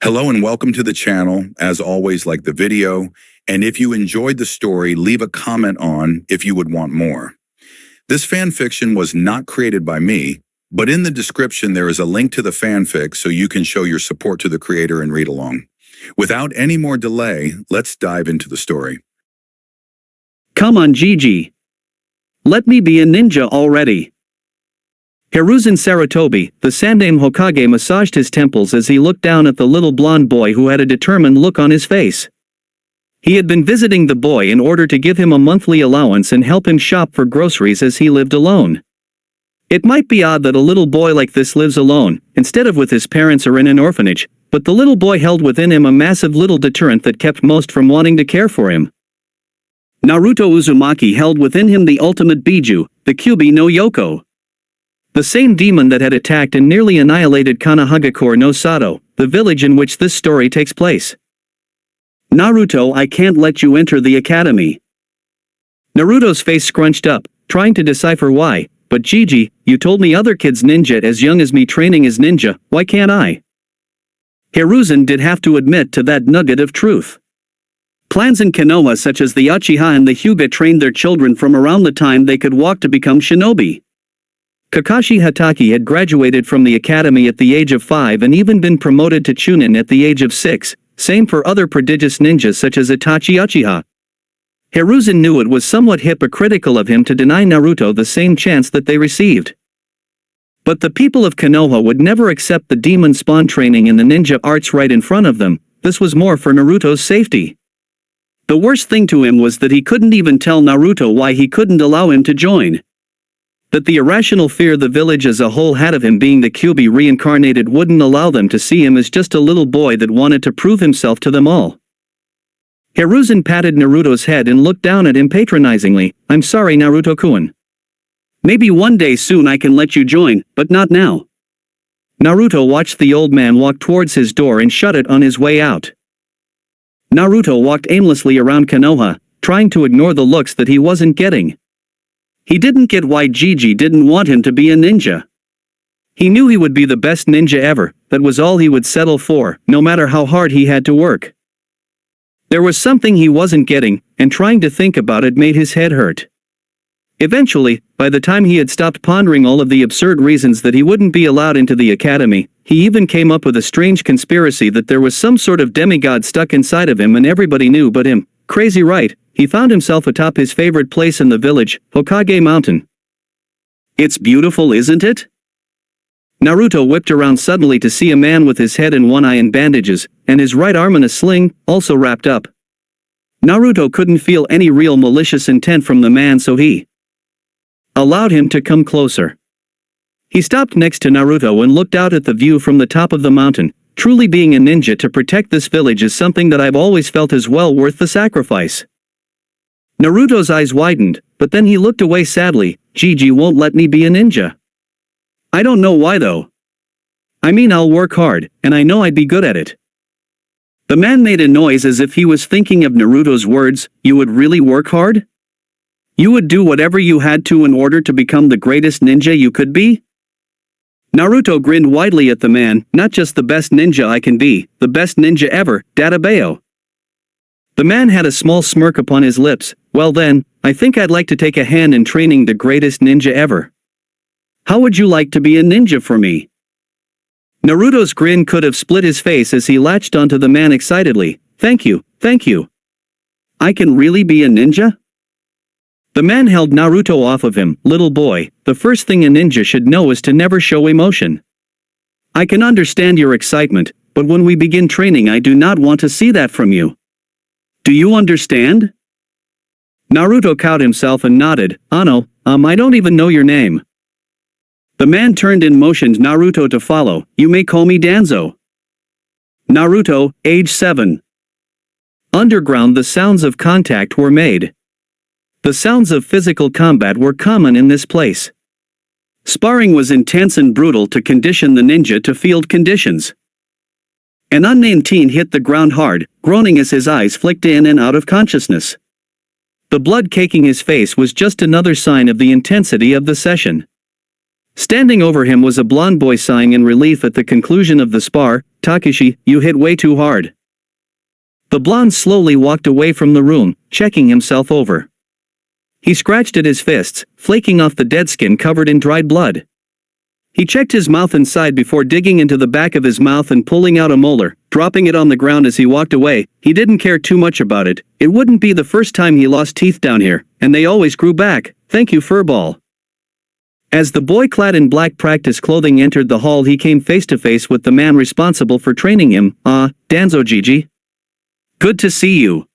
Hello and welcome to the channel. As always, like the video, and if you enjoyed the story, leave a comment on if you would want more. This fanfiction was not created by me, but in the description there is a link to the fanfic so you can show your support to the creator and read along. Without any more delay, let's dive into the story. Come on, Gigi. Let me be a ninja already. Hiruzen Sarutobi, the Sandaime Hokage, massaged his temples as he looked down at the little blonde boy who had a determined look on his face. He had been visiting the boy in order to give him a monthly allowance and help him shop for groceries as he lived alone. It might be odd that a little boy like this lives alone, instead of with his parents or in an orphanage, but the little boy held within him a massive little deterrent that kept most from wanting to care for him. Naruto Uzumaki held within him the ultimate Biju, the Kyuubi no Yoko. The same demon that had attacked and nearly annihilated Konohagakure no Sato, the village in which this story takes place. Naruto, I can't let you enter the academy. Naruto's face scrunched up, trying to decipher why, but Gigi, you told me other kids ninja as young as me training as ninja, why can't I? Hiruzen did have to admit to that nugget of truth. Clans in Konoha such as the Uchiha and the Hyuga trained their children from around the time they could walk to become shinobi. Kakashi Hatake had graduated from the academy at the age of 5 and even been promoted to Chunin at the age of 6, same for other prodigious ninjas such as Itachi Uchiha. Hiruzen knew it was somewhat hypocritical of him to deny Naruto the same chance that they received. But the people of Konoha would never accept the demon spawn training in the ninja arts right in front of them. This was more for Naruto's safety. The worst thing to him was that he couldn't even tell Naruto why he couldn't allow him to join. That the irrational fear the village as a whole had of him being the Kyuubi reincarnated wouldn't allow them to see him as just a little boy that wanted to prove himself to them all. Hiruzen patted Naruto's head and looked down at him patronizingly. I'm sorry, Naruto-kun. Maybe one day soon I can let you join, but not now. Naruto watched the old man walk towards his door and shut it on his way out. Naruto walked aimlessly around Konoha, trying to ignore the looks that he wasn't getting. He didn't get why Gigi didn't want him to be a ninja. He knew he would be the best ninja ever, that was all he would settle for, no matter how hard he had to work. There was something he wasn't getting, and trying to think about it made his head hurt. Eventually, by the time he had stopped pondering all of the absurd reasons that he wouldn't be allowed into the academy, he even came up with a strange conspiracy that there was some sort of demigod stuck inside of him and everybody knew but him. Crazy, right? He found himself atop his favorite place in the village, Hokage Mountain. It's beautiful, isn't it? Naruto whipped around suddenly to see a man with his head in one eye in bandages, and his right arm in a sling, also wrapped up. Naruto couldn't feel any real malicious intent from the man, so he allowed him to come closer. He stopped next to Naruto and looked out at the view from the top of the mountain. Truly, being a ninja to protect this village is something that I've always felt is well worth the sacrifice. Naruto's eyes widened, but then he looked away sadly. Gigi won't let me be a ninja. I don't know why though. I mean, I'll work hard, and I know I'd be good at it. The man made a noise as if he was thinking of Naruto's words. You would really work hard? You would do whatever you had to in order to become the greatest ninja you could be? Naruto grinned widely at the man. Not just the best ninja I can be, the best ninja ever, Databeo. The man had a small smirk upon his lips. Well then, I think I'd like to take a hand in training the greatest ninja ever. How would you like to be a ninja for me? Naruto's grin could have split his face as he latched onto the man excitedly. Thank you, thank you. I can really be a ninja? The man held Naruto off of him. Little boy, the first thing a ninja should know is to never show emotion. I can understand your excitement, but when we begin training I do not want to see that from you. Do you understand? Naruto cowed himself and nodded. Ano, I don't even know your name. The man turned and motioned Naruto to follow. You may call me Danzo. Naruto, age 7. Underground, the sounds of contact were made. The sounds of physical combat were common in this place. Sparring was intense and brutal to condition the ninja to field conditions. An unnamed teen hit the ground hard, groaning as his eyes flicked in and out of consciousness. The blood caking his face was just another sign of the intensity of the session. Standing over him was a blond boy sighing in relief at the conclusion of the spar. Takeshi, you hit way too hard." The blonde slowly walked away from the room, checking himself over. He scratched at his fists, flaking off the dead skin covered in dried blood. He checked his mouth inside before digging into the back of his mouth and pulling out a molar, dropping it on the ground as he walked away. He didn't care too much about it. It wouldn't be the first time he lost teeth down here, and they always grew back. "Thank you, Furball." As the boy clad in black practice clothing entered the hall, he came face to face with the man responsible for training him. Danzo Gigi. "Good to see you."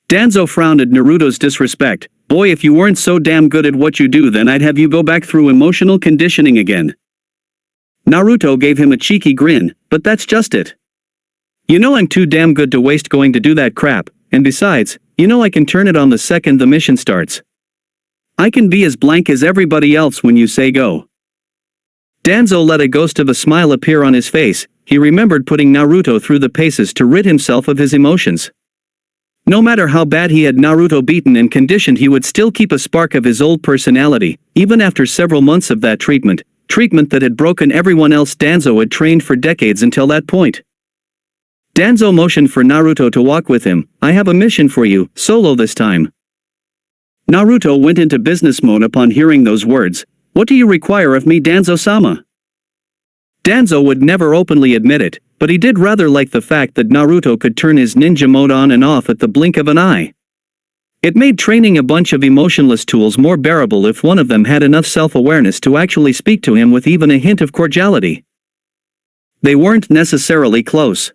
Danzo frowned at Naruto's disrespect. "Boy, if you weren't so damn good at what you do, then I'd have you go back through emotional conditioning again." Naruto gave him a cheeky grin, "But that's just it. You know I'm too damn good to waste going to do that crap, and besides, you know I can turn it on the second the mission starts. I can be as blank as everybody else when you say go." Danzo let a ghost of a smile appear on his face. He remembered putting Naruto through the paces to rid himself of his emotions. No matter how bad he had Naruto beaten and conditioned, he would still keep a spark of his old personality, even after several months of that treatment that had broken everyone else Danzo had trained for decades until that point. Danzo motioned for Naruto to walk with him. "I have a mission for you, solo this time." Naruto went into business mode upon hearing those words. "What do you require of me, Danzo-sama?" Danzo would never openly admit it, but he did rather like the fact that Naruto could turn his ninja mode on and off at the blink of an eye. It made training a bunch of emotionless tools more bearable if one of them had enough self-awareness to actually speak to him with even a hint of cordiality. They weren't necessarily close.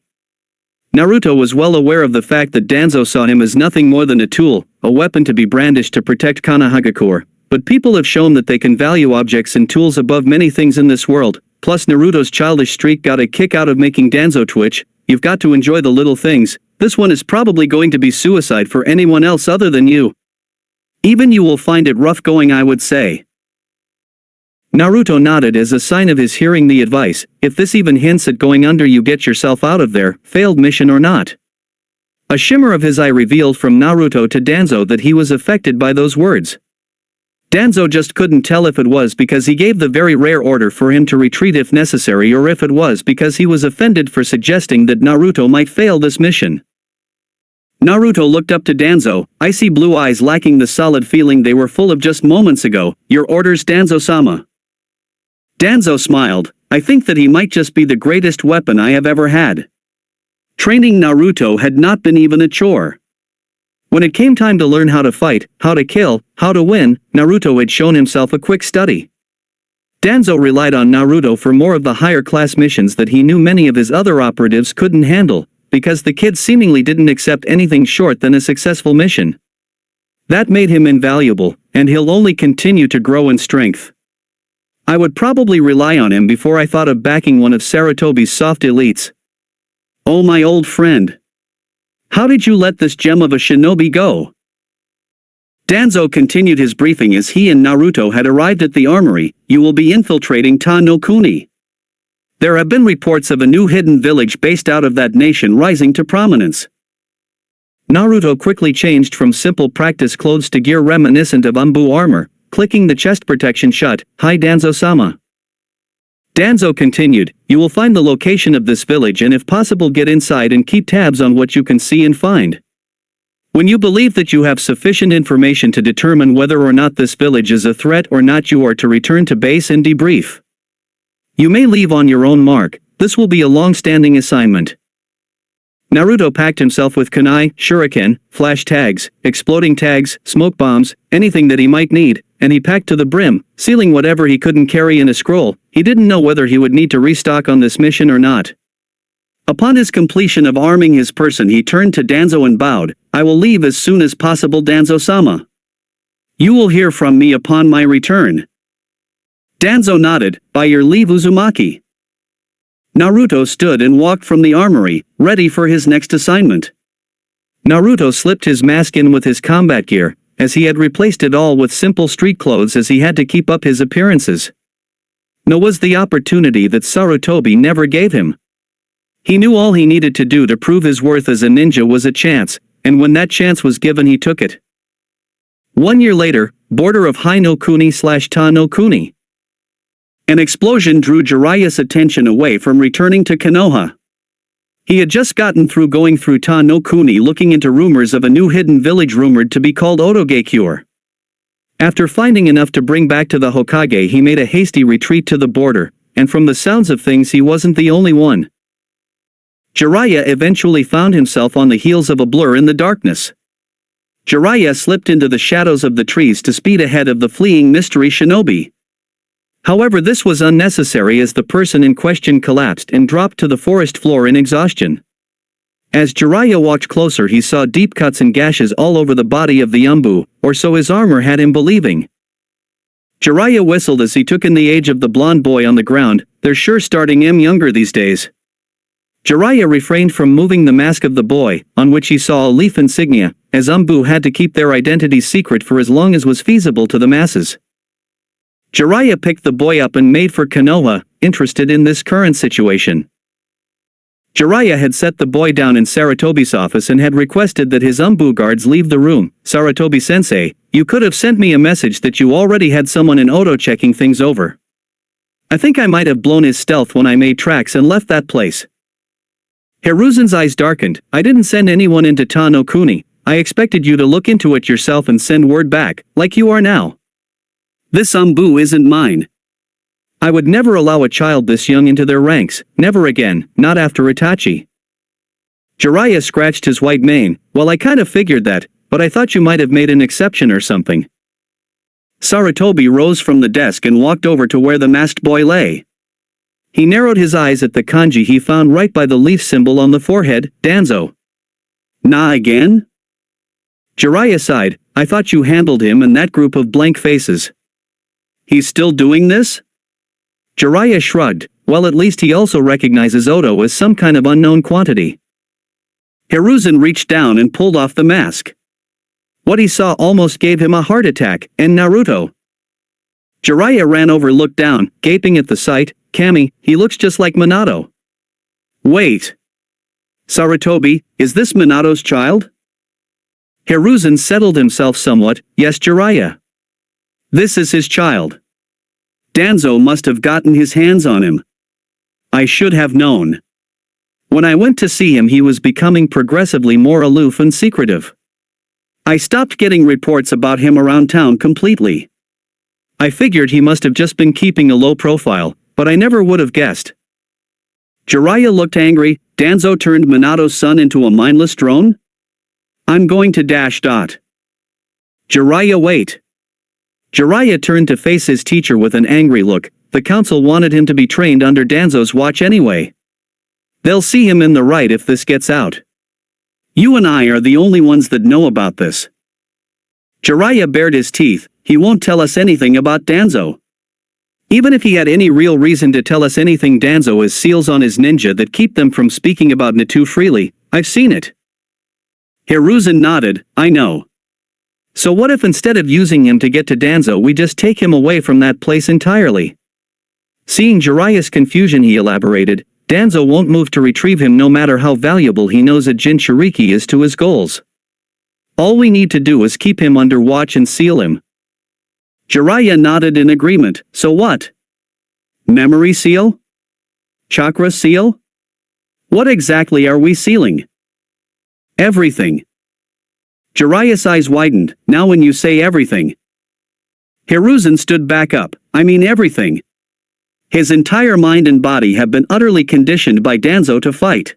Naruto was well aware of the fact that Danzo saw him as nothing more than a tool, a weapon to be brandished to protect Konohagakure, but people have shown that they can value objects and tools above many things in this world. Plus Naruto's childish streak got a kick out of making Danzo twitch. "You've got to enjoy the little things. This one is probably going to be suicide for anyone else other than you. Even you will find it rough going, I would say." Naruto nodded as a sign of his hearing the advice. If this even hints at going under, you get yourself out of there, failed mission or not. A shimmer of his eye revealed from Naruto to Danzo that he was affected by those words. Danzo just couldn't tell if it was because he gave the very rare order for him to retreat if necessary, or if it was because he was offended for suggesting that Naruto might fail this mission. Naruto looked up to Danzo, icy blue eyes lacking the solid feeling they were full of just moments ago. "Your orders, Danzo-sama." Danzo smiled. "I think that he might just be the greatest weapon I have ever had." Training Naruto had not been even a chore. When it came time to learn how to fight, how to kill, how to win, Naruto had shown himself a quick study. Danzo relied on Naruto for more of the higher class missions that he knew many of his other operatives couldn't handle, because the kid seemingly didn't accept anything short than a successful mission. That made him invaluable, and he'll only continue to grow in strength. I would probably rely on him before I thought of backing one of Sarutobi's soft elites. "Oh, my old friend. How did you let this gem of a shinobi go?" Danzo continued his briefing as he and Naruto had arrived at the armory. "You will be infiltrating Ta no Kuni. There have been reports of a new hidden village based out of that nation rising to prominence." Naruto quickly changed from simple practice clothes to gear reminiscent of Anbu armor, clicking the chest protection shut. "Hi Danzo-sama." Danzo continued, "You will find the location of this village and if possible get inside and keep tabs on what you can see and find. When you believe that you have sufficient information to determine whether or not this village is a threat or not, you are to return to base and debrief. You may leave on your own mark. This will be a long-standing assignment." Naruto packed himself with kunai, shuriken, flash tags, exploding tags, smoke bombs, anything that he might need, and he packed to the brim, sealing whatever he couldn't carry in a scroll. He didn't know whether he would need to restock on this mission or not. Upon his completion of arming his person, he turned to Danzo and bowed. "I will leave as soon as possible, Danzo-sama. You will hear from me upon my return." Danzo nodded. "By your leave, Uzumaki." Naruto stood and walked from the armory, ready for his next assignment. Naruto slipped his mask in with his combat gear, as he had replaced it all with simple street clothes as he had to keep up his appearances. No was the opportunity that Sarutobi never gave him. He knew all he needed to do to prove his worth as a ninja was a chance, and when that chance was given he took it. 1 year later, border of Hai no Kuni / Ta no Kuni. An explosion drew Jiraiya's attention away from returning to Konoha. He had just gotten through going through Ta no Kuni looking into rumors of a new hidden village rumored to be called Otogekure. After finding enough to bring back to the Hokage, he made a hasty retreat to the border, and from the sounds of things he wasn't the only one. Jiraiya eventually found himself on the heels of a blur in the darkness. Jiraiya slipped into the shadows of the trees to speed ahead of the fleeing mystery shinobi. However, this was unnecessary as the person in question collapsed and dropped to the forest floor in exhaustion. As Jiraiya walked closer, he saw deep cuts and gashes all over the body of the Umbu, or so his armor had him believing. Jiraiya whistled as he took in the age of the blonde boy on the ground. They're sure starting him younger these days. Jiraiya refrained from moving the mask of the boy, on which he saw a leaf insignia, as Umbu had to keep their identities secret for as long as was feasible to the masses. Jiraiya picked the boy up and made for Konoha, interested in this current situation. Jiraiya had set the boy down in Sarutobi's office and had requested that his Umbu guards leave the room. Sarutobi-sensei, you could have sent me a message that you already had someone in Oto checking things over. I think I might have blown his stealth when I made tracks and left that place. Hiruzen's eyes darkened. I didn't send anyone into Ta no Kuni. I expected you to look into it yourself and send word back, like you are now. This Umbu isn't mine. I would never allow a child this young into their ranks, never again, not after Itachi. Jiraiya scratched his white mane. Well, I kind of figured that, but I thought you might have made an exception or something. Sarutobi rose from the desk and walked over to where the masked boy lay. He narrowed his eyes at the kanji he found right by the leaf symbol on the forehead, Danzo. Nah again? Jiraiya sighed. I thought you handled him and that group of blank faces. He's still doing this? Jiraiya shrugged. Well, at least he also recognizes Oto as some kind of unknown quantity. Hiruzen reached down and pulled off the mask. What he saw almost gave him a heart attack, and Naruto. Jiraiya ran over, looked down, gaping at the sight. Kami, he looks just like Minato. Wait. Sarutobi, is this Minato's child? Hiruzen settled himself somewhat. Yes, Jiraiya. This is his child. Danzo must have gotten his hands on him. I should have known. When I went to see him, he was becoming progressively more aloof and secretive. I stopped getting reports about him around town completely. I figured he must have just been keeping a low profile, but I never would have guessed. Jiraiya looked angry. Danzo turned Minato's son into a mindless drone? I'm going to dash dot. Jiraiya, wait. Jiraiya turned to face his teacher with an angry look. The council wanted him to be trained under Danzo's watch anyway. They'll see him in the right if this gets out. You and I are the only ones that know about this. Jiraiya bared his teeth. He won't tell us anything about Danzo. Even if he had any real reason to tell us anything, Danzo has seals on his ninja that keep them from speaking about Naruto freely. I've seen it. Hiruzen nodded. I know. So what if instead of using him to get to Danzo, we just take him away from that place entirely? Seeing Jiraiya's confusion, he elaborated. Danzo won't move to retrieve him no matter how valuable he knows a Jinchuriki is to his goals. All we need to do is keep him under watch and seal him. Jiraiya nodded in agreement. So what? Memory seal? Chakra seal? What exactly are we sealing? Everything. Jiraiya's eyes widened. Now when you say everything. Hiruzen stood back up. I mean everything. His entire mind and body have been utterly conditioned by Danzo to fight.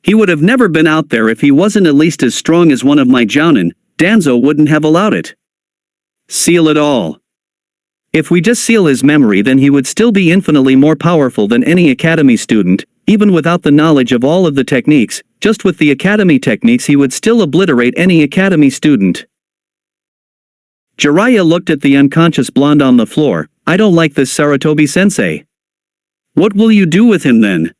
He would have never been out there if he wasn't at least as strong as one of my jounin. Danzo wouldn't have allowed it. Seal it all. If we just seal his memory, then he would still be infinitely more powerful than any academy student, even without the knowledge of all of the techniques. Just with the academy techniques he would still obliterate any academy student. Jiraiya looked at the unconscious blonde on the floor. I don't like this Sarutobi-sensei. What will you do with him then?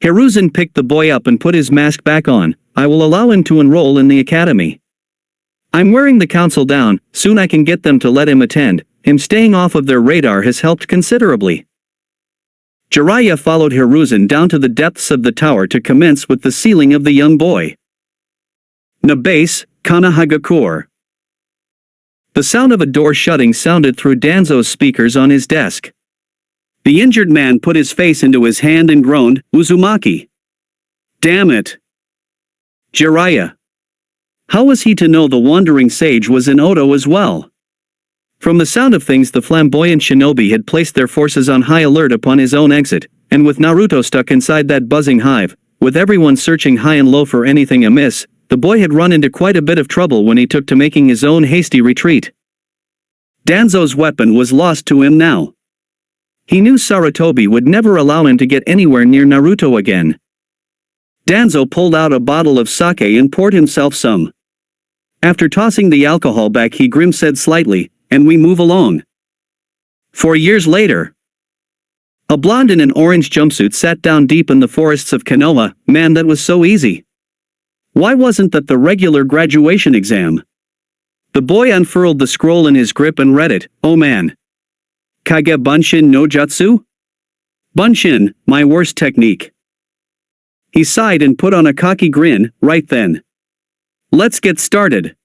Hiruzen picked the boy up and put his mask back on. I will allow him to enroll in the academy. I'm wearing the council down. Soon I can get them to let him attend. Him staying off of their radar has helped considerably. Jiraiya followed Hiruzen down to the depths of the tower to commence with the sealing of the young boy. Nabase, Kanahagakure. The sound of a door shutting sounded through Danzo's speakers on his desk. The injured man put his face into his hand and groaned, "Uzumaki. Damn it. Jiraiya." How was he to know the wandering sage was in Oto as well? From the sound of things, the flamboyant shinobi had placed their forces on high alert upon his own exit, and with Naruto stuck inside that buzzing hive, with everyone searching high and low for anything amiss, the boy had run into quite a bit of trouble when he took to making his own hasty retreat. Danzo's weapon was lost to him now. He knew Sarutobi would never allow him to get anywhere near Naruto again. Danzo pulled out a bottle of sake and poured himself some. After tossing the alcohol back, he said slightly, "And we move along." 4 years later. A blonde in an orange jumpsuit sat down deep in the forests of Konoha. Man, that was so easy. Why wasn't that the regular graduation exam? The boy unfurled the scroll in his grip and read it. Oh man. Kage Bunshin no Jutsu? Bunshin, my worst technique. He sighed and put on a cocky grin. Right then. Let's get started.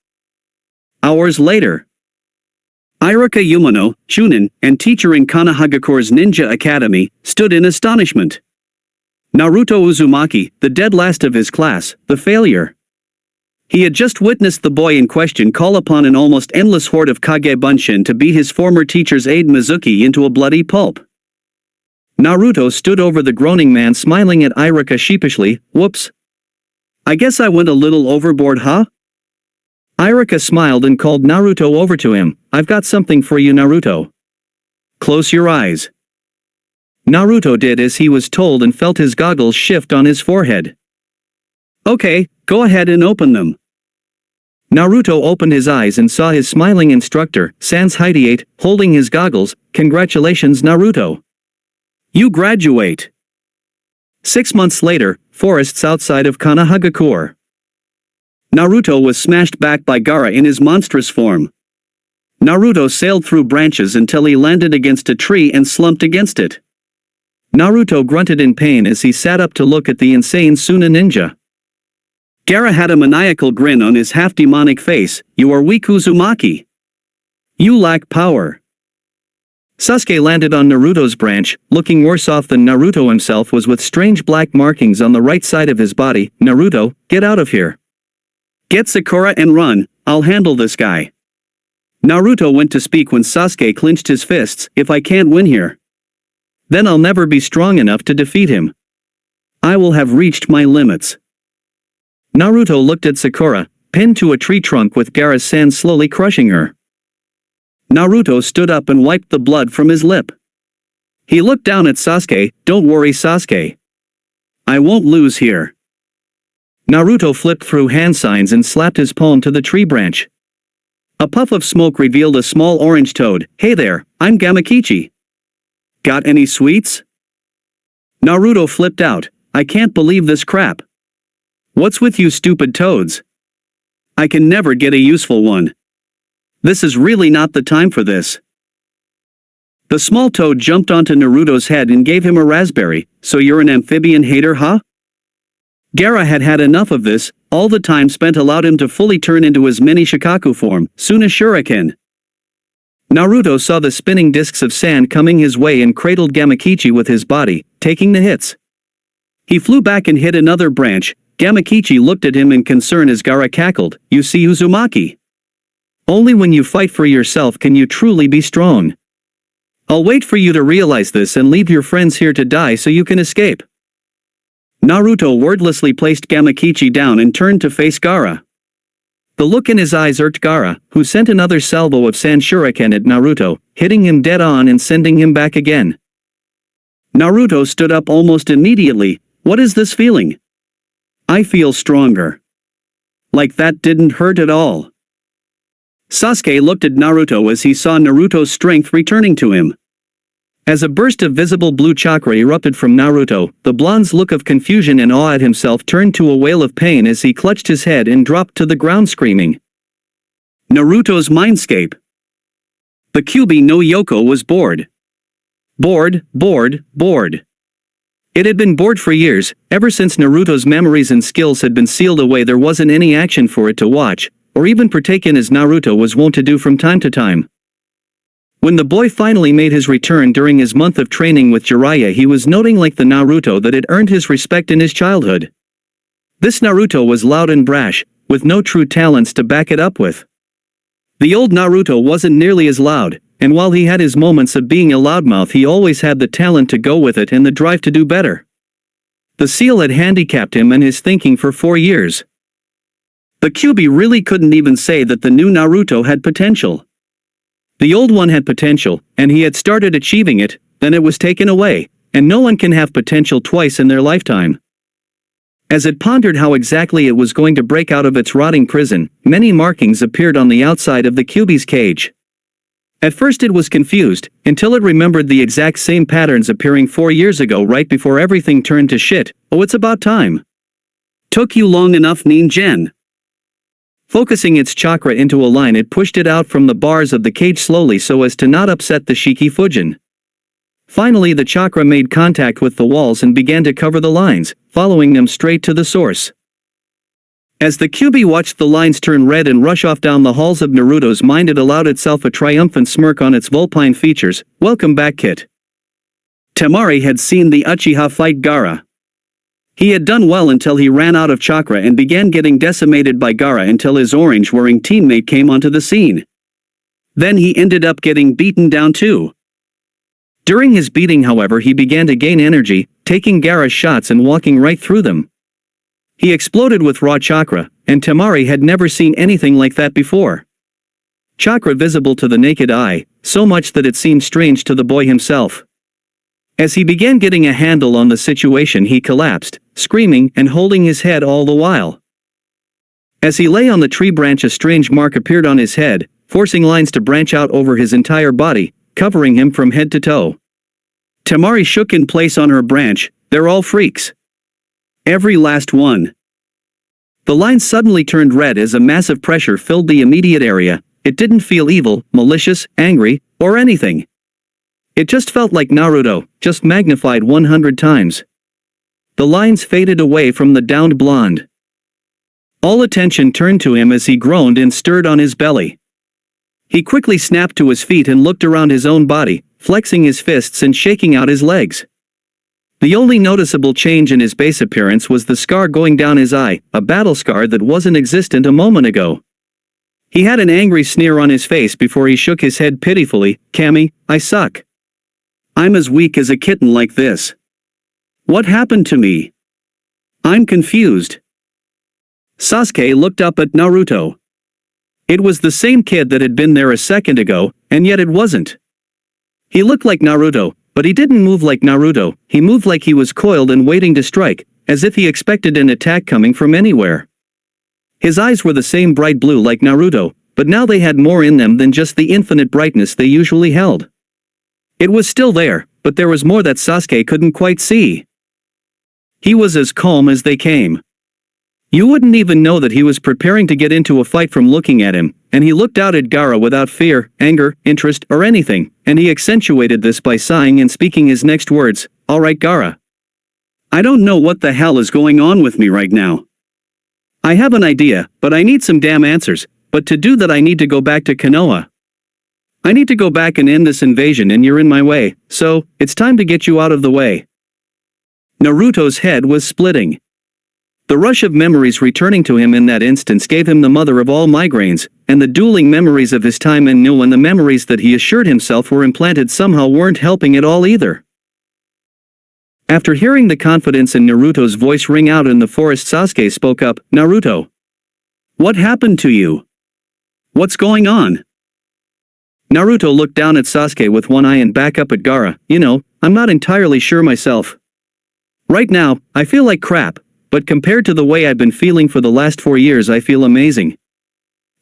Hours later. Iruka Umano, Chunin, and teacher in Konohagakure's Ninja Academy, stood in astonishment. Naruto Uzumaki, the dead last of his class, the failure. He had just witnessed the boy in question call upon an almost endless horde of Kage Bunshin to beat his former teacher's aide Mizuki into a bloody pulp. Naruto stood over the groaning man, smiling at Iruka sheepishly. Whoops. I guess I went a little overboard, huh? Iruka smiled and called Naruto over to him. I've got something for you, Naruto. Close your eyes. Naruto did as he was told and felt his goggles shift on his forehead. Okay, go ahead and open them. Naruto opened his eyes and saw his smiling instructor, Sans Hideate, holding his goggles. Congratulations, Naruto. You graduate. 6 months later, forests outside of Konohagakure. Naruto was smashed back by Gaara in his monstrous form. Naruto sailed through branches until he landed against a tree and slumped against it. Naruto grunted in pain as he sat up to look at the insane Suna ninja. Gaara had a maniacal grin on his half-demonic face. You are weak, Uzumaki. You lack power. Sasuke landed on Naruto's branch, looking worse off than Naruto himself was, with strange black markings on the right side of his body. Naruto, get out of here. Get Sakura and run, I'll handle this guy. Naruto went to speak when Sasuke clenched his fists. If I can't win here, then I'll never be strong enough to defeat him. I will have reached my limits. Naruto looked at Sakura, pinned to a tree trunk with Gaara's sand slowly crushing her. Naruto stood up and wiped the blood from his lip. He looked down at Sasuke. Don't worry, Sasuke. I won't lose here. Naruto flipped through hand signs and slapped his palm to the tree branch. A puff of smoke revealed a small orange toad. Hey there, I'm Gamakichi. Got any sweets? Naruto flipped out. I can't believe this crap. What's with you stupid toads? I can never get a useful one. This is really not the time for this. The small toad jumped onto Naruto's head and gave him a raspberry. So you're an amphibian hater, huh? Gaara had had enough of this. All the time spent allowed him to fully turn into his mini Shikaku form, Suna Shuriken. Naruto saw the spinning discs of sand coming his way and cradled Gamakichi with his body, taking the hits. He flew back and hit another branch. Gamakichi looked at him in concern as Gaara cackled. You see, Uzumaki? Only when you fight for yourself can you truly be strong. I'll wait for you to realize this and leave your friends here to die so you can escape. Naruto wordlessly placed Gamakichi down and turned to face Gaara. The look in his eyes irked Gaara, who sent another salvo of sand shuriken at Naruto, hitting him dead on and sending him back again. Naruto stood up almost immediately. What is this feeling? I feel stronger. Like that didn't hurt at all. Sasuke looked at Naruto as he saw Naruto's strength returning to him. As a burst of visible blue chakra erupted from Naruto, the blonde's look of confusion and awe at himself turned to a wail of pain as he clutched his head and dropped to the ground screaming. Naruto's mindscape. The Kyuubi no Yoko was bored. Bored. It had been bored for years. Ever since Naruto's memories and skills had been sealed away, there wasn't any action for it to watch, or even partake in, as Naruto was wont to do from time to time. When the boy finally made his return during his month of training with Jiraiya, he was noting like the Naruto that had earned his respect in his childhood. This Naruto was loud and brash, with no true talents to back it up with. The old Naruto wasn't nearly as loud, and while he had his moments of being a loudmouth, he always had the talent to go with it and the drive to do better. The seal had handicapped him and his thinking for 4 years. The Kyuubi really couldn't even say that the new Naruto had potential. The old one had potential, and he had started achieving it, then it was taken away, and no one can have potential twice in their lifetime. As it pondered how exactly it was going to break out of its rotting prison, many markings appeared on the outside of the Kyuubi's cage. At first it was confused, until it remembered the exact same patterns appearing 4 years ago right before everything turned to shit. Oh, it's about time. Took you long enough, Nin-Gen. Focusing its chakra into a line, it pushed it out from the bars of the cage slowly so as to not upset the Shiki Fujin. Finally the chakra made contact with the walls and began to cover the lines, following them straight to the source. As the Kyuubi watched the lines turn red and rush off down the halls of Naruto's mind, it allowed itself a triumphant smirk on its vulpine features. Welcome back, Kit. Temari had seen the Uchiha fight Gaara. He had done well until he ran out of chakra and began getting decimated by Gaara until his orange-wearing teammate came onto the scene. Then he ended up getting beaten down too. During his beating, however, he began to gain energy, taking Gaara's shots and walking right through them. He exploded with raw chakra, and Temari had never seen anything like that before. Chakra visible to the naked eye, so much that it seemed strange to the boy himself. As he began getting a handle on the situation, he collapsed, screaming and holding his head all the while. As he lay on the tree branch, a strange mark appeared on his head, forcing lines to branch out over his entire body, covering him from head to toe. Temari shook in place on her branch. They're all freaks. Every last one. The line suddenly turned red as a massive pressure filled the immediate area. It didn't feel evil, malicious, angry, or anything. It just felt like Naruto, just magnified 100 times. The lines faded away from the downed blonde. All attention turned to him as he groaned and stirred on his belly. He quickly snapped to his feet and looked around his own body, flexing his fists and shaking out his legs. The only noticeable change in his base appearance was the scar going down his eye, a battle scar that wasn't existent a moment ago. He had an angry sneer on his face before he shook his head pitifully. Kami, I suck. I'm as weak as a kitten like this. What happened to me? I'm confused. Sasuke looked up at Naruto. It was the same kid that had been there a second ago, and yet it wasn't. He looked like Naruto, but he didn't move like Naruto. He moved like he was coiled and waiting to strike, as if he expected an attack coming from anywhere. His eyes were the same bright blue like Naruto, but now they had more in them than just the infinite brightness they usually held. It was still there, but there was more that Sasuke couldn't quite see. He was as calm as they came. You wouldn't even know that he was preparing to get into a fight from looking at him, and he looked out at Gaara without fear, anger, interest, or anything, and he accentuated this by sighing and speaking his next words. Alright, Gaara. I don't know what the hell is going on with me right now. I have an idea, but I need some damn answers, but to do that I need to go back to Konoha. I need to go back and end this invasion, and you're in my way, so it's time to get you out of the way. Naruto's head was splitting. The rush of memories returning to him in that instance gave him the mother of all migraines, and the dueling memories of his time in New and the memories that he assured himself were implanted somehow weren't helping at all either. After hearing the confidence in Naruto's voice ring out in the forest, Sasuke spoke up. Naruto. What happened to you? What's going on? Naruto looked down at Sasuke with one eye and back up at Gaara. I'm not entirely sure myself. Right now, I feel like crap, but compared to the way I've been feeling for the last 4 years, I feel amazing.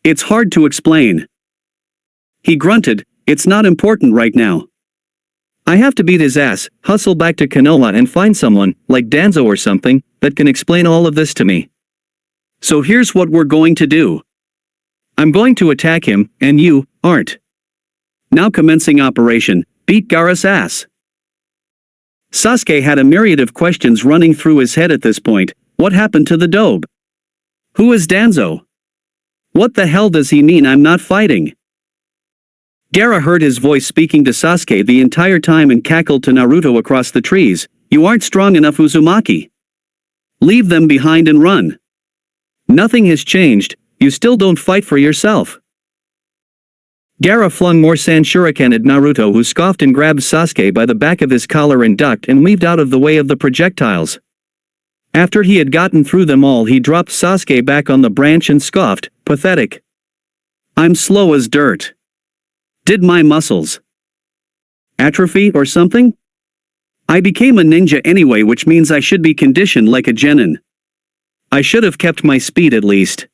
It's hard to explain. He grunted. It's not important right now. I have to beat his ass, hustle back to Konoha and find someone, like Danzo or something, that can explain all of this to me. So here's what we're going to do. I'm going to attack him, and you aren't. Now commencing operation, beat Gaara's ass. Sasuke had a myriad of questions running through his head at this point. What happened to the dobe? Who is Danzo? What the hell does he mean I'm not fighting? Gaara heard his voice speaking to Sasuke the entire time and cackled to Naruto across the trees. "You aren't strong enough, Uzumaki. Leave them behind and run. Nothing has changed, you still don't fight for yourself." Gaara flung more sand shuriken at Naruto, who scoffed and grabbed Sasuke by the back of his collar and ducked and weaved out of the way of the projectiles. After he had gotten through them all, he dropped Sasuke back on the branch and scoffed, "Pathetic. I'm slow as dirt. Did my muscles atrophy or something? I became a ninja anyway, which means I should be conditioned like a genin. I should have kept my speed at least."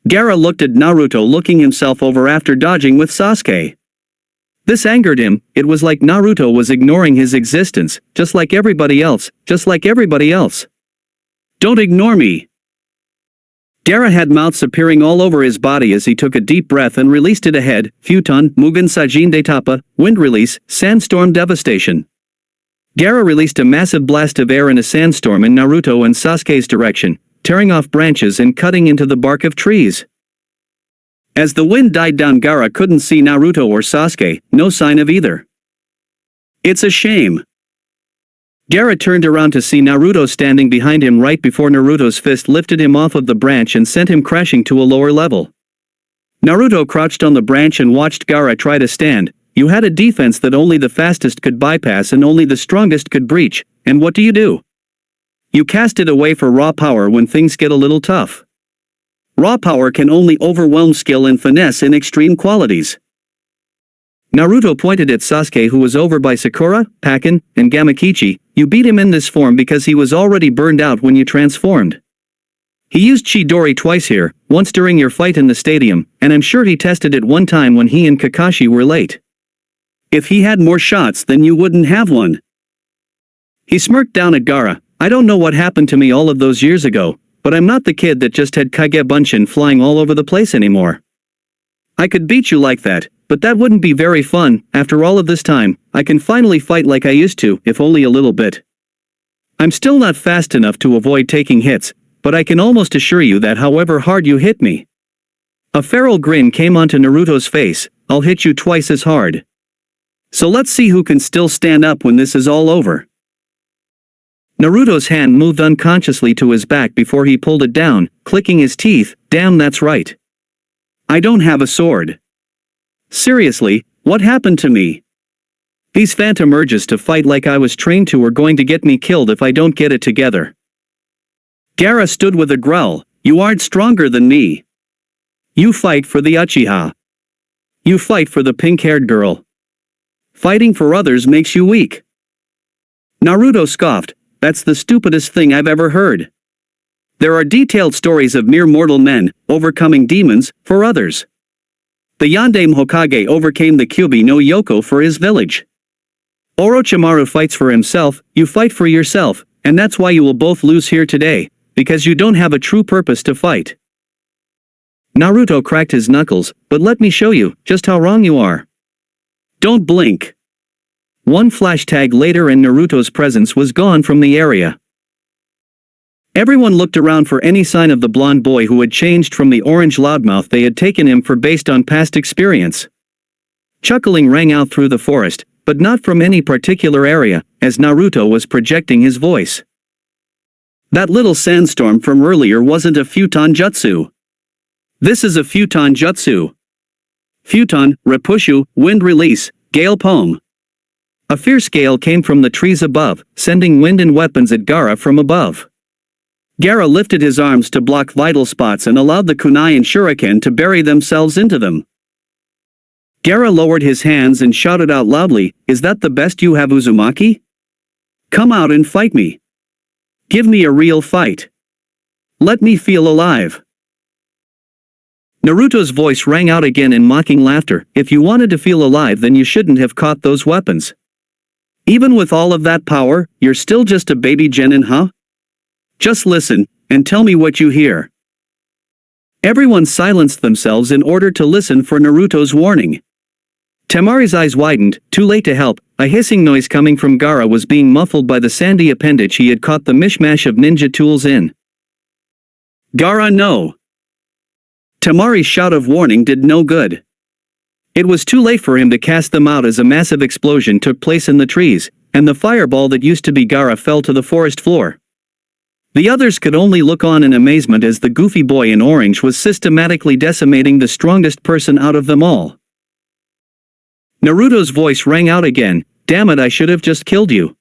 Gaara looked at Naruto, looking himself over after dodging with Sasuke. This angered him. It was like Naruto was ignoring his existence, just like everybody else, just like everybody else. "Don't ignore me." Gaara had mouths appearing all over his body as he took a deep breath and released it ahead. Futon, Mugen Sajin Detapa, wind release, sandstorm devastation. Gaara released a massive blast of air in a sandstorm in Naruto and Sasuke's direction, tearing off branches and cutting into the bark of trees. As the wind died down, Gaara couldn't see Naruto or Sasuke, no sign of either. "It's a shame." Gaara turned around to see Naruto standing behind him right before Naruto's fist lifted him off of the branch and sent him crashing to a lower level. Naruto crouched on the branch and watched Gaara try to stand. "You had a defense that only the fastest could bypass and only the strongest could breach, and what do? You cast it away for raw power when things get a little tough. Raw power can only overwhelm skill and finesse in extreme qualities." Naruto pointed at Sasuke, who was over by Sakura, Pakin, and Gamakichi. "You beat him in this form because he was already burned out when you transformed. He used Chidori twice here, once during your fight in the stadium, and I'm sure he tested it one time when he and Kakashi were late. If he had more shots, then you wouldn't have one." He smirked down at Gaara. "I don't know what happened to me all of those years ago, but I'm not the kid that just had Kage Bunshin flying all over the place anymore. I could beat you like that, but that wouldn't be very fun. After all of this time, I can finally fight like I used to, if only a little bit. I'm still not fast enough to avoid taking hits, but I can almost assure you that however hard you hit me." A feral grin came onto Naruto's face. "I'll hit you twice as hard. So let's see who can still stand up when this is all over." Naruto's hand moved unconsciously to his back before he pulled it down, clicking his teeth. "Damn, that's right. I don't have a sword. Seriously, what happened to me? These phantom urges to fight like I was trained to are going to get me killed if I don't get it together." Gaara stood with a growl. "You aren't stronger than me. You fight for the Uchiha. You fight for the pink-haired girl. Fighting for others makes you weak." Naruto scoffed. "That's the stupidest thing I've ever heard. There are detailed stories of mere mortal men overcoming demons for others. The Yondaime Hokage overcame the Kyuubi no Yoko for his village. Orochimaru fights for himself, you fight for yourself, and that's why you will both lose here today, because you don't have a true purpose to fight." Naruto cracked his knuckles. "But let me show you just how wrong you are. Don't blink." One flash tag later and Naruto's presence was gone from the area. Everyone looked around for any sign of the blonde boy who had changed from the orange loudmouth they had taken him for based on past experience. Chuckling rang out through the forest, but not from any particular area, as Naruto was projecting his voice. "That little sandstorm from earlier wasn't a futon jutsu. This is a futon jutsu. Futon, Repushu, wind release, gale poem." A fierce gale came from the trees above, sending wind and weapons at Gaara from above. Gaara lifted his arms to block vital spots and allowed the kunai and shuriken to bury themselves into them. Gaara lowered his hands and shouted out loudly, "Is that the best you have, Uzumaki? Come out and fight me. Give me a real fight. Let me feel alive." Naruto's voice rang out again in mocking laughter. "If you wanted to feel alive, then you shouldn't have caught those weapons. Even with all of that power, you're still just a baby genin, huh? Just listen, and tell me what you hear." Everyone silenced themselves in order to listen for Naruto's warning. Temari's eyes widened. Too late to help. A hissing noise coming from Gaara was being muffled by the sandy appendage he had caught the mishmash of ninja tools in. "Gaara, no!" Temari's shout of warning did no good. It was too late for him to cast them out as a massive explosion took place in the trees, and the fireball that used to be Gaara fell to the forest floor. The others could only look on in amazement as the goofy boy in orange was systematically decimating the strongest person out of them all. Naruto's voice rang out again, "Damn it, I should have just killed you."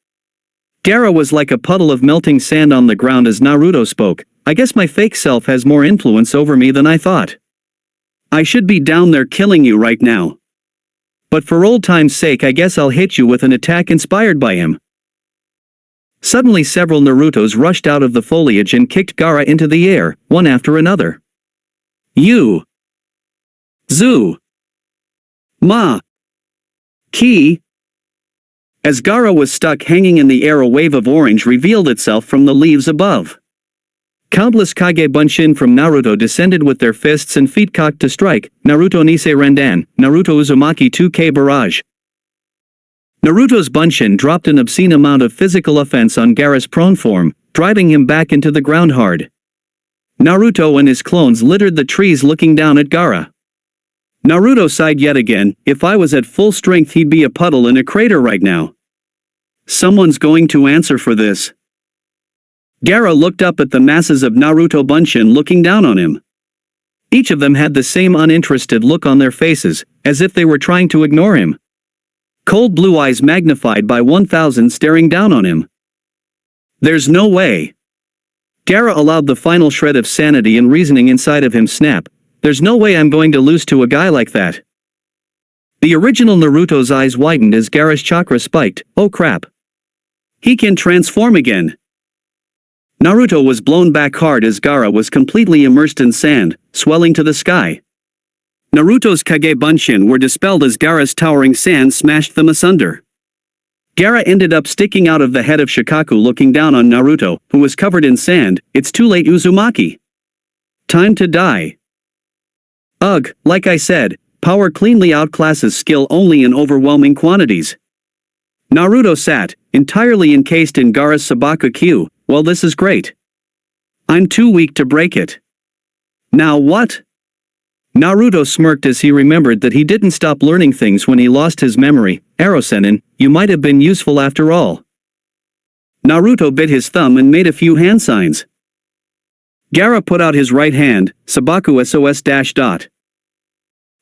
Gaara was like a puddle of melting sand on the ground as Naruto spoke. "I guess my fake self has more influence over me than I thought. I should be down there killing you right now. But for old time's sake I guess I'll hit you with an attack inspired by him." Suddenly several Narutos rushed out of the foliage and kicked Gaara into the air, one after another. "You! Zu! Ma! Ki!" As Gaara was stuck hanging in the air, a wave of orange revealed itself from the leaves above. Countless Kage Bunshin from Naruto descended with their fists and feet cocked to strike. Naruto Nisei Rendan, Naruto Uzumaki 2K Barrage. Naruto's Bunshin dropped an obscene amount of physical offense on Gaara's prone form, driving him back into the ground hard. Naruto and his clones littered the trees looking down at Gaara. Naruto sighed yet again. "If I was at full strength he'd be a puddle in a crater right now. Someone's going to answer for this." Gaara looked up at the masses of Naruto Bunshin looking down on him. Each of them had the same uninterested look on their faces, as if they were trying to ignore him. Cold blue eyes magnified by 1,000 staring down on him. "There's no way." Gaara allowed the final shred of sanity and reasoning inside of him snap. "There's no way I'm going to lose to a guy like that." The original Naruto's eyes widened as Gaara's chakra spiked. "Oh crap. He can transform again." Naruto was blown back hard as Gaara was completely immersed in sand, swelling to the sky. Naruto's Kage Bunshin were dispelled as Gaara's towering sand smashed them asunder. Gaara ended up sticking out of the head of Shikaku looking down on Naruto, who was covered in sand. "It's too late, Uzumaki. Time to die." Ugh, like I said, power cleanly outclasses skill only in overwhelming quantities. Naruto sat, entirely encased in Gaara's Sabaku Q. "Well, this is great. I'm too weak to break it. Now what?" Naruto smirked as he remembered that he didn't stop learning things when he lost his memory. "Arosenin, you might have been useful after all." Naruto bit his thumb and made a few hand signs. Gaara put out his right hand, Sabaku SOS-.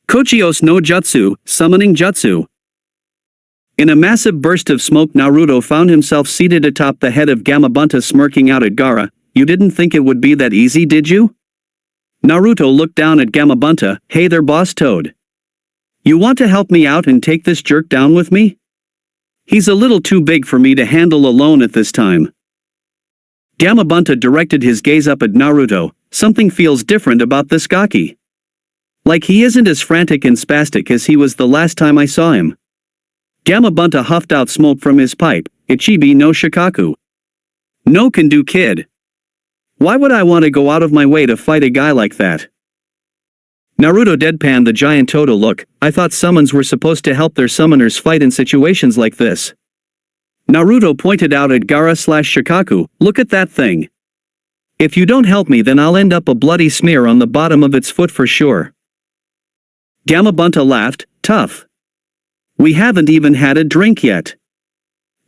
Kochios no Jutsu, Summoning Jutsu. In a massive burst of smoke, Naruto found himself seated atop the head of Gamabunta smirking out at Gaara. "You didn't think it would be that easy, did you?" Naruto looked down at Gamabunta. "Hey there, boss Toad. You want to help me out and take this jerk down with me? He's a little too big for me to handle alone at this time." Gamabunta directed his gaze up at Naruto. "Something feels different about this Gaki. Like he isn't as frantic and spastic as he was the last time I saw him." Gamabunta huffed out smoke from his pipe. "Ichibi no Shikaku. No can do, kid. Why would I want to go out of my way to fight a guy like that?" Naruto deadpanned the giant Toto look. "I thought summons were supposed to help their summoners fight in situations like this." Naruto pointed out at Gaara/Shikaku. "Look at that thing. If you don't help me then I'll end up a bloody smear on the bottom of its foot for sure." Gamabunta laughed. "Tough. We haven't even had a drink yet.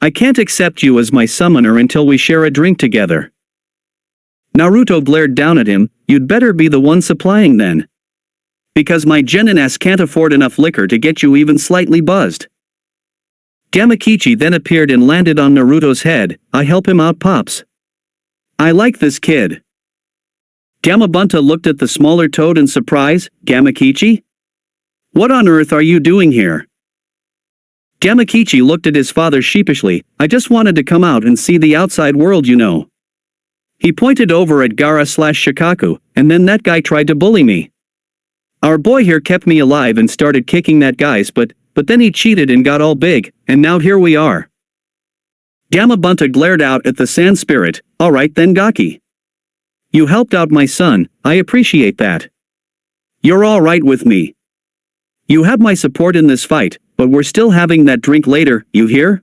I can't accept you as my summoner until we share a drink together." Naruto glared down at him. "You'd better be the one supplying then. Because my genin ass can't afford enough liquor to get you even slightly buzzed." Gamakichi then appeared and landed on Naruto's head. "I help him out, Pops. I like this kid." Gamabunta looked at the smaller Toad in surprise. "Gamakichi? What on earth are you doing here?" Gamakichi looked at his father sheepishly. "I just wanted to come out and see the outside world, you know." He pointed over at Gaara/Shikaku, "And then that guy tried to bully me. Our boy here kept me alive and started kicking that guy's butt, but then he cheated and got all big, and now here we are." Gamabunta glared out at the sand spirit. "Alright then, Gaki. You helped out my son, I appreciate that. You're alright with me. You have my support in this fight, but we're still having that drink later, you hear?"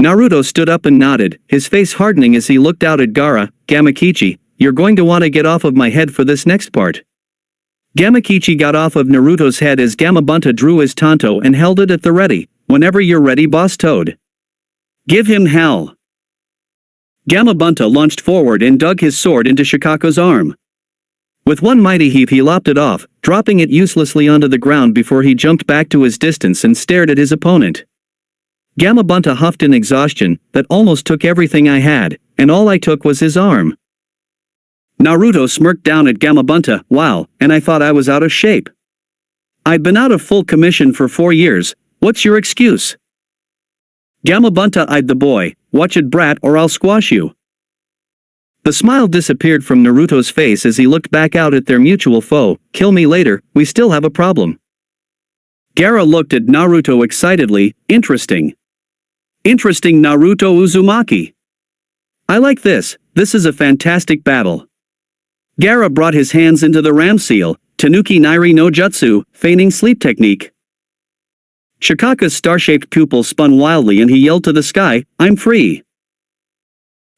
Naruto stood up and nodded, his face hardening as he looked out at Gaara. "Gamakichi, you're going to want to get off of my head for this next part. Gamakichi got off of Naruto's head as Gamabunta drew his tanto and held it at the ready. Whenever you're ready, Boss Toad. Give him hell. Gamabunta launched forward and dug his sword into Shikaku's arm. With one mighty heave he lopped it off, dropping it uselessly onto the ground before he jumped back to his distance and stared at his opponent. Gamabunta huffed in exhaustion. That almost took everything I had, and all I took was his arm. Naruto smirked down at Gamabunta. Wow, and I thought I was out of shape. I'd been out of full commission for 4 years. What's your excuse? Gamabunta eyed the boy. Watch it, brat, or I'll squash you. The smile disappeared from Naruto's face as he looked back out at their mutual foe. Kill me later, we still have a problem. Gaara looked at Naruto excitedly. Interesting. Interesting, Naruto Uzumaki. I like this. This is a fantastic battle. Gaara brought his hands into the ram seal, Tanuki Nairi no Jutsu, feigning sleep technique. Shikaku's star-shaped pupil spun wildly and he yelled to the sky, I'm free.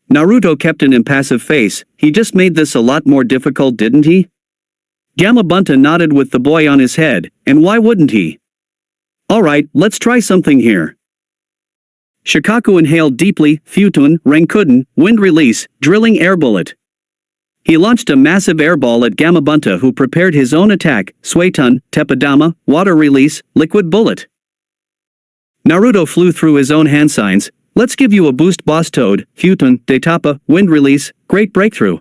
Naruto kept an impassive face. He just made this a lot more difficult, didn't he? Gamabunta nodded with the boy on his head, and why wouldn't he? Alright, let's try something here. Shikaku inhaled deeply, Futun, Rankuden, wind release, drilling air bullet. He launched a massive airball at Gamabunta, who prepared his own attack, Suetun, Teppadama, water release, liquid bullet. Naruto flew through his own hand signs. Let's give you a boost, Boss Toad, Futun, Detappa, wind release, great breakthrough.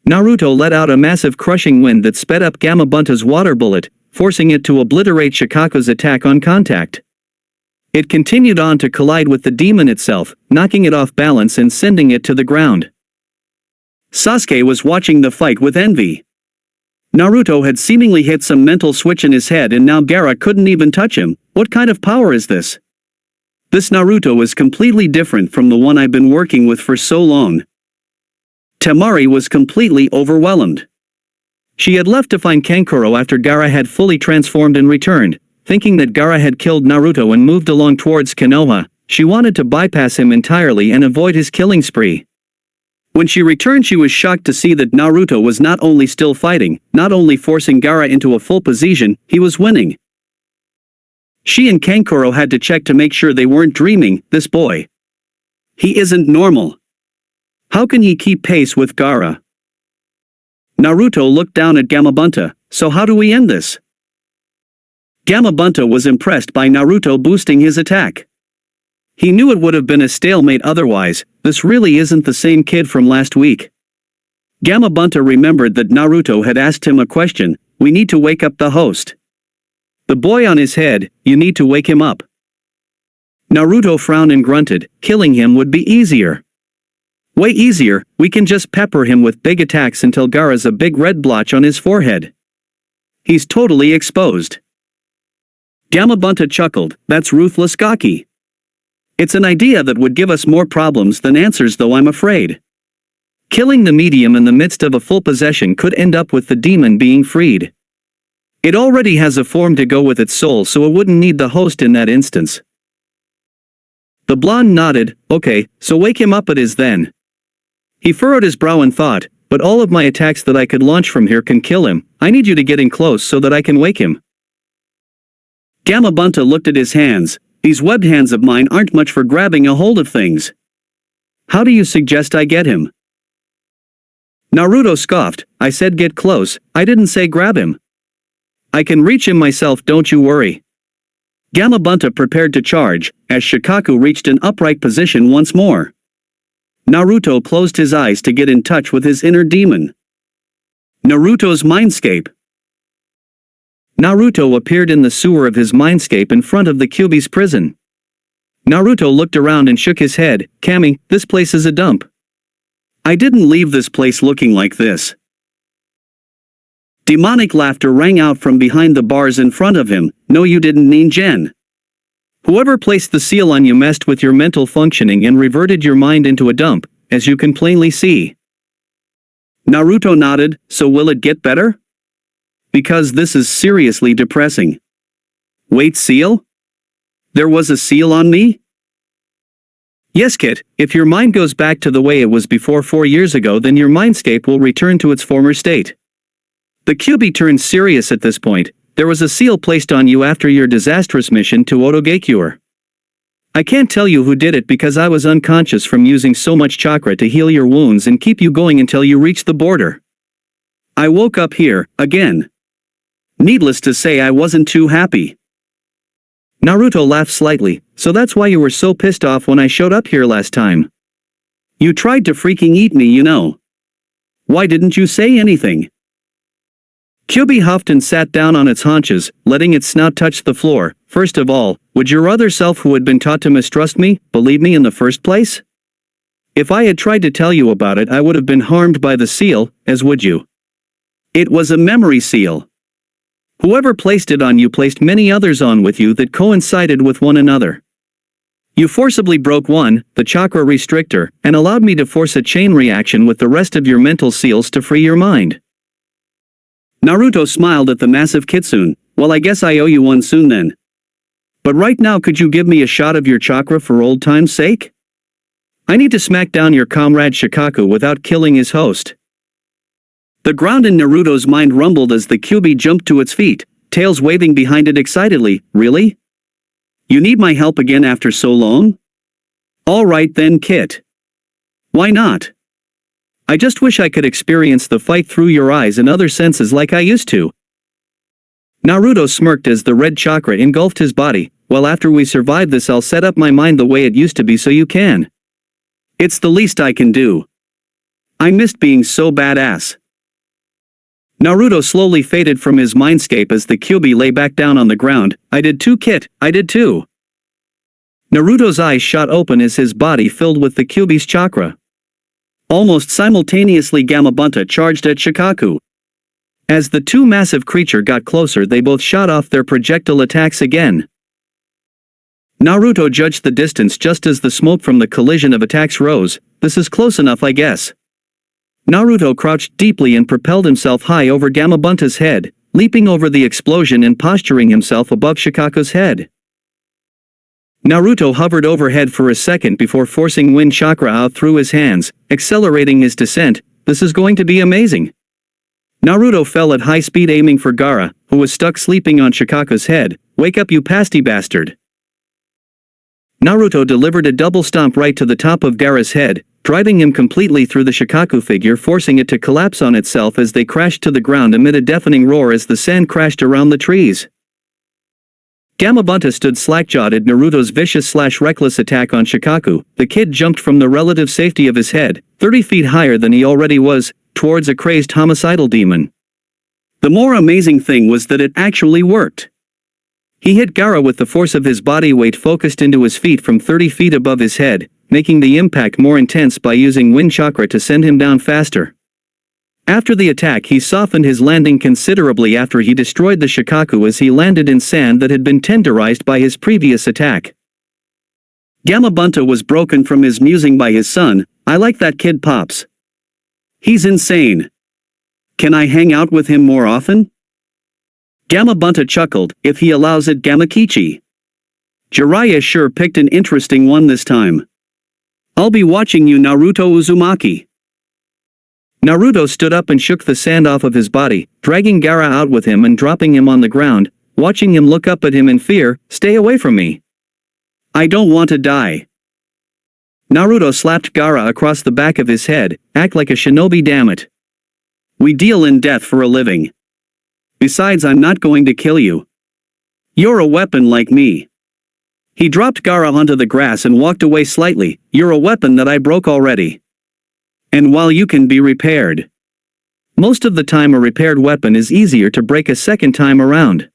Naruto let out a massive crushing wind that sped up Gamabunta's water bullet, forcing it to obliterate Shikaku's attack on contact. It continued on to collide with the demon itself, knocking it off balance and sending it to the ground. Sasuke was watching the fight with envy. Naruto had seemingly hit some mental switch in his head and now Gaara couldn't even touch him. What kind of power is this? This Naruto is completely different from the one I've been working with for so long. Temari was completely overwhelmed. She had left to find Kankuro after Gaara had fully transformed and returned. Thinking that Gaara had killed Naruto and moved along towards Konoha, she wanted to bypass him entirely and avoid his killing spree. When she returned, she was shocked to see that Naruto was not only still fighting, not only forcing Gaara into a full position, he was winning. She and Kankuro had to check to make sure they weren't dreaming. This boy. He isn't normal. How can he keep pace with Gaara? Naruto looked down at Gamabunta. So how do we end this? Gamabunta was impressed by Naruto boosting his attack. He knew it would have been a stalemate otherwise. This really isn't the same kid from last week. Gamabunta remembered that Naruto had asked him a question. We need to wake up the host. The boy on his head, you need to wake him up. Naruto frowned and grunted. Killing him would be easier. Way easier, we can just pepper him with big attacks until Gaara's a big red blotch on his forehead. He's totally exposed. Gamabunta chuckled. That's ruthless gaki. It's an idea that would give us more problems than answers, though, I'm afraid. Killing the medium in the midst of a full possession could end up with the demon being freed. It already has a form to go with its soul, so it wouldn't need the host in that instance. The blonde nodded. Okay, so wake him up it is then. He furrowed his brow and thought, but all of my attacks that I could launch from here can kill him. I need you to get in close so that I can wake him. Gamabunta looked at his hands. These webbed hands of mine aren't much for grabbing a hold of things. How do you suggest I get him? Naruto scoffed. I said get close, I didn't say grab him. I can reach him myself, don't you worry. Gamabunta prepared to charge, as Shikaku reached an upright position once more. Naruto closed his eyes to get in touch with his inner demon. Naruto's mindscape. Naruto appeared in the sewer of his mindscape in front of the Kyuubi's prison. Naruto looked around and shook his head. Kami, this place is a dump. I didn't leave this place looking like this. Demonic laughter rang out from behind the bars in front of him. No, you didn't, Ningen. Whoever placed the seal on you messed with your mental functioning and reverted your mind into a dump, as you can plainly see. Naruto nodded. So will it get better? Because this is seriously depressing. Wait, seal? There was a seal on me? Yes, Kit, if your mind goes back to the way it was before 4 years ago, then your mindscape will return to its former state. The QB turned serious at this point. There was a seal placed on you after your disastrous mission to Otogakure. I can't tell you who did it because I was unconscious from using so much chakra to heal your wounds and keep you going until you reached the border. I woke up here, again. Needless to say, I wasn't too happy. Naruto laughed slightly. So that's why you were so pissed off when I showed up here last time. You tried to freaking eat me, you know. Why didn't you say anything? QB huffed and sat down on its haunches, letting its snout touch the floor. First of all, would your other self who had been taught to mistrust me, believe me in the first place? If I had tried to tell you about it, I would have been harmed by the seal, as would you. It was a memory seal. Whoever placed it on you placed many others on with you that coincided with one another. You forcibly broke one, the chakra restrictor, and allowed me to force a chain reaction with the rest of your mental seals to free your mind. Naruto smiled at the massive kitsune. Well, I guess I owe you one soon then. But right now, could you give me a shot of your chakra for old time's sake? I need to smack down your comrade Shikaku without killing his host. The ground in Naruto's mind rumbled as the QB jumped to its feet, tails waving behind it excitedly. Really? You need my help again after so long? All right then, Kit. Why not? I just wish I could experience the fight through your eyes and other senses like I used to. Naruto smirked as the red chakra engulfed his body. Well, after we survive this, I'll set up my mind the way it used to be so you can. It's the least I can do. I missed being so badass. Naruto slowly faded from his mindscape as the QB lay back down on the ground. I did too, Kit, I did too. Naruto's eyes shot open as his body filled with the QB's chakra. Almost simultaneously, Gamabunta charged at Shikaku. As the two massive creatures got closer, they both shot off their projectile attacks again. Naruto judged the distance just as the smoke from the collision of attacks rose. This is close enough, I guess. Naruto crouched deeply and propelled himself high over Gamabunta's head, leaping over the explosion and posturing himself above Shikaku's head. Naruto hovered overhead for a second before forcing wind chakra out through his hands, accelerating his descent. This is going to be amazing. Naruto fell at high speed, aiming for Gaara, who was stuck sleeping on Shikaku's head. Wake up, you pasty bastard. Naruto delivered a double stomp right to the top of Gaara's head, driving him completely through the Shikaku figure, forcing it to collapse on itself as they crashed to the ground amid a deafening roar as the sand crashed around the trees. Gamabunta stood slack-jawed at Naruto's vicious/reckless attack on Shikaku. The kid jumped from the relative safety of his head, 30 feet higher than he already was, towards a crazed homicidal demon. The more amazing thing was that it actually worked. He hit Gaara with the force of his body weight focused into his feet from 30 feet above his head, making the impact more intense by using wind chakra to send him down faster. After the attack, he softened his landing considerably after he destroyed the Shikaku as he landed in sand that had been tenderized by his previous attack. Gamabunta was broken from his musing by his son. I like that kid, Pops. He's insane. Can I hang out with him more often? Gamabunta chuckled. If he allows it, Gamakichi. Jiraiya sure picked an interesting one this time. I'll be watching you, Naruto Uzumaki. Naruto stood up and shook the sand off of his body, dragging Gaara out with him and dropping him on the ground, watching him look up at him in fear. Stay away from me. I don't want to die. Naruto slapped Gaara across the back of his head. Act like a shinobi, damn it. We deal in death for a living. Besides, I'm not going to kill you. You're a weapon like me. He dropped Gaara onto the grass and walked away slightly. You're a weapon that I broke already. And while you can be repaired, most of the time a repaired weapon is easier to break a second time around.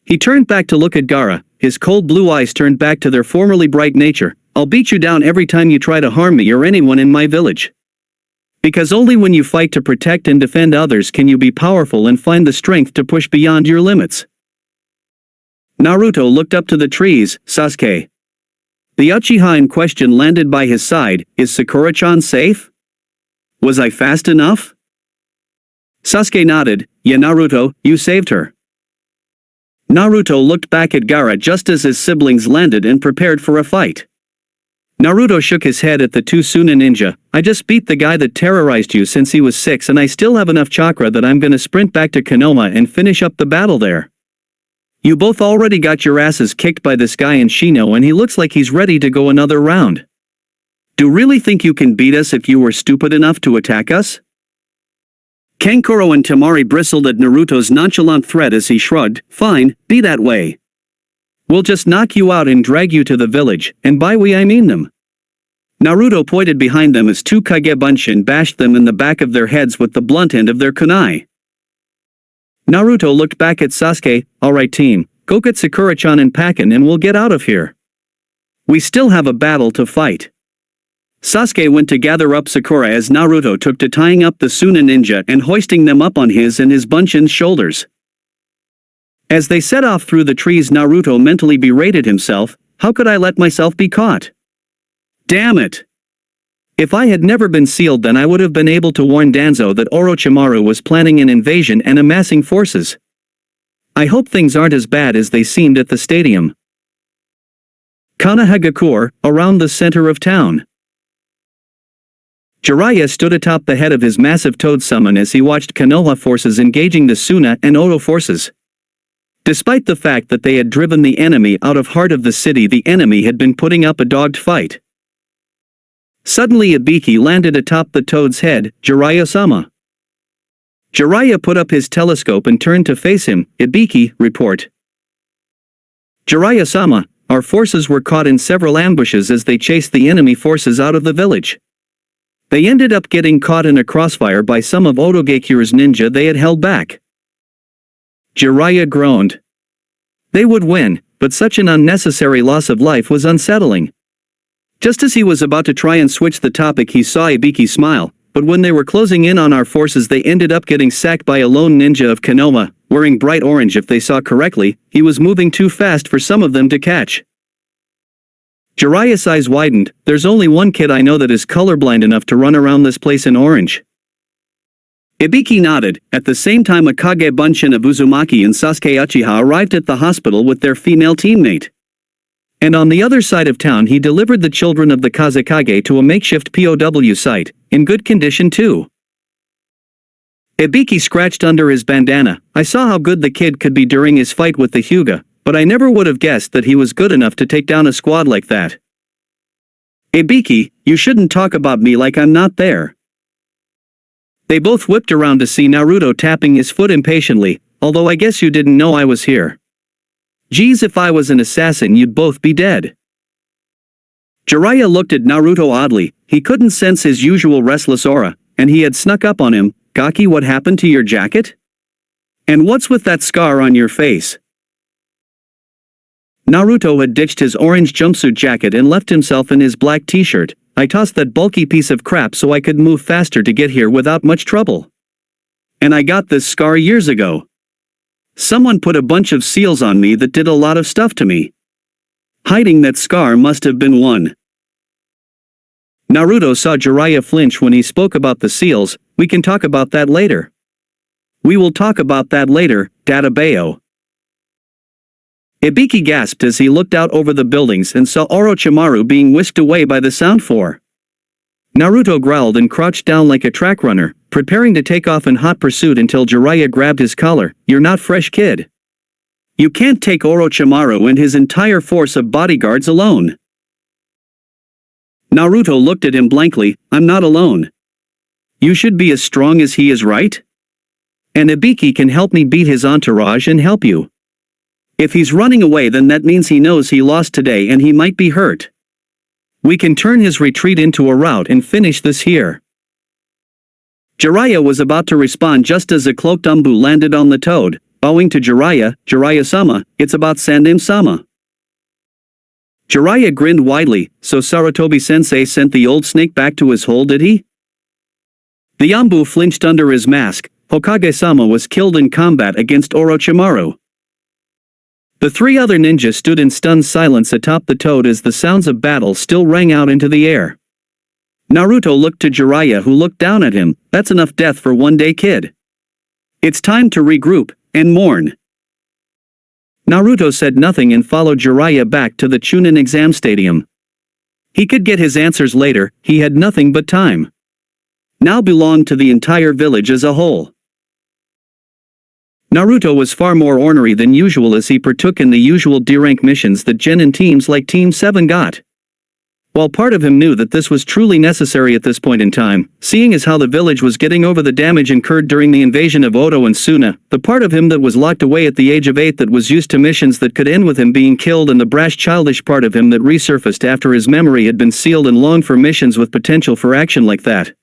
He turned back to look at Gaara, his cold blue eyes turned back to their formerly bright nature. I'll beat you down every time you try to harm me or anyone in my village. Because only when you fight to protect and defend others can you be powerful and find the strength to push beyond your limits. Naruto looked up to the trees. Sasuke. The Uchiha in question landed by his side. Is Sakura-chan safe? Was I fast enough? Sasuke nodded. Yeah, Naruto, you saved her. Naruto looked back at Gaara just as his siblings landed and prepared for a fight. Naruto shook his head at the two Suna ninja. I just beat the guy that terrorized you since he was 6 and I still have enough chakra that I'm gonna sprint back to Konoha and finish up the battle there. You both already got your asses kicked by this guy in Shino and he looks like he's ready to go another round. Do you really think you can beat us if you were stupid enough to attack us? Kankuro and Temari bristled at Naruto's nonchalant threat as he shrugged. Fine, be that way. We'll just knock you out and drag you to the village, and by we I mean them. Naruto pointed behind them as two Kage Bunshin bashed them in the back of their heads with the blunt end of their kunai. Naruto looked back at Sasuke. Alright team, go get Sakura-chan and Pakin and we'll get out of here. We still have a battle to fight. Sasuke went to gather up Sakura as Naruto took to tying up the Suna ninja and hoisting them up on his and his Bunshin's shoulders. As they set off through the trees, Naruto mentally berated himself. How could I let myself be caught? Damn it! If I had never been sealed, then I would have been able to warn Danzo that Orochimaru was planning an invasion and amassing forces. I hope things aren't as bad as they seemed at the stadium. Konohagakure, around the center of town. Jiraiya stood atop the head of his massive toad summon as he watched Konoha forces engaging the Suna and Oto forces. Despite the fact that they had driven the enemy out of heart of the city, the enemy had been putting up a dogged fight. Suddenly Ibiki landed atop the toad's head. Jiraiya-sama. Jiraiya put up his telescope and turned to face him. Ibiki, report. Jiraiya-sama, our forces were caught in several ambushes as they chased the enemy forces out of the village. They ended up getting caught in a crossfire by some of Otogakure's ninja they had held back. Jiraiya groaned. They would win, but such an unnecessary loss of life was unsettling. Just as he was about to try and switch the topic, he saw Ibiki smile, but when they were closing in on our forces, they ended up getting sacked by a lone ninja of Konoha, wearing bright orange. If they saw correctly, he was moving too fast for some of them to catch. Jiraiya's eyes widened. There's only one kid I know that is colorblind enough to run around this place in orange. Ibiki nodded. At the same time, a Kage Bunshin of Uzumaki and Sasuke Uchiha arrived at the hospital with their female teammate. And on the other side of town, he delivered the children of the Kazekage to a makeshift POW site, in good condition too. Ibiki scratched under his bandana. I saw how good the kid could be during his fight with the Hyuga, but I never would have guessed that he was good enough to take down a squad like that. Ibiki, you shouldn't talk about me like I'm not there. They both whipped around to see Naruto tapping his foot impatiently. Although I guess you didn't know I was here. Geez, if I was an assassin you'd both be dead. Jiraiya looked at Naruto oddly. He couldn't sense his usual restless aura, and he had snuck up on him. Gaki, what happened to your jacket? And what's with that scar on your face? Naruto had ditched his orange jumpsuit jacket and left himself in his black t-shirt. I tossed that bulky piece of crap so I could move faster to get here without much trouble. And I got this scar years ago. Someone put a bunch of seals on me that did a lot of stuff to me. Hiding that scar must have been one. Naruto saw Jiraiya flinch when he spoke about the seals. We can talk about that later. We will talk about that later, Dadabayo. Ibiki gasped as he looked out over the buildings and saw Orochimaru being whisked away by the Sound 4. Naruto growled and crouched down like a track runner, preparing to take off in hot pursuit until Jiraiya grabbed his collar. You're not fresh, kid. You can't take Orochimaru and his entire force of bodyguards alone. Naruto looked at him blankly. I'm not alone. You should be as strong as he is, right? And Ibiki can help me beat his entourage and help you. If he's running away, then that means he knows he lost today and he might be hurt. We can turn his retreat into a rout and finish this here. Jiraiya was about to respond just as a cloaked Umbu landed on the toad. Bowing to Jiraiya, Jiraiya-sama, it's about Sandaime-sama. Jiraiya grinned widely. So Sarutobi-sensei sent the old snake back to his hole, did he? The Umbu flinched under his mask. Hokage-sama was killed in combat against Orochimaru. The three other ninjas stood in stunned silence atop the toad as the sounds of battle still rang out into the air. Naruto looked to Jiraiya, who looked down at him. That's enough death for one day, kid. It's time to regroup and mourn. Naruto said nothing and followed Jiraiya back to the Chunin exam stadium. He could get his answers later, he had nothing but time. Now belonged to the entire village as a whole. Naruto was far more ornery than usual as he partook in the usual D-rank missions that Genin teams like Team 7 got. While part of him knew that this was truly necessary at this point in time, seeing as how the village was getting over the damage incurred during the invasion of Oto and Suna, the part of him that was locked away at the age of 8 that was used to missions that could end with him being killed, and the brash childish part of him that resurfaced after his memory had been sealed and longed for missions with potential for action like that.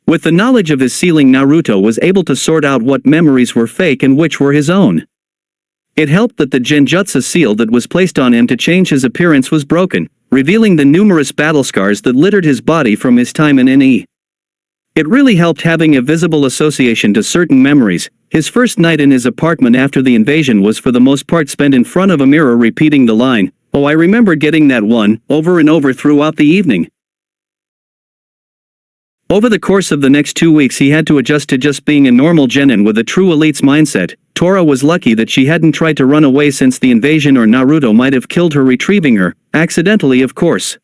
With the knowledge of his sealing, Naruto was able to sort out what memories were fake and which were his own. It helped that the genjutsu seal that was placed on him to change his appearance was broken, revealing the numerous battle scars that littered his body from his time in NE. It really helped having a visible association to certain memories. His first night in his apartment after the invasion was for the most part spent in front of a mirror repeating the line, "Oh, I remember getting that one," over and over throughout the evening. Over the course of the next 2 weeks he had to adjust to just being a normal genin with a true elite's mindset. Tora was lucky that she hadn't tried to run away since the invasion, or Naruto might have killed her retrieving her, accidentally of course.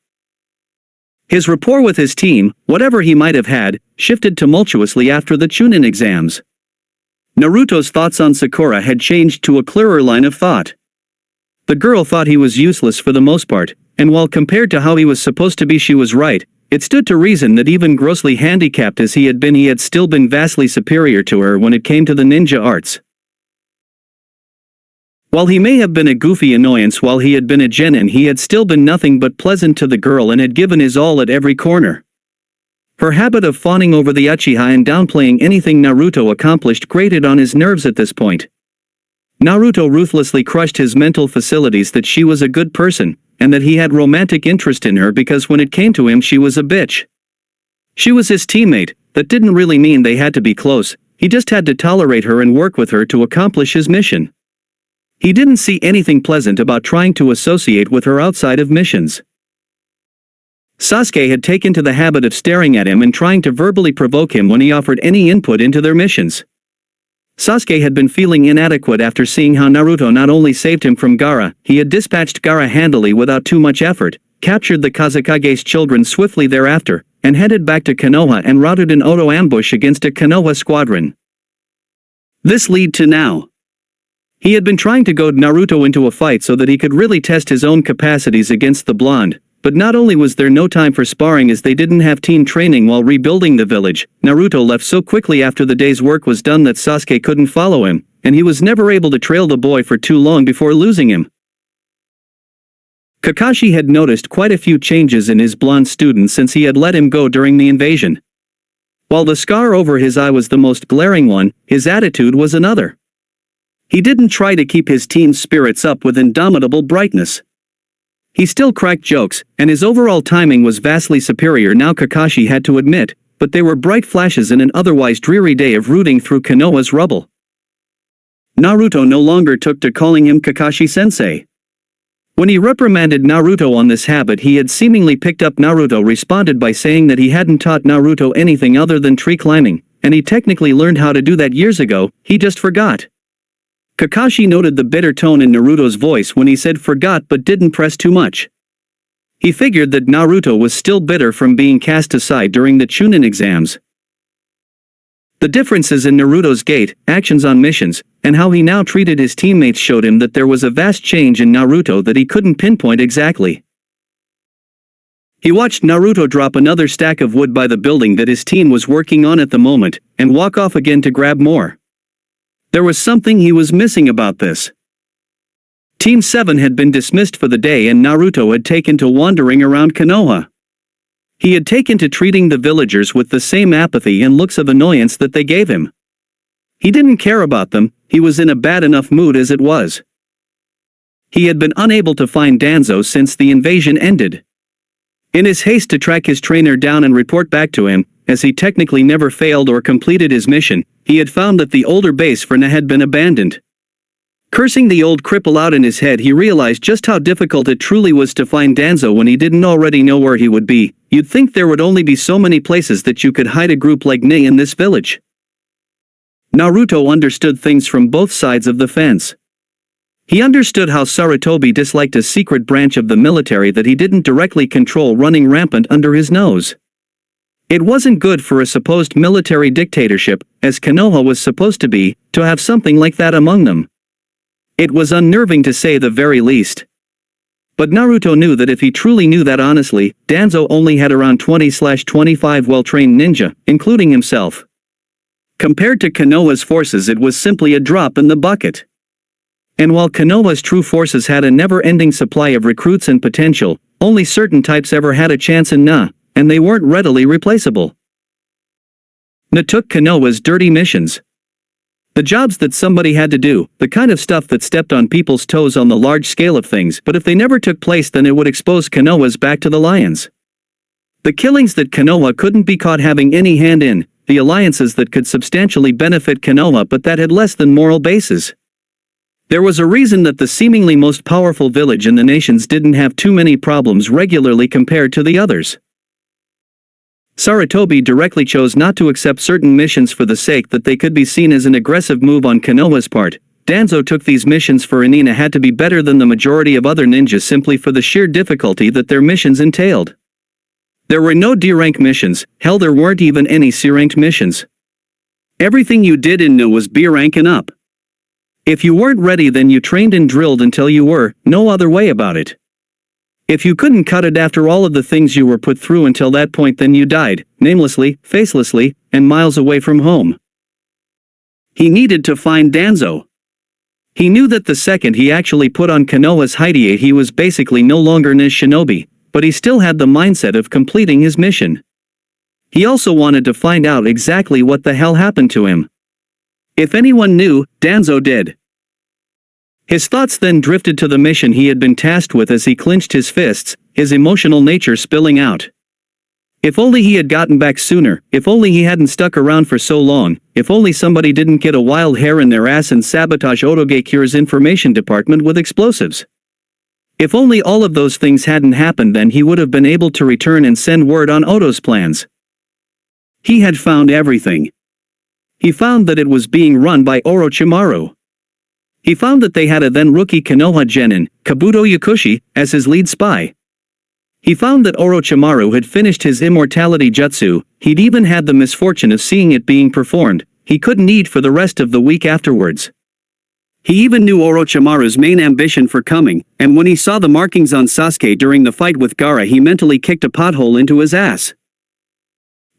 His rapport with his team, whatever he might have had, shifted tumultuously after the Chunin exams. Naruto's thoughts on Sakura had changed to a clearer line of thought. The girl thought he was useless for the most part, and while compared to how he was supposed to be she was right. It stood to reason that even grossly handicapped as he had still been vastly superior to her when it came to the ninja arts. While he may have been a goofy annoyance while he had been a genin, he had still been nothing but pleasant to the girl and had given his all at every corner. Her habit of fawning over the Uchiha and downplaying anything Naruto accomplished grated on his nerves at this point. Naruto ruthlessly crushed his mental facilities that she was a good person, and that he had romantic interest in her, because when it came to him she was a bitch. She was his teammate. That didn't really mean they had to be close, he just had to tolerate her and work with her to accomplish his mission. He didn't see anything pleasant about trying to associate with her outside of missions. Sasuke had taken to the habit of staring at him and trying to verbally provoke him when he offered any input into their missions. Sasuke had been feeling inadequate after seeing how Naruto not only saved him from Gaara, he had dispatched Gaara handily without too much effort, captured the Kazekage's children swiftly thereafter, and headed back to Konoha and routed an Oto ambush against a Konoha squadron. This led to now. He had been trying to goad Naruto into a fight so that he could really test his own capacities against the blonde. But not only was there no time for sparring as they didn't have team training while rebuilding the village, Naruto left so quickly after the day's work was done that Sasuke couldn't follow him, and he was never able to trail the boy for too long before losing him. Kakashi had noticed quite a few changes in his blonde student since he had let him go during the invasion. While the scar over his eye was the most glaring one, his attitude was another. He didn't try to keep his team's spirits up with indomitable brightness. He still cracked jokes, and his overall timing was vastly superior now, Kakashi had to admit, but they were bright flashes in an otherwise dreary day of rooting through Konoha's rubble. Naruto no longer took to calling him Kakashi-sensei. When he reprimanded Naruto on this habit he had seemingly picked up, Naruto responded by saying that he hadn't taught Naruto anything other than tree climbing, and he technically learned how to do that years ago, he just forgot. Kakashi noted the bitter tone in Naruto's voice when he said forgot but didn't press too much. He figured that Naruto was still bitter from being cast aside during the Chunin exams. The differences in Naruto's gait, actions on missions, and how he now treated his teammates showed him that there was a vast change in Naruto that he couldn't pinpoint exactly. He watched Naruto drop another stack of wood by the building that his team was working on at the moment, and walk off again to grab more. There was something he was missing about this. Team 7 had been dismissed for the day and Naruto had taken to wandering around Konoha. He had taken to treating the villagers with the same apathy and looks of annoyance that they gave him. He didn't care about them, he was in a bad enough mood as it was. He had been unable to find Danzo since the invasion ended. In his haste to track his trainer down and report back to him, as he technically never failed or completed his mission, he had found that the older base for Na had been abandoned. Cursing the old cripple out in his head, he realized just how difficult it truly was to find Danzo when he didn't already know where he would be. You'd think there would only be so many places that you could hide a group like Na in this village. Naruto understood things from both sides of the fence. He understood how Sarutobi disliked a secret branch of the military that he didn't directly control running rampant under his nose. It wasn't good for a supposed military dictatorship, as Konoha was supposed to be, to have something like that among them. It was unnerving to say the very least. But Naruto knew that if he truly knew that honestly, Danzo only had around 20/25 well-trained ninja, including himself. Compared to Konoha's forces, it was simply a drop in the bucket. And while Konoha's true forces had a never-ending supply of recruits and potential, only certain types ever had a chance in Na, and they weren't readily replaceable. Na took Konoha's dirty missions. The jobs that somebody had to do, the kind of stuff that stepped on people's toes on the large scale of things, but if they never took place then it would expose Konoha's back to the lions. The killings that Konoha couldn't be caught having any hand in, the alliances that could substantially benefit Konoha but that had less than moral basis. There was a reason that the seemingly most powerful village in the nations didn't have too many problems regularly compared to the others. Sarutobi directly chose not to accept certain missions for the sake that they could be seen as an aggressive move on Konoha's part. Danzo took these missions for Inina had to be better than the majority of other ninjas simply for the sheer difficulty that their missions entailed. There were no D-rank missions, hell there weren't even any C-ranked missions. Everything you did in Na was B-rank and up. If you weren't ready then you trained and drilled until you were, no other way about it. If you couldn't cut it after all of the things you were put through until that point then you died, namelessly, facelessly, and miles away from home. He needed to find Danzo. He knew that the second he actually put on Konoha's Hideate he was basically no longer Niz shinobi, but he still had the mindset of completing his mission. He also wanted to find out exactly what the hell happened to him. If anyone knew, Danzo did. His thoughts then drifted to the mission he had been tasked with as he clenched his fists, his emotional nature spilling out. If only he had gotten back sooner, if only he hadn't stuck around for so long, if only somebody didn't get a wild hair in their ass and sabotage Otogekire's information department with explosives. If only all of those things hadn't happened then he would have been able to return and send word on Oto's plans. He had found everything. He found that it was being run by Orochimaru. He found that they had a then-rookie Konoha genin, Kabuto Yakushi, as his lead spy. He found that Orochimaru had finished his immortality jutsu, he'd even had the misfortune of seeing it being performed, he couldn't eat for the rest of the week afterwards. He even knew Orochimaru's main ambition for coming, and when he saw the markings on Sasuke during the fight with Gaara he mentally kicked a pothole into his ass.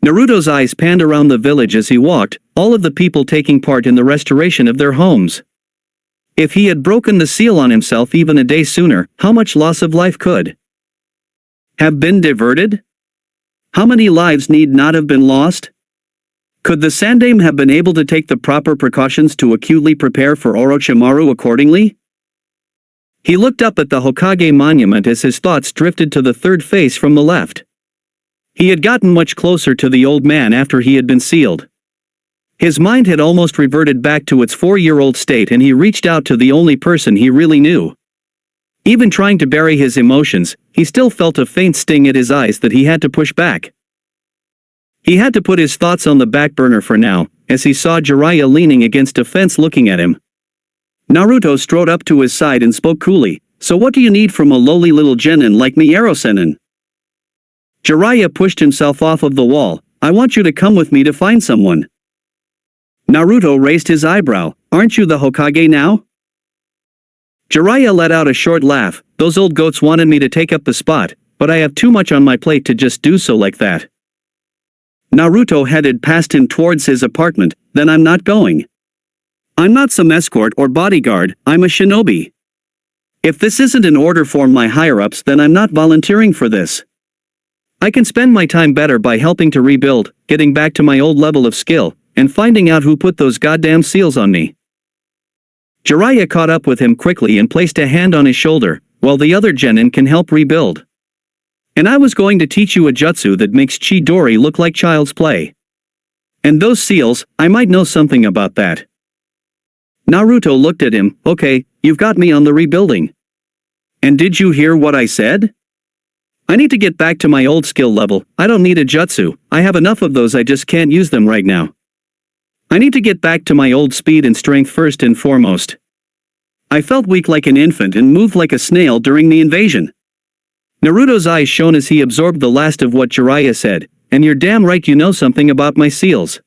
Naruto's eyes panned around the village as he walked, all of the people taking part in the restoration of their homes. If he had broken the seal on himself even a day sooner, how much loss of life could have been diverted? How many lives need not have been lost? Could the Sandaime have been able to take the proper precautions to acutely prepare for Orochimaru accordingly? He looked up at the Hokage monument as his thoughts drifted to the third face from the left. He had gotten much closer to the old man after he had been sealed. His mind had almost reverted back to its 4-year-old state and he reached out to the only person he really knew. Even trying to bury his emotions, he still felt a faint sting at his eyes that he had to push back. He had to put his thoughts on the back burner for now, as he saw Jiraiya leaning against a fence looking at him. Naruto strode up to his side and spoke coolly, "So what do you need from a lowly little genin like me, Erosenin?" Jiraiya pushed himself off of the wall, "I want you to come with me to find someone." Naruto raised his eyebrow, "Aren't you the Hokage now?" Jiraiya let out a short laugh, "Those old goats wanted me to take up the spot, but I have too much on my plate to just do so like that." Naruto headed past him towards his apartment, "Then I'm not going. I'm not some escort or bodyguard, I'm a shinobi. If this isn't an order from my higher-ups then I'm not volunteering for this. I can spend my time better by helping to rebuild, getting back to my old level of skill, and finding out who put those goddamn seals on me." Jiraiya caught up with him quickly and placed a hand on his shoulder, "While the other genin can help rebuild. And I was going to teach you a jutsu that makes Chidori look like child's play. And those seals, I might know something about that." Naruto looked at him, "Okay, you've got me on the rebuilding. And did you hear what I said? I need to get back to my old skill level, I don't need a jutsu, I have enough of those I just can't use them right now. I need to get back to my old speed and strength first and foremost. I felt weak like an infant and moved like a snail during the invasion. Naruto's eyes shone as he absorbed the last of what Jiraiya said, and you're damn right you know something about my seals.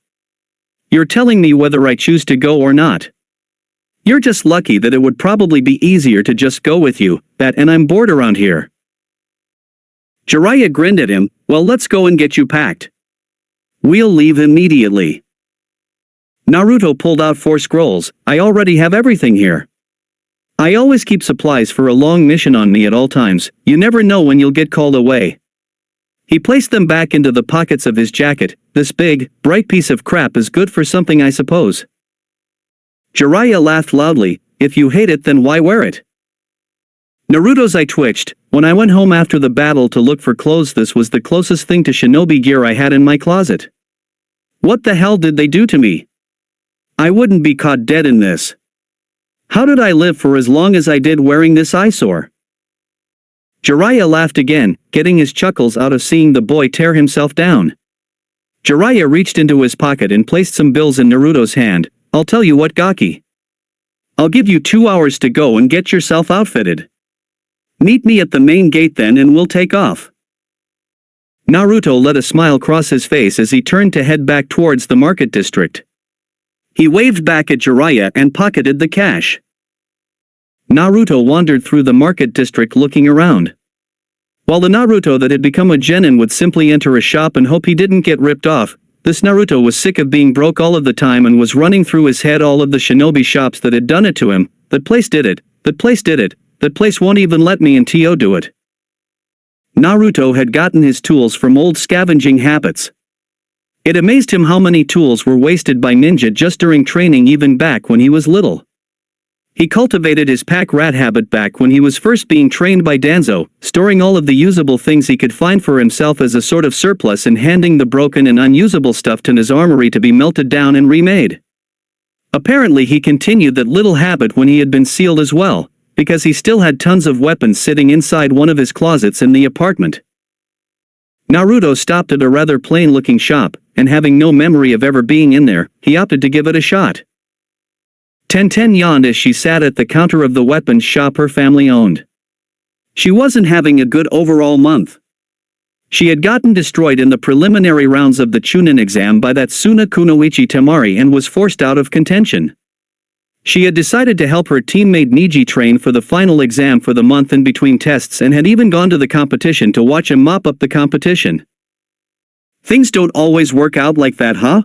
You're telling me whether I choose to go or not. You're just lucky that it would probably be easier to just go with you, and I'm bored around here. Jiraiya grinned at him, well, let's go and get you packed. We'll leave immediately. Naruto pulled out 4 scrolls. I already have everything here. I always keep supplies for a long mission on me at all times, you never know when you'll get called away. He placed them back into the pockets of his jacket. This big, bright piece of crap is good for something, I suppose. Jiraiya laughed loudly, if you hate it then why wear it? Naruto's eye twitched. When I went home after the battle to look for clothes, this was the closest thing to shinobi gear I had in my closet. What the hell did they do to me? I wouldn't be caught dead in this. How did I live for as long as I did wearing this eyesore? Jiraiya laughed again, getting his chuckles out of seeing the boy tear himself down. Jiraiya reached into his pocket and placed some bills in Naruto's hand. I'll tell you what, Gaki. I'll give you 2 hours to go and get yourself outfitted. Meet me at the main gate then and we'll take off. Naruto let a smile cross his face as he turned to head back towards the market district. He waved back at Jiraiya and pocketed the cash. Naruto wandered through the market district looking around. While the Naruto that had become a genin would simply enter a shop and hope he didn't get ripped off, this Naruto was sick of being broke all of the time and was running through his head all of the shinobi shops that had done it to him. That place did it, that place did it, that place won't even let me and Tio do it. Naruto had gotten his tools from old scavenging habits. It amazed him how many tools were wasted by ninja just during training even back when he was little. He cultivated his pack rat habit back when he was first being trained by Danzo, storing all of the usable things he could find for himself as a sort of surplus and handing the broken and unusable stuff to his armory to be melted down and remade. Apparently he continued that little habit when he had been sealed as well, because he still had tons of weapons sitting inside one of his closets in the apartment. Naruto stopped at a rather plain-looking shop, and having no memory of ever being in there, he opted to give it a shot. Tenten yawned as she sat at the counter of the weapons shop her family owned. She wasn't having a good overall month. She had gotten destroyed in the preliminary rounds of the Chunin exam by that Suna Kunoichi Temari and was forced out of contention. She had decided to help her teammate Niji train for the final exam for the month in between tests and had even gone to the competition to watch him mop up the competition. Things don't always work out like that, huh?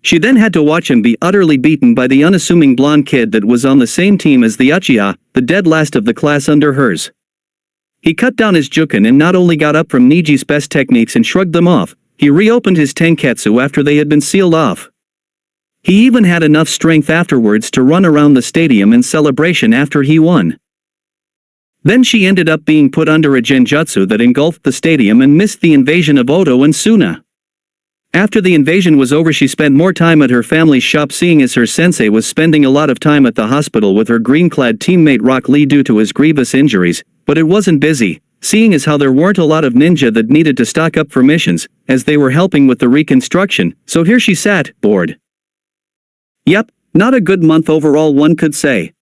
She then had to watch him be utterly beaten by the unassuming blonde kid that was on the same team as the Uchiha, the dead last of the class under hers. He cut down his juken and not only got up from Niji's best techniques and shrugged them off, he reopened his tenketsu after they had been sealed off. He even had enough strength afterwards to run around the stadium in celebration after he won. Then she ended up being put under a genjutsu that engulfed the stadium and missed the invasion of Oto and Suna. After the invasion was over, she spent more time at her family's shop, seeing as her sensei was spending a lot of time at the hospital with her green-clad teammate Rock Lee due to his grievous injuries, but it wasn't busy, seeing as how there weren't a lot of ninja that needed to stock up for missions, as they were helping with the reconstruction, so here she sat, bored. Yep, not a good month overall, one could say.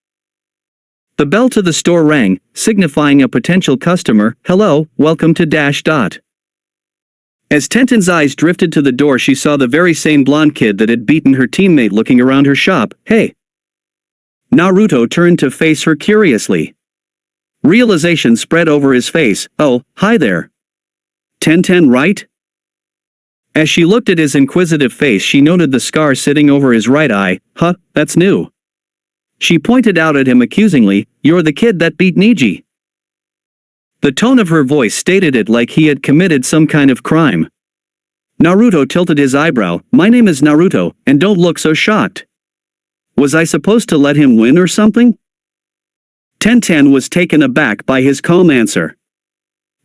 The bell to the store rang, signifying a potential customer. Hello, welcome to Dash Dot. As Tenten's eyes drifted to the door, she saw the very same blonde kid that had beaten her teammate looking around her shop. Hey. Naruto turned to face her curiously. Realization spread over his face. Oh, hi there. Tenten, right? As she looked at his inquisitive face, she noted the scar sitting over his right eye. Huh, that's new. She pointed out at him accusingly, you're the kid that beat Niji. The tone of her voice stated it like he had committed some kind of crime. Naruto tilted his eyebrow. My name is Naruto, and don't look so shocked. Was I supposed to let him win or something? Tenten was taken aback by his calm answer.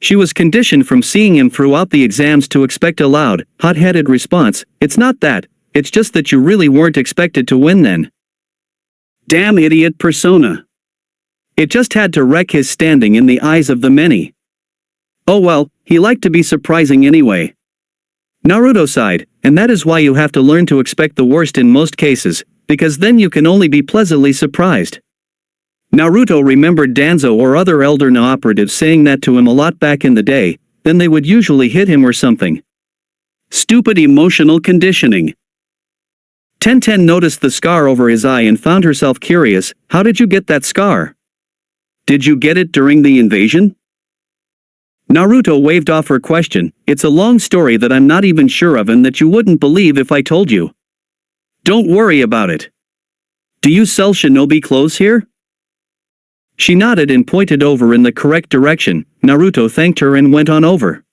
She was conditioned from seeing him throughout the exams to expect a loud, hot-headed response. It's not that, it's just that you really weren't expected to win then. Damn idiot persona. It just had to wreck his standing in the eyes of the many. Oh well, he liked to be surprising anyway. Naruto sighed, and that is why you have to learn to expect the worst in most cases, because then you can only be pleasantly surprised. Naruto remembered Danzo or other elder Na operatives saying that to him a lot back in the day, then they would usually hit him or something. Stupid emotional conditioning. Tenten noticed the scar over his eye and found herself curious, how did you get that scar? Did you get it during the invasion? Naruto waved off her question, it's a long story that I'm not even sure of and that you wouldn't believe if I told you. Don't worry about it. Do you sell shinobi clothes here? She nodded and pointed over in the correct direction. Naruto thanked her and went on over.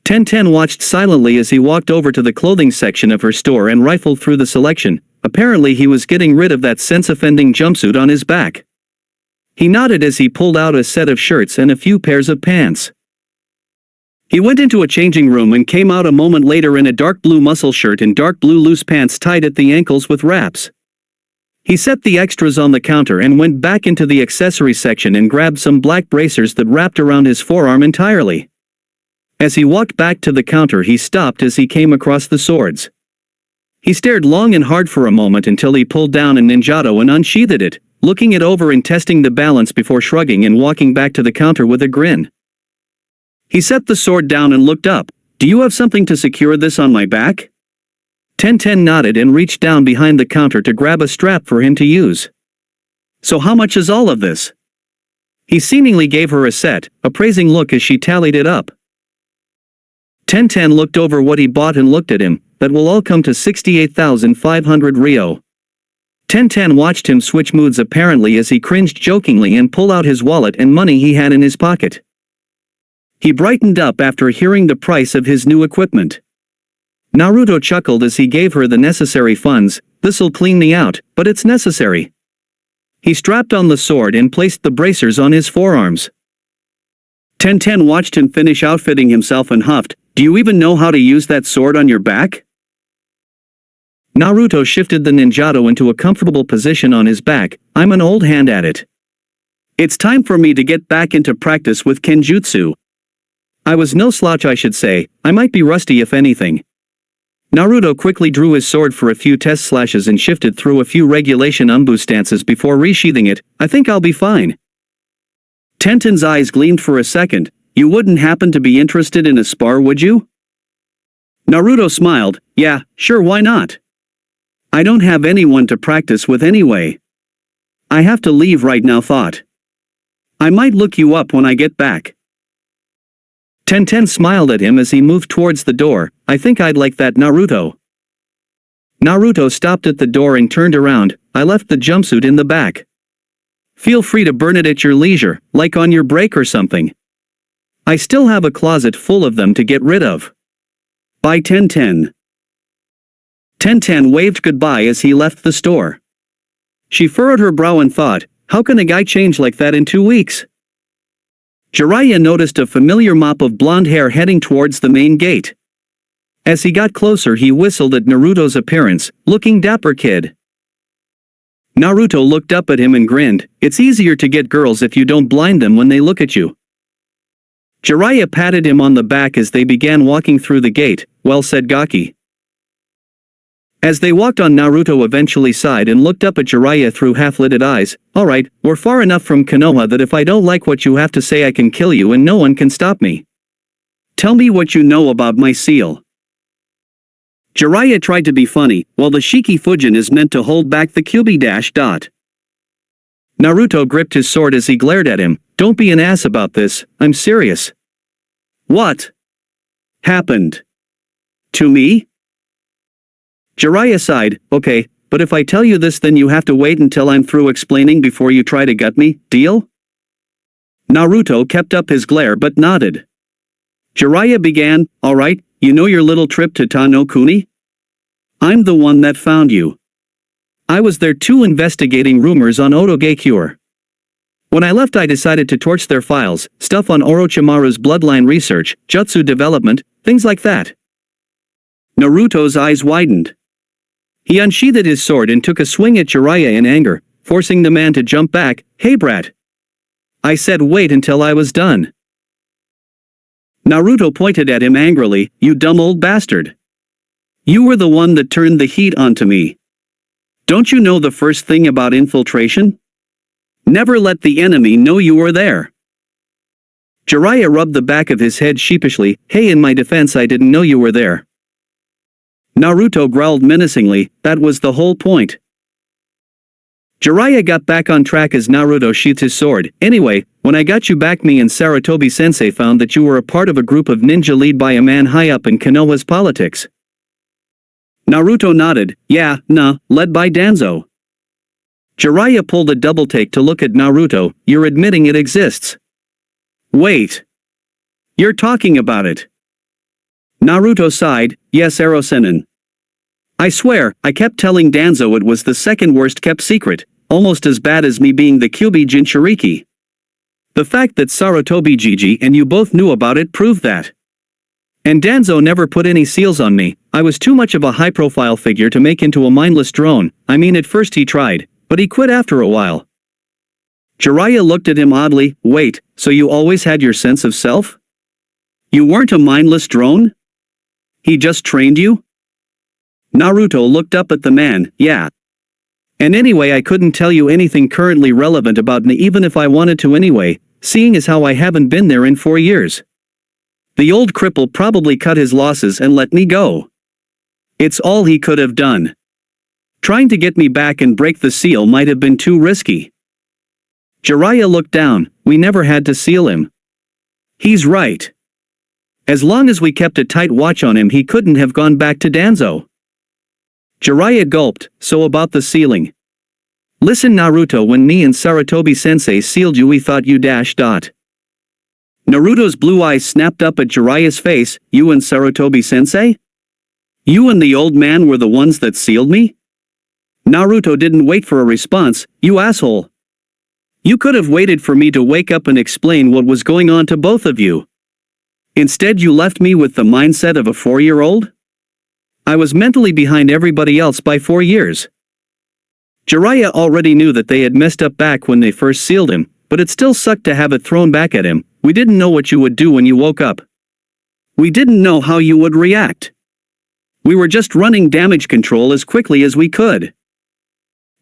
Tenten watched silently as he walked over to the clothing section of her store and rifled through the selection. Apparently he was getting rid of that sense-offending jumpsuit on his back. He nodded as he pulled out a set of shirts and a few pairs of pants. He went into a changing room and came out a moment later in a dark blue muscle shirt and dark blue loose pants tied at the ankles with wraps. He set the extras on the counter and went back into the accessories section and grabbed some black bracers that wrapped around his forearm entirely. As he walked back to the counter he stopped as he came across the swords. He stared long and hard for a moment until he pulled down a ninjato and unsheathed it, looking it over and testing the balance before shrugging and walking back to the counter with a grin. He set the sword down and looked up. Do you have something to secure this on my back? Tenten nodded and reached down behind the counter to grab a strap for him to use. So how much is all of this? He seemingly gave her a appraising look as she tallied it up. Tenten looked over what he bought and looked at him. That will all come to 68,500 Ryo. Tenten watched him switch moods apparently as he cringed jokingly and pulled out his wallet and money he had in his pocket. He brightened up after hearing the price of his new equipment. Naruto chuckled as he gave her the necessary funds. This'll clean me out, but it's necessary. He strapped on the sword and placed the bracers on his forearms. Tenten watched him finish outfitting himself and huffed, do you even know how to use that sword on your back? Naruto shifted the ninjato into a comfortable position on his back. I'm an old hand at it. It's time for me to get back into practice with kenjutsu. I was no slouch, I should say. I might be rusty if anything. Naruto quickly drew his sword for a few test slashes and shifted through a few regulation umbu stances before resheathing it. I think I'll be fine. Tenten's eyes gleamed for a second. You wouldn't happen to be interested in a spar, would you? Naruto smiled. Yeah, sure, why not? I don't have anyone to practice with anyway. I have to leave right now, thought. I might look you up when I get back. Tenten smiled at him as he moved towards the door. I think I'd like that, Naruto. Naruto stopped at the door and turned around. I left the jumpsuit in the back. Feel free to burn it at your leisure, like on your break or something. I still have a closet full of them to get rid of. Bye, Tenten. Tenten waved goodbye as he left the store. She furrowed her brow and thought, how can a guy change like that in 2 weeks? Jiraiya noticed a familiar mop of blonde hair heading towards the main gate. As he got closer he whistled at Naruto's appearance, looking dapper kid. Naruto looked up at him and grinned, it's easier to get girls if you don't blind them when they look at you. Jiraiya patted him on the back as they began walking through the gate. Well said, Gaki. As they walked on, Naruto eventually sighed and looked up at Jiraiya through half-lidded eyes. Alright, we're far enough from Konoha that if I don't like what you have to say I can kill you and no one can stop me. Tell me what you know about my seal. Jiraiya tried to be funny, while the Shiki Fujin is meant to hold back the Kyuubi dash dot. Naruto gripped his sword as he glared at him. Don't be an ass about this, I'm serious. What happened to me? Jiraiya sighed, okay, but if I tell you this then you have to wait until I'm through explaining before you try to gut me, deal? Naruto kept up his glare but nodded. Jiraiya began, alright, you know your little trip to Ta no Kuni? I'm the one that found you. I was there too, investigating rumors on Otogakure. When I left I decided to torch their files, stuff on Orochimaru's bloodline research, jutsu development, things like that. Naruto's eyes widened. He unsheathed his sword and took a swing at Jiraiya in anger, forcing the man to jump back. Hey brat! I said wait until I was done. Naruto pointed at him angrily, you dumb old bastard. You were the one that turned the heat onto me. Don't you know the first thing about infiltration? Never let the enemy know you were there. Jiraiya rubbed the back of his head sheepishly. Hey, in my defense, I didn't know you were there. Naruto growled menacingly. That was the whole point. Jiraiya got back on track as Naruto sheathed his sword. Anyway, when I got you back, me and Sarutobi-sensei found that you were a part of a group of ninja led by a man high up in Konoha's politics. Naruto nodded. Yeah, led by Danzo. Jiraiya pulled a double take to look at Naruto. You're admitting it exists. Wait. You're talking about it. Naruto sighed. Yes, Erosenin. I swear, I kept telling Danzo it was the second worst kept secret, almost as bad as me being the Kyuubi Jinchuriki. The fact that Sarutobi Gigi and you both knew about it proved that. And Danzo never put any seals on me. I was too much of a high-profile figure to make into a mindless drone. I mean, at first he tried, but he quit after a while. Jiraiya looked at him oddly. Wait, so you always had your sense of self? You weren't a mindless drone? He just trained you? Naruto looked up at the man. Yeah. And anyway, I couldn't tell you anything currently relevant about me even if I wanted to anyway, seeing as how I haven't been there in 4 years. The old cripple probably cut his losses and let me go. It's all he could have done. Trying to get me back and break the seal might have been too risky. Jiraiya looked down. We never had to seal him. He's right. As long as we kept a tight watch on him, he couldn't have gone back to Danzo. Jiraiya gulped. So about the sealing. Listen, Naruto, when me and Sarutobi-sensei sealed you, we thought you ... Naruto's blue eyes snapped up at Jiraiya's face. You and Sarutobi-sensei? You and the old man were the ones that sealed me? Naruto didn't wait for a response. You asshole. You could have waited for me to wake up and explain what was going on to both of you. Instead, you left me with the mindset of a 4-year-old? I was mentally behind everybody else by 4 years. Jiraiya already knew that they had messed up back when they first sealed him, but it still sucked to have it thrown back at him. We didn't know what you would do when you woke up. We didn't know how you would react. We were just running damage control as quickly as we could.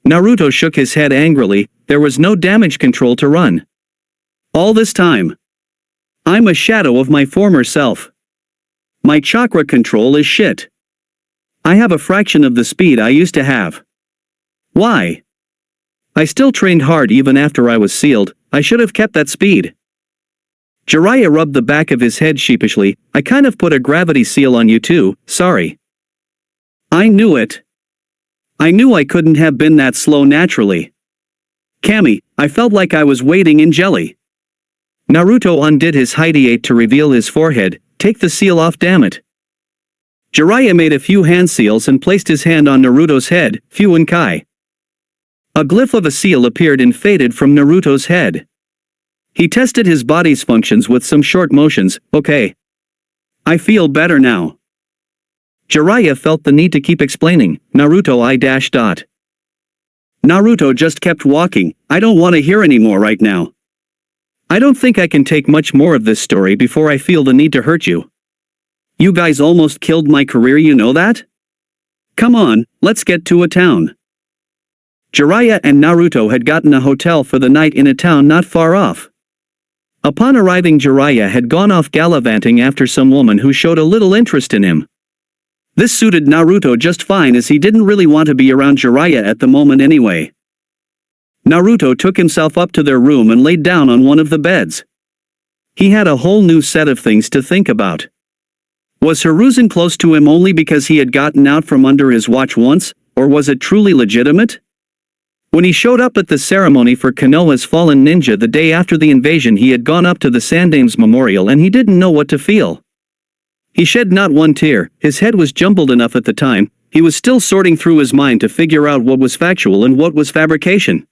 Naruto shook his head angrily. There was no damage control to run. All this time. I'm a shadow of my former self. My chakra control is shit. I have a fraction of the speed I used to have. Why? I still trained hard even after I was sealed. I should have kept that speed. Jiraiya rubbed the back of his head sheepishly. I kind of put a gravity seal on you too, sorry. I knew it. I knew I couldn't have been that slow naturally. Kami, I felt like I was wading in jelly. Naruto undid his hideate to reveal his forehead. Take the seal off, damn it. Jiraiya made a few hand seals and placed his hand on Naruto's head. Fuin Kai. A glyph of a seal appeared and faded from Naruto's head. He tested his body's functions with some short motions. Okay. I feel better now. Jiraiya felt the need to keep explaining. Naruto I ... Naruto just kept walking. I don't want to hear any more right now. I don't think I can take much more of this story before I feel the need to hurt you. You guys almost killed my career, you know that? Come on, let's get to a town. Jiraiya and Naruto had gotten a hotel for the night in a town not far off. Upon arriving, Jiraiya had gone off gallivanting after some woman who showed a little interest in him. This suited Naruto just fine as he didn't really want to be around Jiraiya at the moment anyway. Naruto took himself up to their room and laid down on one of the beds. He had a whole new set of things to think about. Was Hiruzen close to him only because he had gotten out from under his watch once, or was it truly legitimate? When he showed up at the ceremony for Konoha's fallen ninja the day after the invasion, he had gone up to the Sandame's memorial and he didn't know what to feel. He shed not one tear. His head was jumbled enough at the time. He was still sorting through his mind to figure out what was factual and what was fabrication.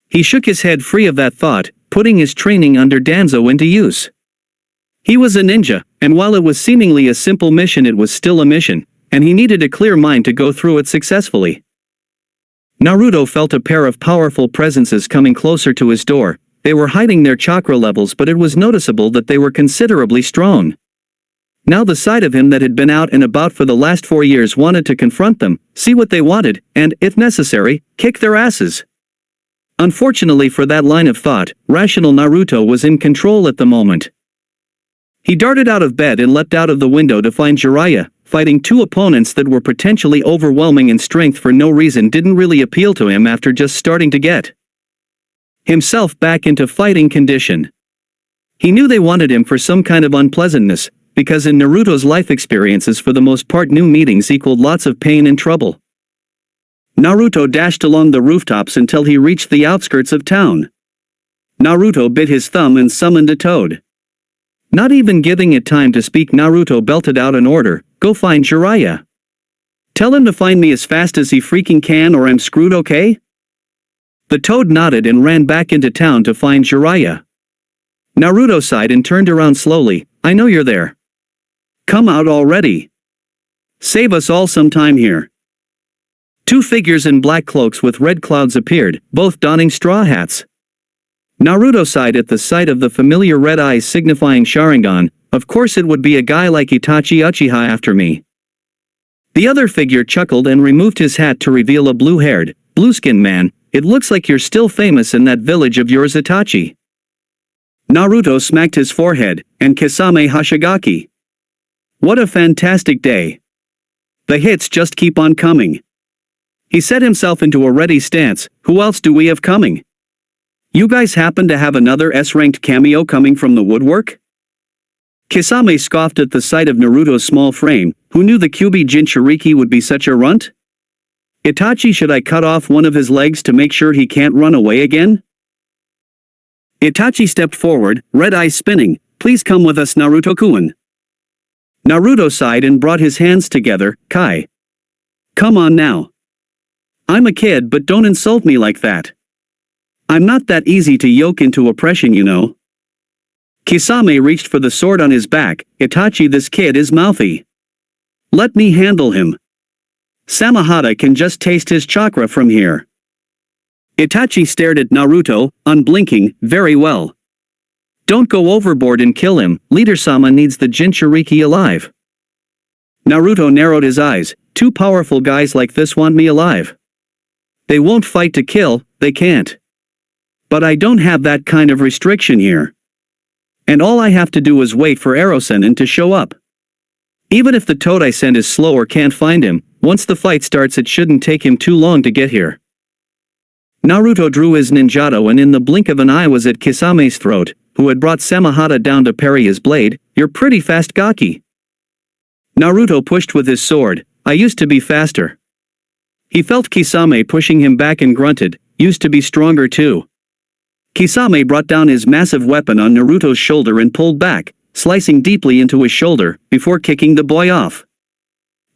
He shook his head free of that thought, putting his training under Danzo into use. He was a ninja, and while it was seemingly a simple mission, it was still a mission, and he needed a clear mind to go through it successfully. Naruto felt a pair of powerful presences coming closer to his door. They were hiding their chakra levels, but it was noticeable that they were considerably strong. Now the side of him that had been out and about for the last 4 years wanted to confront them, see what they wanted, and, if necessary, kick their asses. Unfortunately for that line of thought, rational Naruto was in control at the moment. He darted out of bed and leapt out of the window to find Jiraiya, fighting two opponents that were potentially overwhelming in strength for no reason didn't really appeal to him after just starting to get himself back into fighting condition. He knew they wanted him for some kind of unpleasantness, because in Naruto's life experiences for the most part new meetings equaled lots of pain and trouble. Naruto dashed along the rooftops until he reached the outskirts of town. Naruto bit his thumb and summoned a toad. Not even giving it time to speak, Naruto belted out an order, "Go find Jiraiya. Tell him to find me as fast as he freaking can or I'm screwed, okay?" The toad nodded and ran back into town to find Jiraiya. Naruto sighed and turned around slowly. "I know you're there. Come out already. Save us all some time here." Two figures in black cloaks with red clouds appeared, both donning straw hats. Naruto sighed at the sight of the familiar red eyes signifying Sharingan. Of course it would be a guy like Itachi Uchiha after me. The other figure chuckled and removed his hat to reveal a blue-haired, blue-skinned man. "It looks like you're still famous in that village of yours, Itachi." Naruto smacked his forehead, and Kisame Hashigaki. "What a fantastic day. The hits just keep on coming." He set himself into a ready stance. "Who else do we have coming? You guys happen to have another S-ranked cameo coming from the woodwork?" Kisame scoffed at the sight of Naruto's small frame. Who knew the Kyuubi Jinchuriki would be such a runt? "Itachi, should I cut off one of his legs to make sure he can't run away again?" Itachi stepped forward, red eyes spinning. "Please come with us, Naruto-kun." Naruto sighed and brought his hands together. "Kai. Come on now. I'm a kid, but don't insult me like that. I'm not that easy to yoke into oppression, you know." Kisame reached for the sword on his back. "Itachi, this kid is mouthy. Let me handle him. Samahata can just taste his chakra from here." Itachi stared at Naruto, unblinking. "Very well. Don't go overboard and kill him. Leader-sama needs the Jinchuriki alive." Naruto narrowed his eyes. "Two powerful guys like this want me alive. They won't fight to kill, they can't. But I don't have that kind of restriction here. And all I have to do is wait for Erosenin to show up. Even if the toad I send is slow or can't find him, once the fight starts it shouldn't take him too long to get here." Naruto drew his ninjato and in the blink of an eye was at Kisame's throat, who had brought Samahata down to parry his blade. "You're pretty fast, Gaki." Naruto pushed with his sword. "I used to be faster." He felt Kisame pushing him back and grunted, "Used to be stronger too." Kisame brought down his massive weapon on Naruto's shoulder and pulled back, slicing deeply into his shoulder, before kicking the boy off.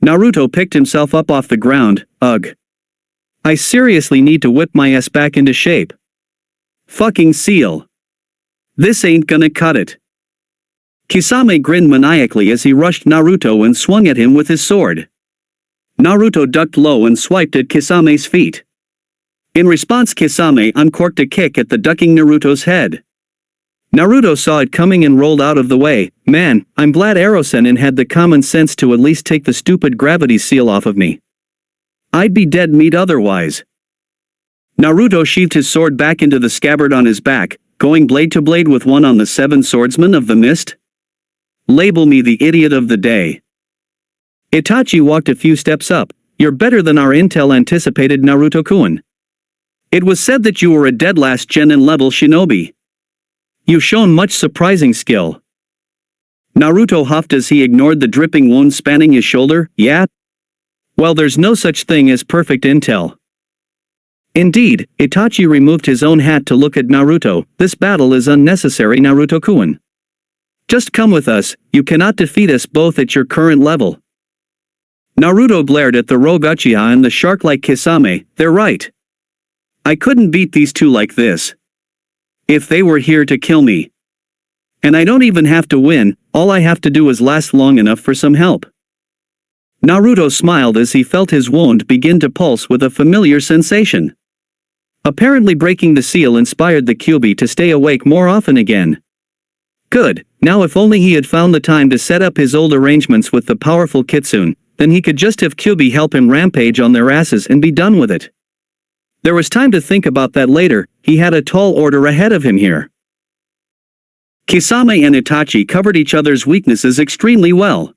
Naruto picked himself up off the ground. "Ugh. I seriously need to whip my ass back into shape. Fucking seal. This ain't gonna cut it." Kisame grinned maniacally as he rushed Naruto and swung at him with his sword. Naruto ducked low and swiped at Kisame's feet. In response, Kisame uncorked a kick at the ducking Naruto's head. Naruto saw it coming and rolled out of the way. "Man, I'm glad Erosenin had the common sense to at least take the stupid gravity seal off of me. I'd be dead meat otherwise." Naruto sheathed his sword back into the scabbard on his back, going blade to blade with one on the seven swordsmen of the mist. Label me the idiot of the day. Itachi walked a few steps up. "You're better than our intel anticipated, Naruto-kun. It was said that you were a dead last genin level shinobi. You've shown much surprising skill." Naruto huffed as he ignored the dripping wound spanning his shoulder. "Yeah? Well, there's no such thing as perfect intel." Indeed, Itachi removed his own hat to look at Naruto. "This battle is unnecessary, Naruto-kun. Just come with us, you cannot defeat us both at your current level." Naruto glared at the rogue Uchiha and the shark-like Kisame. "They're right. I couldn't beat these two like this. If they were here to kill me. And I don't even have to win, all I have to do is last long enough for some help." Naruto smiled as he felt his wound begin to pulse with a familiar sensation. Apparently breaking the seal inspired the Kyuubi to stay awake more often again. Good, now if only he had found the time to set up his old arrangements with the powerful Kitsune, then he could just have Kyuubi help him rampage on their asses and be done with it. There was time to think about that later. He had a tall order ahead of him here. Kisame and Itachi covered each other's weaknesses extremely well.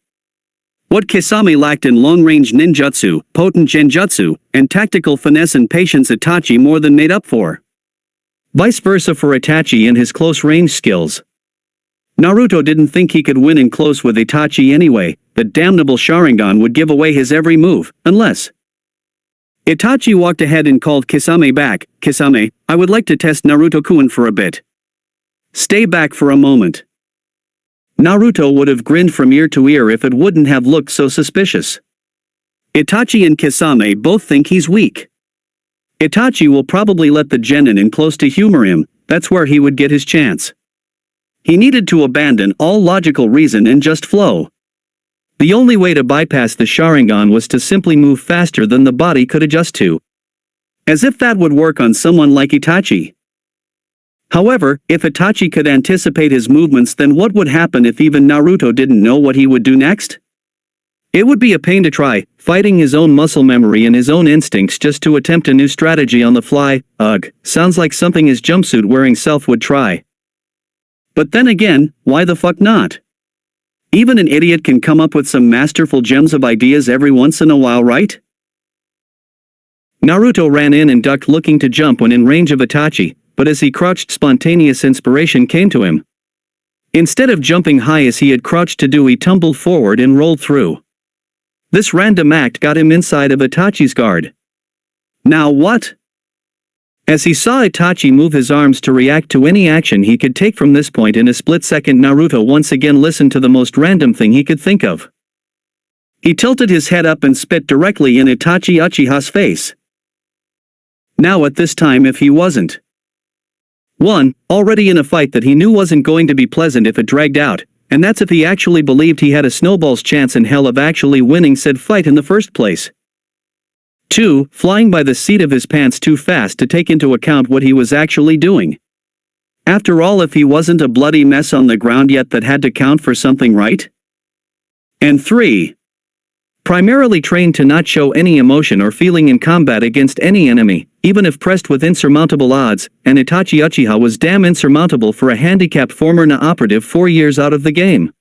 What Kisame lacked in long-range ninjutsu, potent genjutsu, and tactical finesse and patience, Itachi more than made up for. Vice versa for Itachi and his close-range skills. Naruto didn't think he could win in close with Itachi anyway. The damnable Sharingan would give away his every move, unless... Itachi walked ahead and called Kisame back. "Kisame, I would like to test Naruto-kun for a bit. Stay back for a moment." Naruto would have grinned from ear to ear if it wouldn't have looked so suspicious. Itachi and Kisame both think he's weak. Itachi will probably let the genin in close to humor him. That's where he would get his chance. He needed to abandon all logical reason and just flow. The only way to bypass the Sharingan was to simply move faster than the body could adjust to. As if that would work on someone like Itachi. However, if Itachi could anticipate his movements, then what would happen if even Naruto didn't know what he would do next? It would be a pain to try, fighting his own muscle memory and his own instincts just to attempt a new strategy on the fly. Ugh, sounds like something his jumpsuit-wearing self would try. But then again, why the fuck not? Even an idiot can come up with some masterful gems of ideas every once in a while, right? Naruto ran in and ducked, looking to jump when in range of Itachi, but as he crouched, spontaneous inspiration came to him. Instead of jumping high as he had crouched to do, he tumbled forward and rolled through. This random act got him inside of Itachi's guard. Now what? As he saw Itachi move his arms to react to any action he could take from this point in a split second, Naruto once again listened to the most random thing he could think of. He tilted his head up and spit directly in Itachi Uchiha's face. Now at this time, if he wasn't already in a fight that he knew wasn't going to be pleasant if it dragged out, and that's if he actually believed he had a snowball's chance in hell of actually winning said fight in the first place. 2. Flying by the seat of his pants too fast to take into account what he was actually doing. After all, if he wasn't a bloody mess on the ground yet, that had to count for something, right? And 3. Primarily trained to not show any emotion or feeling in combat against any enemy, even if pressed with insurmountable odds, and Itachi Uchiha was damn insurmountable for a handicapped former Na operative 4 years out of the game.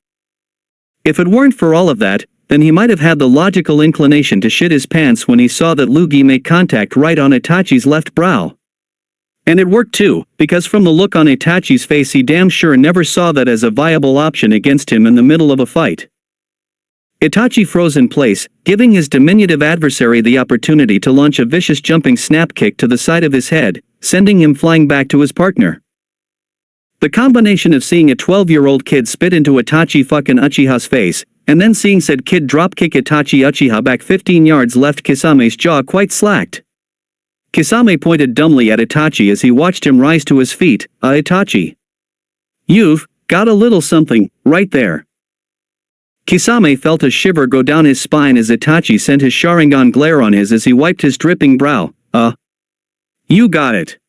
If it weren't for all of that, then he might have had the logical inclination to shit his pants when he saw that Lugi make contact right on Itachi's left brow. And it worked too, because from the look on Itachi's face, he damn sure never saw that as a viable option against him in the middle of a fight. Itachi froze in place, giving his diminutive adversary the opportunity to launch a vicious jumping snap kick to the side of his head, sending him flying back to his partner. The combination of seeing a 12-year-old kid spit into Itachi fucking Uchiha's face, and then seeing said kid dropkick Itachi Uchiha back 15 yards left Kisame's jaw quite slacked. Kisame pointed dumbly at Itachi as he watched him rise to his feet. Itachi. You've got a little something, right there. Kisame felt a shiver go down his spine as Itachi sent his Sharingan glare on his as he wiped his dripping brow. You got it.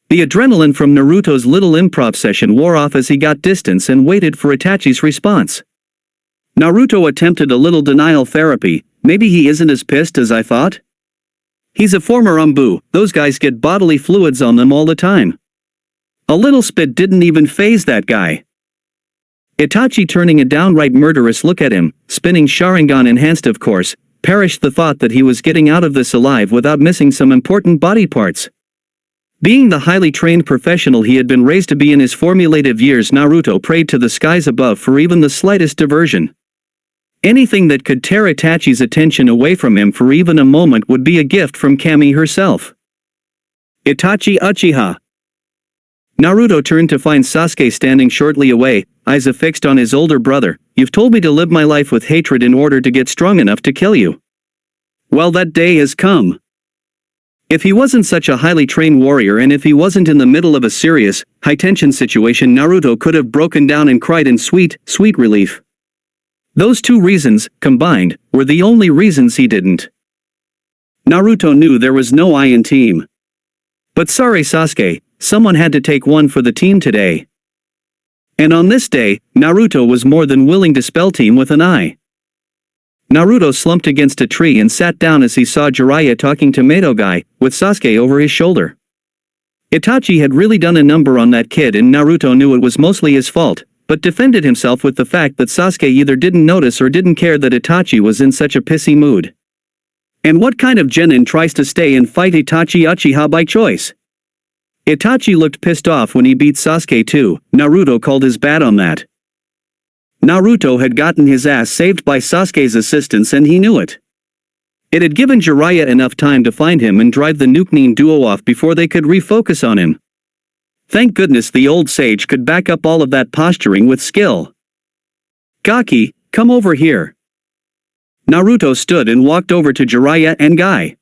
The adrenaline from Naruto's little improv session wore off as he got distance and waited for Itachi's response. Naruto attempted a little denial therapy. Maybe he isn't as pissed as I thought? He's a former Umbu, those guys get bodily fluids on them all the time. A little spit didn't even faze that guy. Itachi, turning a downright murderous look at him, spinning Sharingan enhanced of course, perished the thought that he was getting out of this alive without missing some important body parts. Being the highly trained professional he had been raised to be in his formative years, Naruto prayed to the skies above for even the slightest diversion. Anything that could tear Itachi's attention away from him for even a moment would be a gift from Kami herself. Itachi Uchiha. Naruto turned to find Sasuke standing shortly away, eyes affixed on his older brother. You've told me to live my life with hatred in order to get strong enough to kill you. Well, that day has come. If he wasn't such a highly trained warrior, and if he wasn't in the middle of a serious, high-tension situation, Naruto could have broken down and cried in sweet relief. Those two reasons, combined, were the only reasons he didn't. Naruto knew there was no I in team. But sorry Sasuke, someone had to take one for the team today. And on this day, Naruto was more than willing to spell team with an I. Naruto slumped against a tree and sat down as he saw Jiraiya talking to Mato Guy, with Sasuke over his shoulder. Itachi had really done a number on that kid and Naruto knew it was mostly his fault, but defended himself with the fact that Sasuke either didn't notice or didn't care that Itachi was in such a pissy mood. And what kind of genin tries to stay and fight Itachi Uchiha by choice? Itachi looked pissed off when he beat Sasuke too. Naruto called his bat on that. Naruto had gotten his ass saved by Sasuke's assistance and he knew it. It had given Jiraiya enough time to find him and drive the Nukenin duo off before they could refocus on him. Thank goodness the old sage could back up all of that posturing with skill. Gaki, come over here. Naruto stood and walked over to Jiraiya and Guy.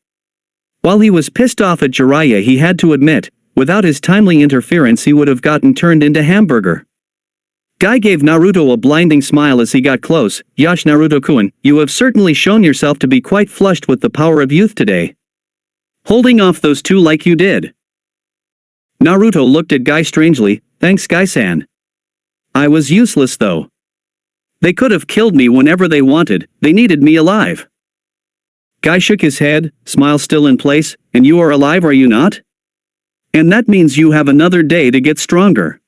While he was pissed off at Jiraiya, he had to admit, without his timely interference he would have gotten turned into hamburger. Guy gave Naruto a blinding smile as he got close. Yash Naruto-kun, you have certainly shown yourself to be quite flushed with the power of youth today. Holding off those two like you did. Naruto looked at Guy strangely. Thanks Guy-san. I was useless though. They could have killed me whenever they wanted, they needed me alive. Guy shook his head, smile still in place, and you are alive, are you not? And that means you have another day to get stronger.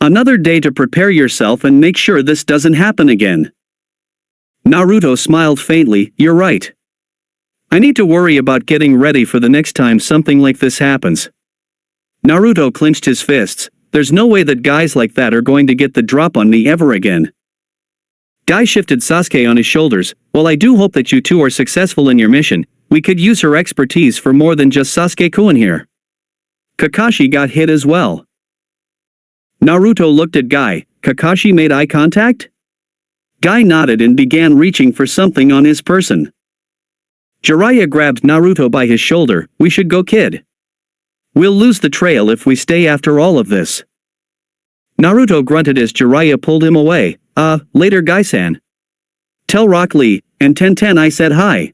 Another day to prepare yourself and make sure this doesn't happen again. Naruto smiled faintly, you're right. I need to worry about getting ready for the next time something like this happens. Naruto clenched his fists. There's no way that guys like that are going to get the drop on me ever again. Guy shifted Sasuke on his shoulders. Well, I do hope that you two are successful in your mission. We could use her expertise for more than just Sasuke-kun here. Kakashi got hit as well. Naruto looked at Guy. Kakashi made eye contact? Guy nodded and began reaching for something on his person. Jiraiya grabbed Naruto by his shoulder. We should go, kid. We'll lose the trail if we stay after all of this. Naruto grunted as Jiraiya pulled him away. Later Guy-san. Tell Rock Lee, and Tenten I said hi.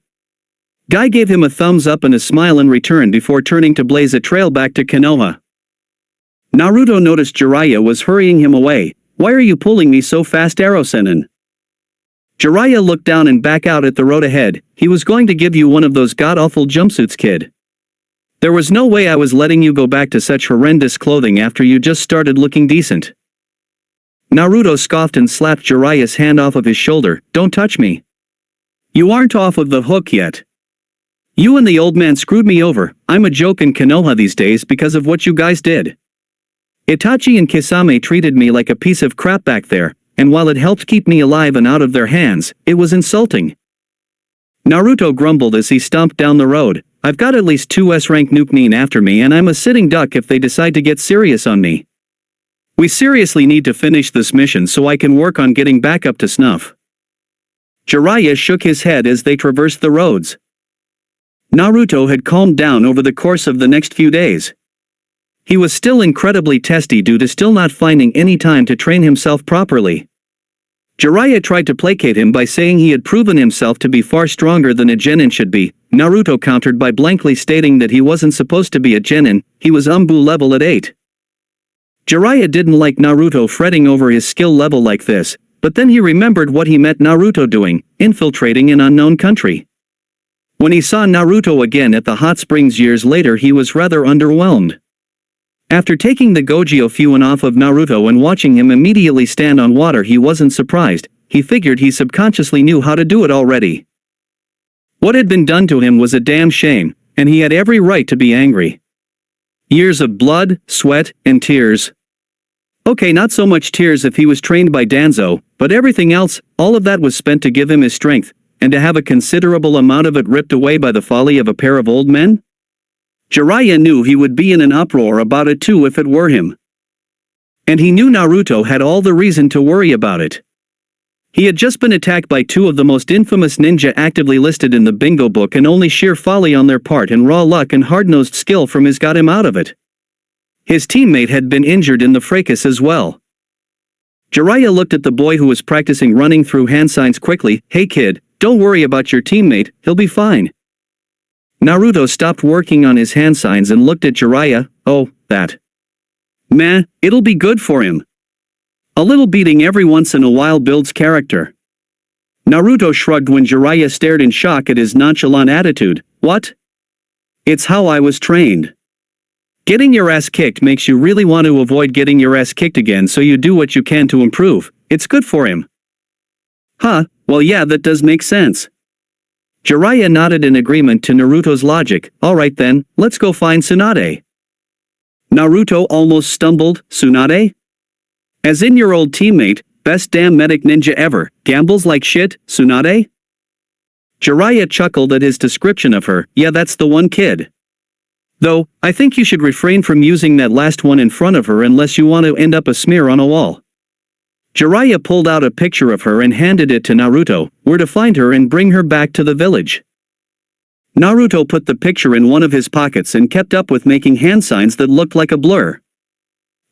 Guy gave him a thumbs up and a smile in return before turning to blaze a trail back to Konoha. Naruto noticed Jiraiya was hurrying him away. Why are you pulling me so fast, Arrow-senin? Jiraiya looked down and back out at the road ahead. He was going to give you one of those god-awful jumpsuits, kid. There was no way I was letting you go back to such horrendous clothing after you just started looking decent. Naruto scoffed and slapped Jiraiya's hand off of his shoulder. Don't touch me. You aren't off of the hook yet. You and the old man screwed me over. I'm a joke in Konoha these days because of what you guys did. Itachi and Kisame treated me like a piece of crap back there, and while it helped keep me alive and out of their hands, it was insulting. Naruto grumbled as he stomped down the road. I've got at least 2 S-rank Nukenin after me and I'm a sitting duck if they decide to get serious on me. We seriously need to finish this mission so I can work on getting back up to snuff. Jiraiya shook his head as they traversed the roads. Naruto had calmed down over the course of the next few days. He was still incredibly testy due to still not finding any time to train himself properly. Jiraiya tried to placate him by saying he had proven himself to be far stronger than a genin should be. Naruto countered by blankly stating that he wasn't supposed to be a genin, he was Umbu level at 8. Jiraiya didn't like Naruto fretting over his skill level like this, but then he remembered what he met Naruto doing, infiltrating an unknown country. When he saw Naruto again at the hot springs years later, he was rather underwhelmed. After taking the Gogyo Fuin off of Naruto and watching him immediately stand on water, he wasn't surprised. He figured he subconsciously knew how to do it already. What had been done to him was a damn shame, and he had every right to be angry. Years of blood, sweat, and tears. Okay, not so much tears if he was trained by Danzo, but everything else, all of that was spent to give him his strength, and to have a considerable amount of it ripped away by the folly of a pair of old men? Jiraiya knew he would be in an uproar about it too if it were him. And he knew Naruto had all the reason to worry about it. He had just been attacked by 2 of the most infamous ninja actively listed in the bingo book, and only sheer folly on their part and raw luck and hard-nosed skill from his got him out of it. His teammate had been injured in the fracas as well. Jiraiya looked at the boy who was practicing running through hand signs quickly. Hey kid, don't worry about your teammate, he'll be fine. Naruto stopped working on his hand signs and looked at Jiraiya. Oh, that. Meh, it'll be good for him. A little beating every once in a while builds character. Naruto shrugged when Jiraiya stared in shock at his nonchalant attitude. What? It's how I was trained. Getting your ass kicked makes you really want to avoid getting your ass kicked again, so you do what you can to improve. It's good for him. Huh, well yeah, that does make sense. Jiraiya nodded in agreement to Naruto's logic. Alright then, let's go find Tsunade. Naruto almost stumbled. Tsunade? As in your old teammate, best damn medic ninja ever, gambles like shit, Tsunade? Jiraiya chuckled at his description of her. Yeah, that's the one kid. Though, I think you should refrain from using that last one in front of her unless you want to end up a smear on a wall. Jiraiya pulled out a picture of her and handed it to Naruto. Where to find her and bring her back to the village. Naruto put the picture in one of his pockets and kept up with making hand signs that looked like a blur.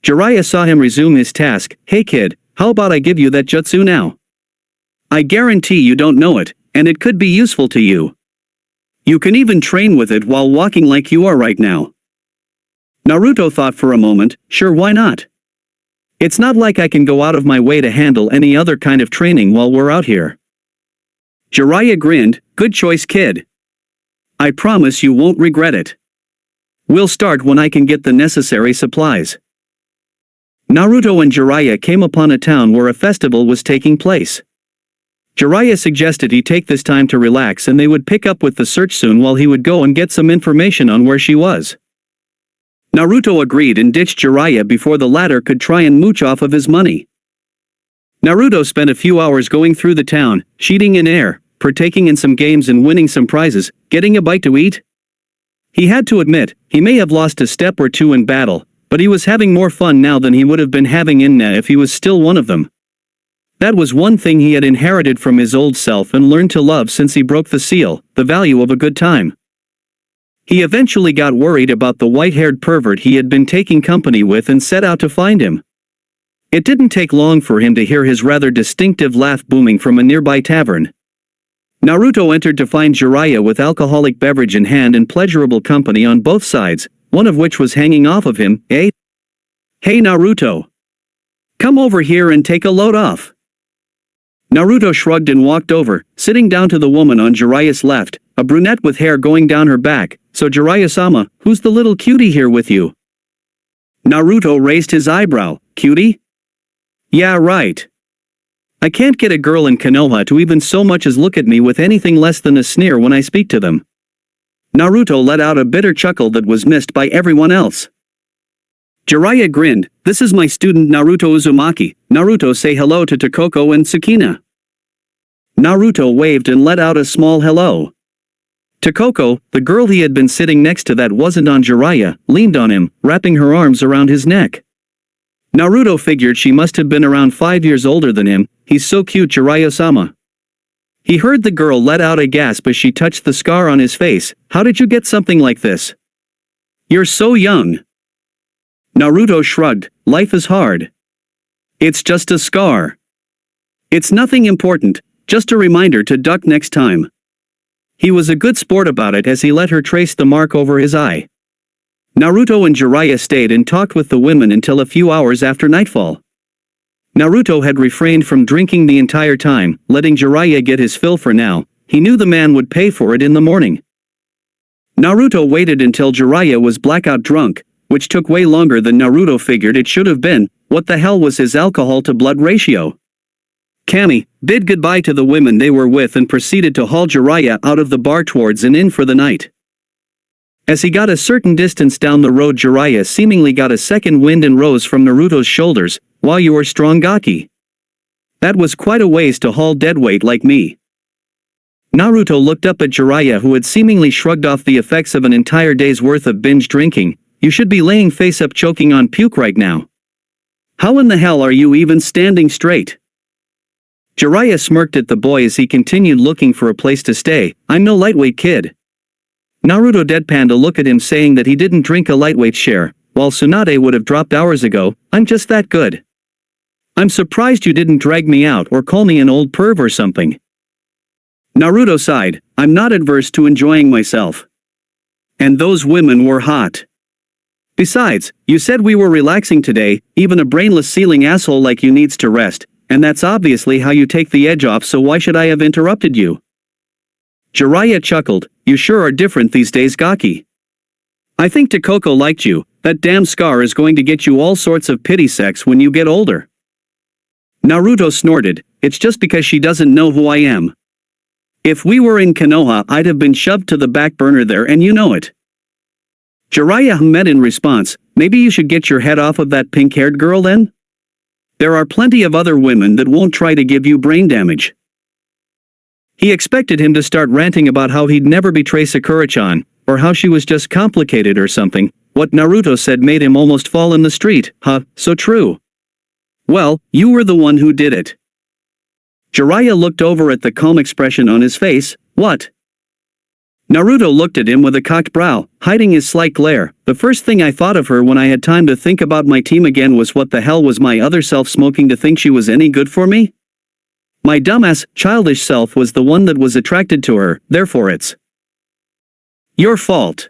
Jiraiya saw him resume his task. Hey kid, how about I give you that jutsu now? I guarantee you don't know it, and it could be useful to you. You can even train with it while walking like you are right now. Naruto thought for a moment. Sure, why not? It's not like I can go out of my way to handle any other kind of training while we're out here. Jiraiya grinned. Good choice, kid. I promise you won't regret it. We'll start when I can get the necessary supplies. Naruto and Jiraiya came upon a town where a festival was taking place. Jiraiya suggested he take this time to relax and they would pick up with the search soon while he would go and get some information on where she was. Naruto agreed and ditched Jiraiya before the latter could try and mooch off of his money. Naruto spent a few hours going through the town, cheating in air, partaking in some games and winning some prizes, getting a bite to eat. He had to admit, he may have lost a step or two in battle, but he was having more fun now than he would have been having in Na if he was still one of them. That was one thing he had inherited from his old self and learned to love since he broke the seal, the value of a good time. He eventually got worried about the white-haired pervert he had been taking company with and set out to find him. It didn't take long for him to hear his rather distinctive laugh booming from a nearby tavern. Naruto entered to find Jiraiya with alcoholic beverage in hand and pleasurable company on both sides, one of which was hanging off of him. Hey Naruto! Come over here and take a load off. Naruto shrugged and walked over, sitting down to the woman on Jiraiya's left, a brunette with hair going down her back. So Jiraiya-sama, who's the little cutie here with you? Naruto raised his eyebrow. Cutie? Yeah, right. I can't get a girl in Konoha to even so much as look at me with anything less than a sneer when I speak to them. Naruto let out a bitter chuckle that was missed by everyone else. Jiraiya grinned. This is my student Naruto Uzumaki. Naruto, say hello to Takoko and Tsukina. Naruto waved and let out a small hello. Takoko, the girl he had been sitting next to that wasn't on Jiraiya, leaned on him, wrapping her arms around his neck. Naruto figured she must have been around 5 years older than him. He's so cute, Jiraiya-sama. He heard the girl let out a gasp as she touched the scar on his face. How did you get something like this? You're so young. Naruto shrugged. Life is hard. It's just a scar. It's nothing important, just a reminder to duck next time. He was a good sport about it as he let her trace the mark over his eye. Naruto and Jiraiya stayed and talked with the women until a few hours after nightfall. Naruto had refrained from drinking the entire time, letting Jiraiya get his fill for now. He knew the man would pay for it in the morning. Naruto waited until Jiraiya was blackout drunk, which took way longer than Naruto figured it should have been. What the hell was his alcohol-to-blood ratio? Kami bid goodbye to the women they were with and proceeded to haul Jiraiya out of the bar towards an inn for the night. As he got a certain distance down the road, Jiraiya seemingly got a second wind and rose from Naruto's shoulders. Wow, you are strong, Gaki. That was quite a ways to haul deadweight like me. Naruto looked up at Jiraiya, who had seemingly shrugged off the effects of an entire day's worth of binge drinking. You should be laying face up choking on puke right now. How in the hell are you even standing straight? Jiraiya smirked at the boy as he continued looking for a place to stay. I'm no lightweight kid. Naruto deadpanned a look at him, saying that he didn't drink a lightweight share, while Tsunade would have dropped hours ago. I'm just that good. I'm surprised you didn't drag me out or call me an old perv or something. Naruto sighed. I'm not adverse to enjoying myself. And those women were hot. Besides, you said we were relaxing today. Even a brainless ceiling asshole like you needs to rest. and that's obviously how you take the edge off, so why should I have interrupted you? Jiraiya chuckled, you sure are different these days, Gaki. I think Takoko liked you, that damn scar is going to get you all sorts of pity sex when you get older. Naruto snorted, it's just because she doesn't know who I am. If we were in Konoha, I'd have been shoved to the back burner there, and you know it. Jiraiya hummed in response, maybe you should get your head off of that pink-haired girl then? There are plenty of other women that won't try to give you brain damage. He expected him to start ranting about how he'd never betray Sakura-chan, or how she was just complicated or something. What Naruto said made him almost fall in the street. Huh, so true. Well, you were the one who did it. Jiraiya looked over at the calm expression on his face. What? Naruto looked at him with a cocked brow, hiding his slight glare. The first thing I thought of her when I had time to think about my team again was, what the hell was my other self smoking to think she was any good for me? My dumbass, childish self was the one that was attracted to her, therefore it's your fault.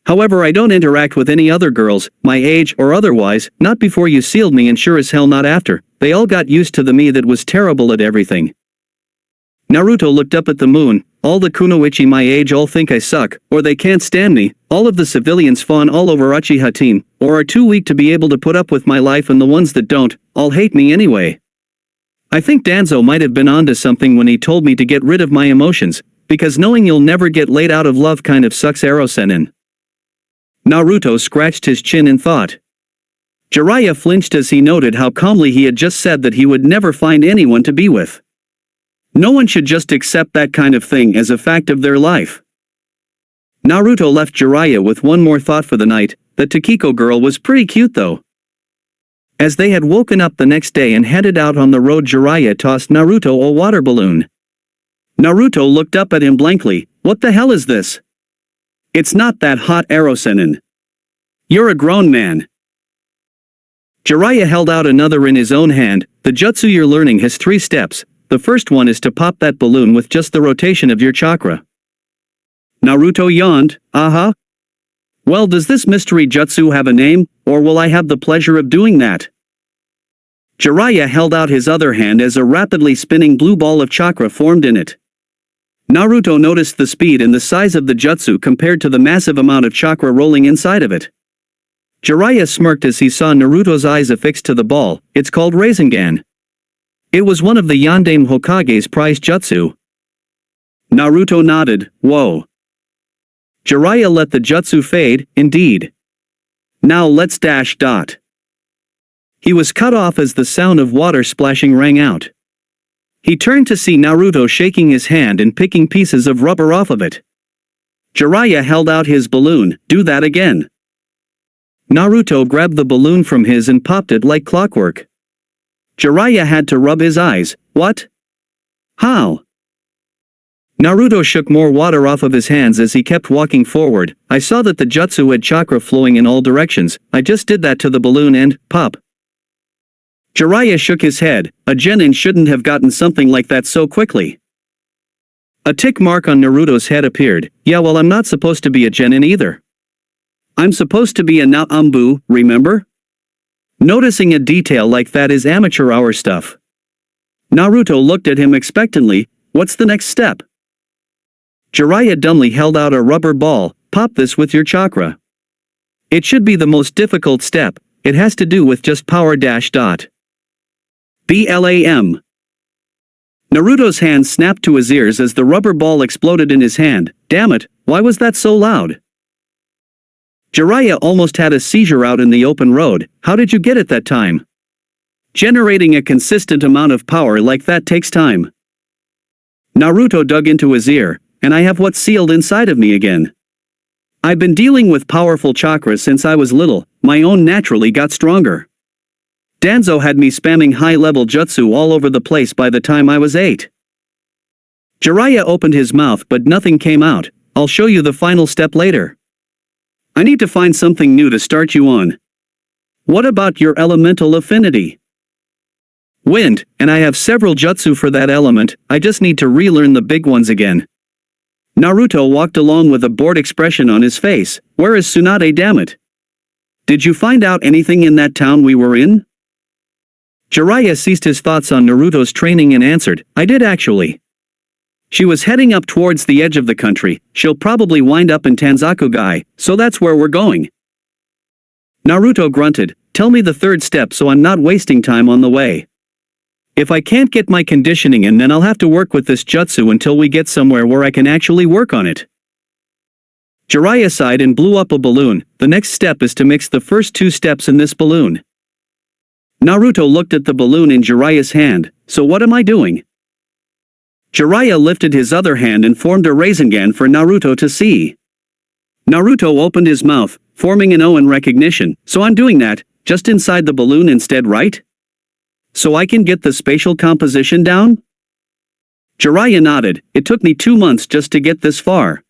However, I don't interact with any other girls, my age or otherwise, not before you sealed me and sure as hell not after. They all got used to the me that was terrible at everything. Naruto looked up at the moon. All the kunoichi my age all think I suck, or they can't stand me. All of the civilians fawn all over Uchiha team, or are too weak to be able to put up with my life, and the ones that don't, all hate me anyway. I think Danzo might have been onto something when he told me to get rid of my emotions, because knowing you'll never get laid out of love kind of sucks, Erosenin. Naruto scratched his chin in thought. Jiraiya flinched as he noted how calmly he had just said that he would never find anyone to be with. No one should just accept that kind of thing as a fact of their life. Naruto left Jiraiya with one more thought for the night. The Takiko girl was pretty cute though. As they had woken up the next day and headed out on the road, Jiraiya tossed Naruto a water balloon. Naruto looked up at him blankly. What the hell is this? It's not that hot, Erosenin. You're a grown man. Jiraiya held out another in his own hand. The jutsu you're learning has 3 steps. The first one is to pop that balloon with just the rotation of your chakra. Naruto yawned. Uh-huh. Well, does this mystery jutsu have a name, or will I have the pleasure of doing that? Jiraiya held out his other hand as a rapidly spinning blue ball of chakra formed in it. Naruto noticed the speed and the size of the jutsu compared to the massive amount of chakra rolling inside of it. Jiraiya smirked as he saw Naruto's eyes affixed to the ball. It's called Rasengan. It was one of the Yandame Hokage's prized jutsu. Naruto nodded. Whoa. Jiraiya let the jutsu fade, indeed. Now let's dash dot. He was cut off as the sound of water splashing rang out. He turned to see Naruto shaking his hand and picking pieces of rubber off of it. Jiraiya held out his balloon. Do that again. Naruto grabbed the balloon from his and popped it like clockwork. Jiraiya had to rub his eyes. What? How? Naruto shook more water off of his hands as he kept walking forward. I saw that the jutsu had chakra flowing in all directions. I just did that to the balloon and, pop. Jiraiya shook his head. A genin shouldn't have gotten something like that so quickly. A tick mark on Naruto's head appeared. Yeah, well, I'm not supposed to be a genin either. I'm supposed to be a Naambu, remember? Noticing a detail like that is amateur hour stuff. Naruto looked at him expectantly. What's the next step? Jiraiya dumbly held out a rubber ball. Pop this with your chakra. It should be the most difficult step. It has to do with just power dash dot. BLAM. Naruto's hand snapped to his ears as the rubber ball exploded in his hand. Damn it, why was that so loud? Jiraiya almost had a seizure out in the open road. How did you get it that time? Generating a consistent amount of power like that takes time. Naruto dug into his ear. And I have what's sealed inside of me again. I've been dealing with powerful chakras since I was little. My own naturally got stronger. Danzo had me spamming high-level jutsu all over the place by the time I was 8. Jiraiya opened his mouth but nothing came out. I'll show you the final step later. I need to find something new to start you on. What about your elemental affinity? Wind, and I have several jutsu for that element. I just need to relearn the big ones again. Naruto walked along with a bored expression on his face. Where is Tsunade, damn it? Did you find out anything in that town we were in? Jiraiya ceased his thoughts on Naruto's training and answered, I did actually. She was heading up towards the edge of the country, she'll probably wind up in Tanzakugai, so that's where we're going. Naruto grunted, tell me the third step so I'm not wasting time on the way. If I can't get my conditioning in, then I'll have to work with this jutsu until we get somewhere where I can actually work on it. Jiraiya sighed and blew up a balloon. The next step is to mix the first two steps in this balloon. Naruto looked at the balloon in Jiraiya's hand, so what am I doing? Jiraiya lifted his other hand and formed a Rasengan for Naruto to see. Naruto opened his mouth, forming an O in recognition, so I'm doing that, just inside the balloon instead, right? So I can get the spatial composition down? Jiraiya nodded, it took me 2 months just to get this far.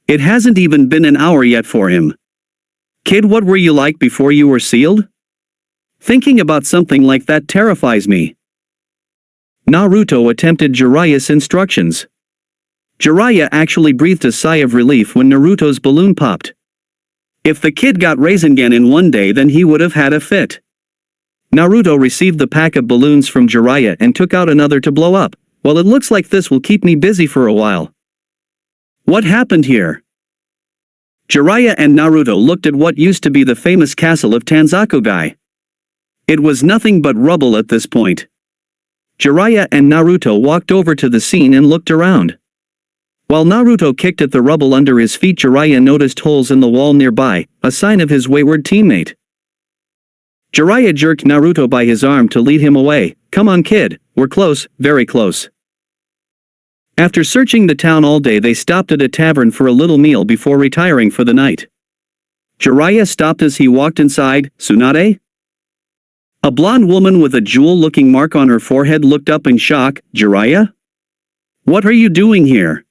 It hasn't even been an hour yet for him. Kid, what were you like before you were sealed? Thinking about something like that terrifies me. Naruto attempted Jiraiya's instructions. Jiraiya actually breathed a sigh of relief when Naruto's balloon popped. If the kid got Rasengan in one day, then he would have had a fit. Naruto received the pack of balloons from Jiraiya and took out another to blow up. Well, it looks like this will keep me busy for a while. What happened here? Jiraiya and Naruto looked at what used to be the famous castle of Tanzakugai. It was nothing but rubble at this point. Jiraiya and Naruto walked over to the scene and looked around. While Naruto kicked at the rubble under his feet, Jiraiya noticed holes in the wall nearby, a sign of his wayward teammate. Jiraiya jerked Naruto by his arm to lead him away. Come on kid, we're close, very close. After searching the town all day, they stopped at a tavern for a little meal before retiring for the night. Jiraiya stopped as he walked inside. Tsunade? A blonde woman with a jewel-looking mark on her forehead looked up in shock. Jiraiya? What are you doing here?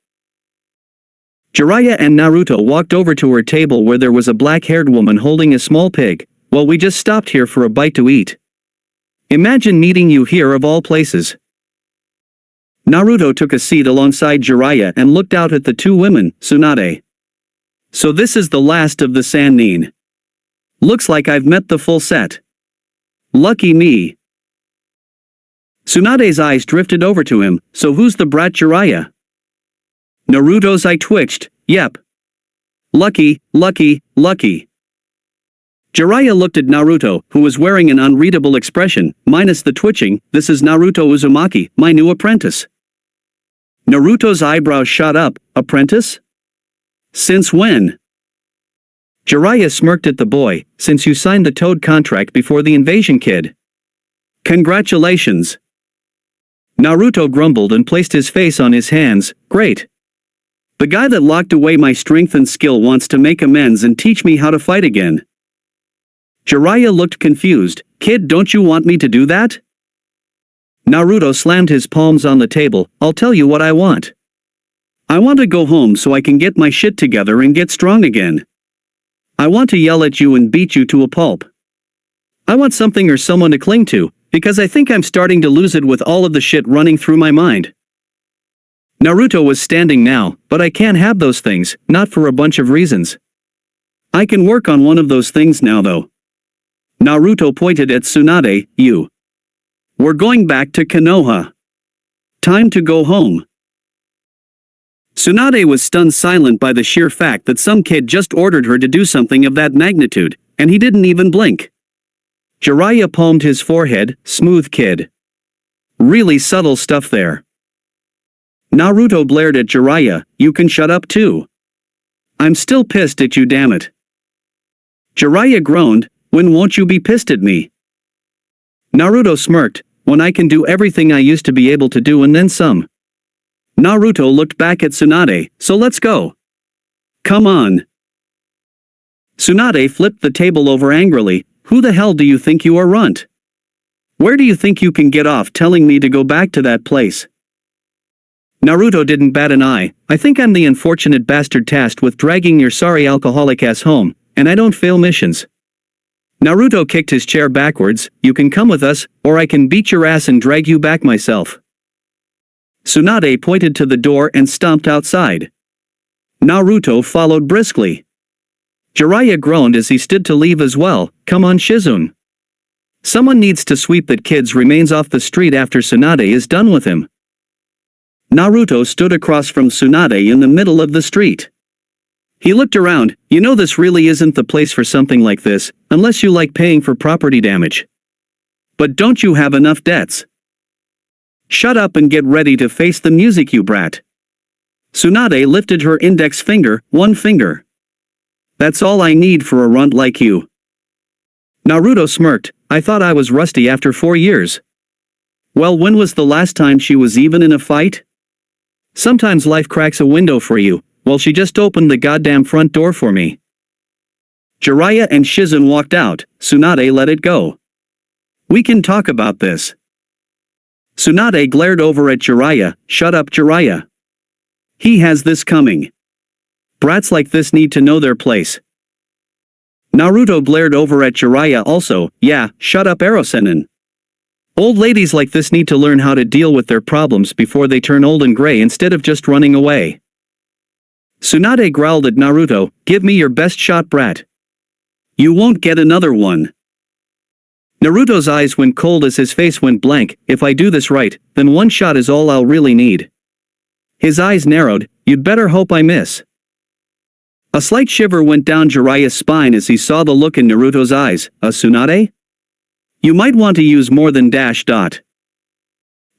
Jiraiya and Naruto walked over to her table where there was a black-haired woman holding a small pig. Well, we just stopped here for a bite to eat. Imagine meeting you here of all places. Naruto took a seat alongside Jiraiya and looked out at the two women. Tsunade. So this is the last of the Sannin. Looks like I've met the full set. Lucky me. Tsunade's eyes drifted over to him. So who's the brat, Jiraiya? Naruto's eye twitched. Yep. Lucky, lucky, lucky. Jiraiya looked at Naruto, who was wearing an unreadable expression, minus the twitching. This is Naruto Uzumaki, my new apprentice. Naruto's eyebrows shot up. Apprentice? Since when? Jiraiya smirked at the boy. Since you signed the Toad contract before the invasion, kid. Congratulations. Naruto grumbled and placed his face on his hands. Great. The guy that locked away my strength and skill wants to make amends and teach me how to fight again. Jiraiya looked confused. Kid, don't you want me to do that? Naruto slammed his palms on the table. I'll tell you what I want. I want to go home so I can get my shit together and get strong again. I want to yell at you and beat you to a pulp. I want something or someone to cling to, because I think I'm starting to lose it with all of the shit running through my mind. Naruto was standing now, but I can't have those things, not for a bunch of reasons. I can work on one of those things now though. Naruto pointed at Tsunade. You. We're going back to Konoha. Time to go home. Tsunade was stunned silent by the sheer fact that some kid just ordered her to do something of that magnitude, and he didn't even blink. Jiraiya palmed his forehead. Smooth kid. Really subtle stuff there. Naruto blared at Jiraiya. You can shut up too. I'm still pissed at you, damn it. Jiraiya groaned. When won't you be pissed at me? Naruto smirked. When I can do everything I used to be able to do and then some. Naruto looked back at Tsunade. So let's go. Come on. Tsunade flipped the table over angrily. Who the hell do you think you are, runt? Where do you think you can get off telling me to go back to that place? Naruto didn't bat an eye. I think I'm the unfortunate bastard tasked with dragging your sorry alcoholic ass home, and I don't fail missions. Naruto kicked his chair backwards. You can come with us, or I can beat your ass and drag you back myself. Tsunade pointed to the door and stomped outside. Naruto followed briskly. Jiraiya groaned as he stood to leave as well. Come on, Shizune. Someone needs to sweep that kid's remains off the street after Tsunade is done with him. Naruto stood across from Tsunade in the middle of the street. He looked around. You know, this really isn't the place for something like this, unless you like paying for property damage. But don't you have enough debts? Shut up and get ready to face the music, you brat. Tsunade lifted her index finger, one finger. That's all I need for a runt like you. Naruto smirked. I thought I was rusty after 4 years. Well, when was the last time she was even in a fight? Sometimes life cracks a window for you. Well, she just opened the goddamn front door for me. Jiraiya and Shizen walked out. Tsunade let it go. We can talk about this. Tsunade glared over at Jiraiya. Shut up, Jiraiya. He has this coming. Brats like this need to know their place. Naruto glared over at Jiraiya also. Yeah, shut up, Erosenin. Old ladies like this need to learn how to deal with their problems before they turn old and gray instead of just running away. Tsunade growled at Naruto, give me your best shot, brat. You won't get another one. Naruto's eyes went cold as his face went blank. If I do this right, then one shot is all I'll really need. His eyes narrowed. You'd better hope I miss. A slight shiver went down Jiraiya's spine as he saw the look in Naruto's eyes. Tsunade? You might want to use more than dash dot.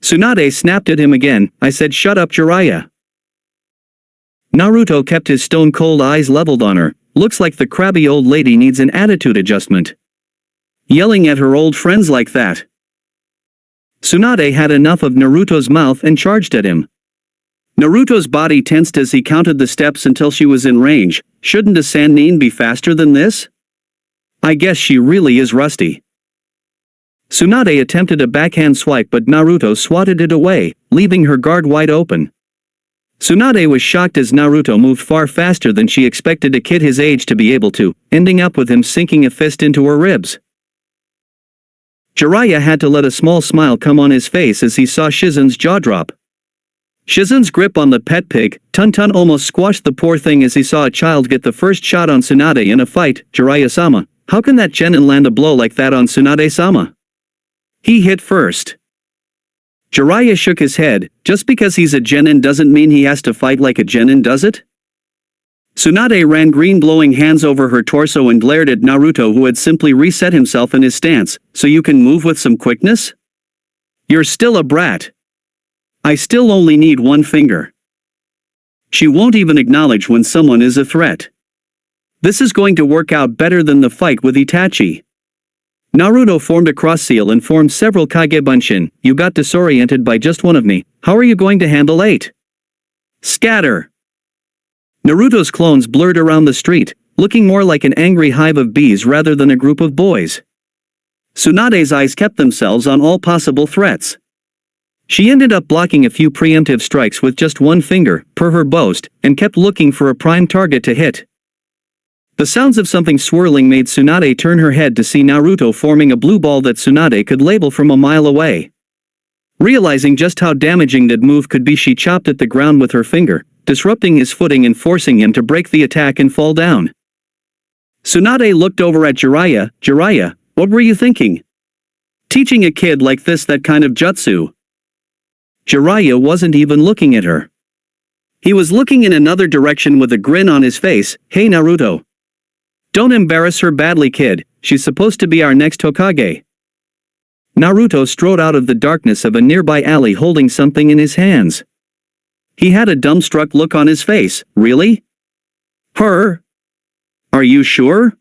Tsunade snapped at him again. I said shut up, Jiraiya. Naruto kept his stone-cold eyes leveled on her. Looks like the crabby old lady needs an attitude adjustment. Yelling at her old friends like that. Tsunade had enough of Naruto's mouth and charged at him. Naruto's body tensed as he counted the steps until she was in range. Shouldn't a Sannin be faster than this? I guess she really is rusty. Tsunade attempted a backhand swipe, but Naruto swatted it away, leaving her guard wide open. Tsunade was shocked as Naruto moved far faster than she expected a kid his age to be able to, ending up with him sinking a fist into her ribs. Jiraiya had to let a small smile come on his face as he saw Shizen's jaw drop. Shizen's grip on the pet pig, Tun almost squashed the poor thing as he saw a child get the first shot on Tsunade in a fight. Jiraiya-sama, how can that genin land a blow like that on Tsunade-sama? He hit first. Jiraiya shook his head. Just because he's a genin doesn't mean he has to fight like a genin, does it? Tsunade ran green glowing hands over her torso and glared at Naruto, who had simply reset himself in his stance. So you can move with some quickness? You're still a brat. I still only need one finger. She won't even acknowledge when someone is a threat. This is going to work out better than the fight with Itachi. Naruto formed a cross seal and formed several Kage Bunshin. You got disoriented by just one of me. How are you going to handle 8? Scatter! Naruto's clones blurred around the street, looking more like an angry hive of bees rather than a group of boys. Tsunade's eyes kept themselves on all possible threats. She ended up blocking a few preemptive strikes with just one finger, per her boast, and kept looking for a prime target to hit. The sounds of something swirling made Tsunade turn her head to see Naruto forming a blue ball that Tsunade could label from a mile away. Realizing just how damaging that move could be, she chopped at the ground with her finger, disrupting his footing and forcing him to break the attack and fall down. Tsunade looked over at Jiraiya. Jiraiya, what were you thinking? Teaching a kid like this that kind of jutsu? Jiraiya wasn't even looking at her. He was looking in another direction with a grin on his face. Hey Naruto. Don't embarrass her badly, kid. She's supposed to be our next Hokage. Naruto strode out of the darkness of a nearby alley holding something in his hands. He had a dumbstruck look on his face. Really? Her? Are you sure?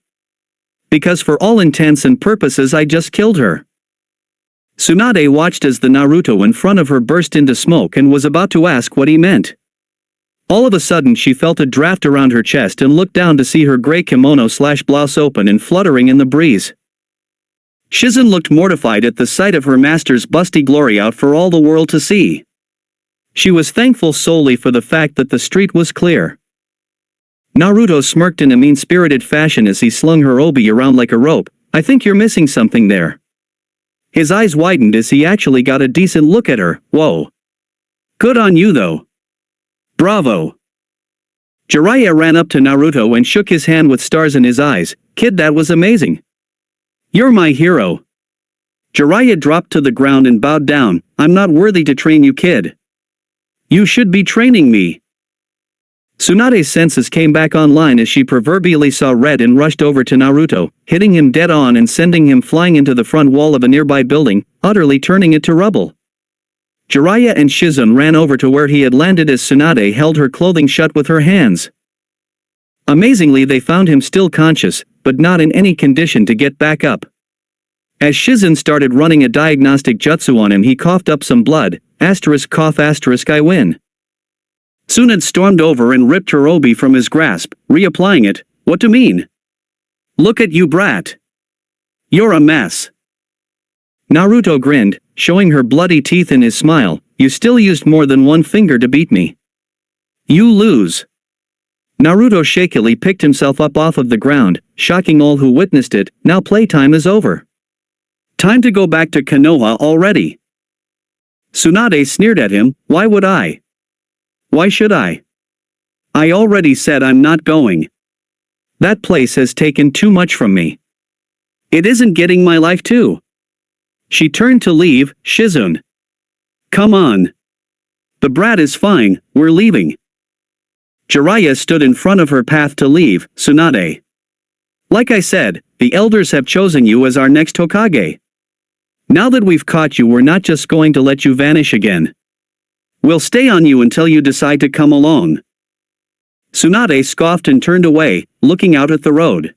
Because for all intents and purposes I just killed her. Tsunade watched as the Naruto in front of her burst into smoke and was about to ask what he meant. All of a sudden she felt a draft around her chest and looked down to see her gray kimono/blouse open and fluttering in the breeze. Shizen looked mortified at the sight of her master's busty glory out for all the world to see. She was thankful solely for the fact that the street was clear. Naruto smirked in a mean-spirited fashion as he slung her obi around like a rope. I think you're missing something there. His eyes widened as he actually got a decent look at her. Whoa. Good on you though. Bravo. Jiraiya ran up to Naruto and shook his hand with stars in his eyes. Kid, that was amazing. You're my hero. Jiraiya dropped to the ground and bowed down. I'm not worthy to train you, kid. You should be training me. Tsunade's senses came back online as she proverbially saw red and rushed over to Naruto, hitting him dead on and sending him flying into the front wall of a nearby building, utterly turning it to rubble. Jiraiya and Shizune ran over to where he had landed as Tsunade held her clothing shut with her hands. Amazingly, they found him still conscious, but not in any condition to get back up. As Shizune started running a diagnostic jutsu on him, he coughed up some blood. Cough I win. Tsunade stormed over and ripped her obi from his grasp, reapplying it. What do you mean? Look at you, brat. You're a mess. Naruto grinned, showing her bloody teeth in his smile. You still used more than one finger to beat me. You lose. Naruto shakily picked himself up off of the ground, shocking all who witnessed it. Now playtime is over. Time to go back to Konoha already. Tsunade sneered at him. Why would I? Why should I? I already said I'm not going. That place has taken too much from me. It isn't getting my life too. She turned to leave. Shizune. Come on. The brat is fine, we're leaving. Jiraiya stood in front of her path to leave. Tsunade. Like I said, the elders have chosen you as our next Hokage. Now that we've caught you, we're not just going to let you vanish again. We'll stay on you until you decide to come along. Tsunade scoffed and turned away, looking out at the road.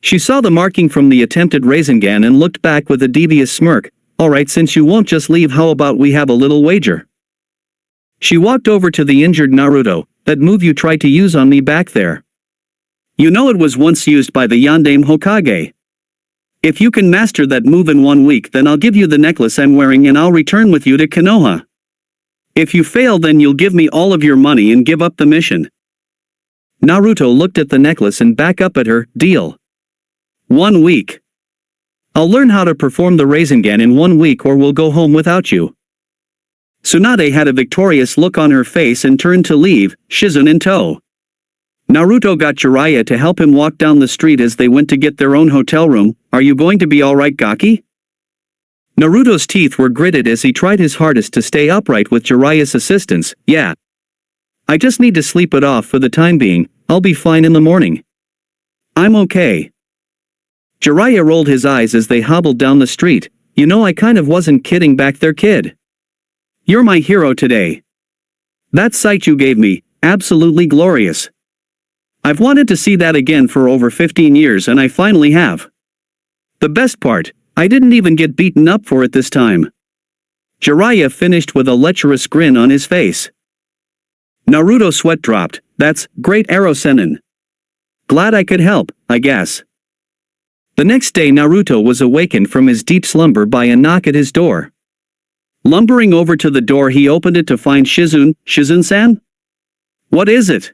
She saw the marking from the attempted Rasengan and looked back with a devious smirk. Alright, since you won't just leave, how about we have a little wager? She walked over to the injured Naruto. That move you tried to use on me back there. You know it was once used by the Yondaime Hokage. If you can master that move in 1 week, then I'll give you the necklace I'm wearing and I'll return with you to Konoha. If you fail, then you'll give me all of your money and give up the mission. Naruto looked at the necklace and back up at her. Deal. 1 week. I'll learn how to perform the Rasengan in 1 week or we'll go home without you. Tsunade had a victorious look on her face and turned to leave, Shizune in tow. Naruto got Jiraiya to help him walk down the street as they went to get their own hotel room. Are you going to be alright, Gaki? Naruto's teeth were gritted as he tried his hardest to stay upright with Jiraiya's assistance. Yeah. I just need to sleep it off for the time being. I'll be fine in the morning. I'm okay. Jiraiya rolled his eyes as they hobbled down the street. You know, I kind of wasn't kidding back there, kid. You're my hero today. That sight you gave me, absolutely glorious. I've wanted to see that again for over 15 years and I finally have. The best part, I didn't even get beaten up for it this time. Jiraiya finished with a lecherous grin on his face. Naruto's sweat dropped. That's great, arrow Sennin. Glad I could help, I guess. The next day Naruto was awakened from his deep slumber by a knock at his door. Lumbering over to the door, he opened it to find Shizune. Shizune-san? What is it?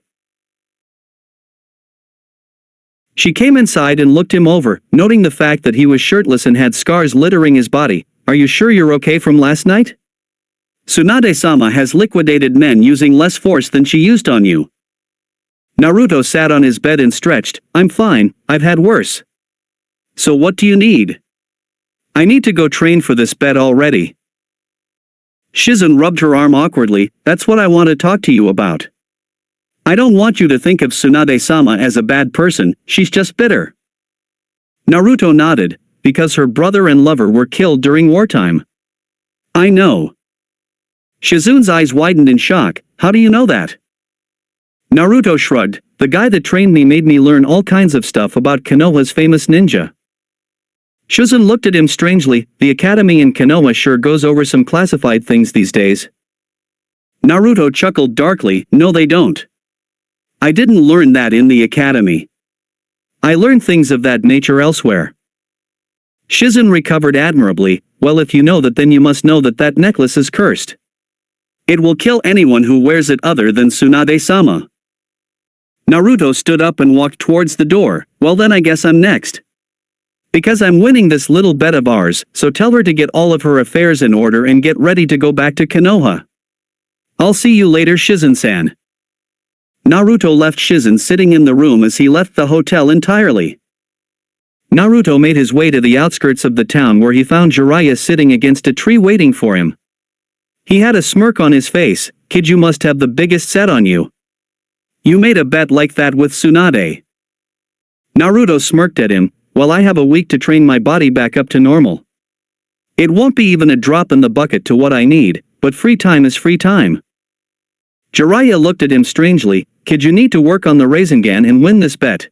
She came inside and looked him over, noting the fact that he was shirtless and had scars littering his body. Are you sure you're okay from last night? Tsunade-sama has liquidated men using less force than she used on you. Naruto sat on his bed and stretched. I'm fine, I've had worse. So what do you need? I need to go train for this bed already. Shizune rubbed her arm awkwardly. That's what I want to talk to you about. I don't want you to think of Tsunade-sama as a bad person, she's just bitter. Naruto nodded, because her brother and lover were killed during wartime. I know. Shizune's eyes widened in shock. How do you know that? Naruto shrugged. The guy that trained me made me learn all kinds of stuff about Konoha's famous ninja. Shizune looked at him strangely. The academy in Konoha sure goes over some classified things these days. Naruto chuckled darkly. No, they don't. I didn't learn that in the academy. I learned things of that nature elsewhere. Shizune recovered admirably. Well, if you know that, then you must know that that necklace is cursed. It will kill anyone who wears it other than Tsunade-sama. Naruto stood up and walked towards the door. Well, then I guess I'm next. Because I'm winning this little bet of ours, so tell her to get all of her affairs in order and get ready to go back to Konoha. I'll see you later, Shizune-san. Naruto left Shizune sitting in the room as he left the hotel entirely. Naruto made his way to the outskirts of the town where he found Jiraiya sitting against a tree waiting for him. He had a smirk on his face. "Kid, you must have the biggest set on you. You made a bet like that with Tsunade." Naruto smirked at him. "Well, I have a week to train my body back up to normal. It won't be even a drop in the bucket to what I need, but free time is free time." Jiraiya looked at him strangely. "Kid, you need to work on the Rasengan and win this bet.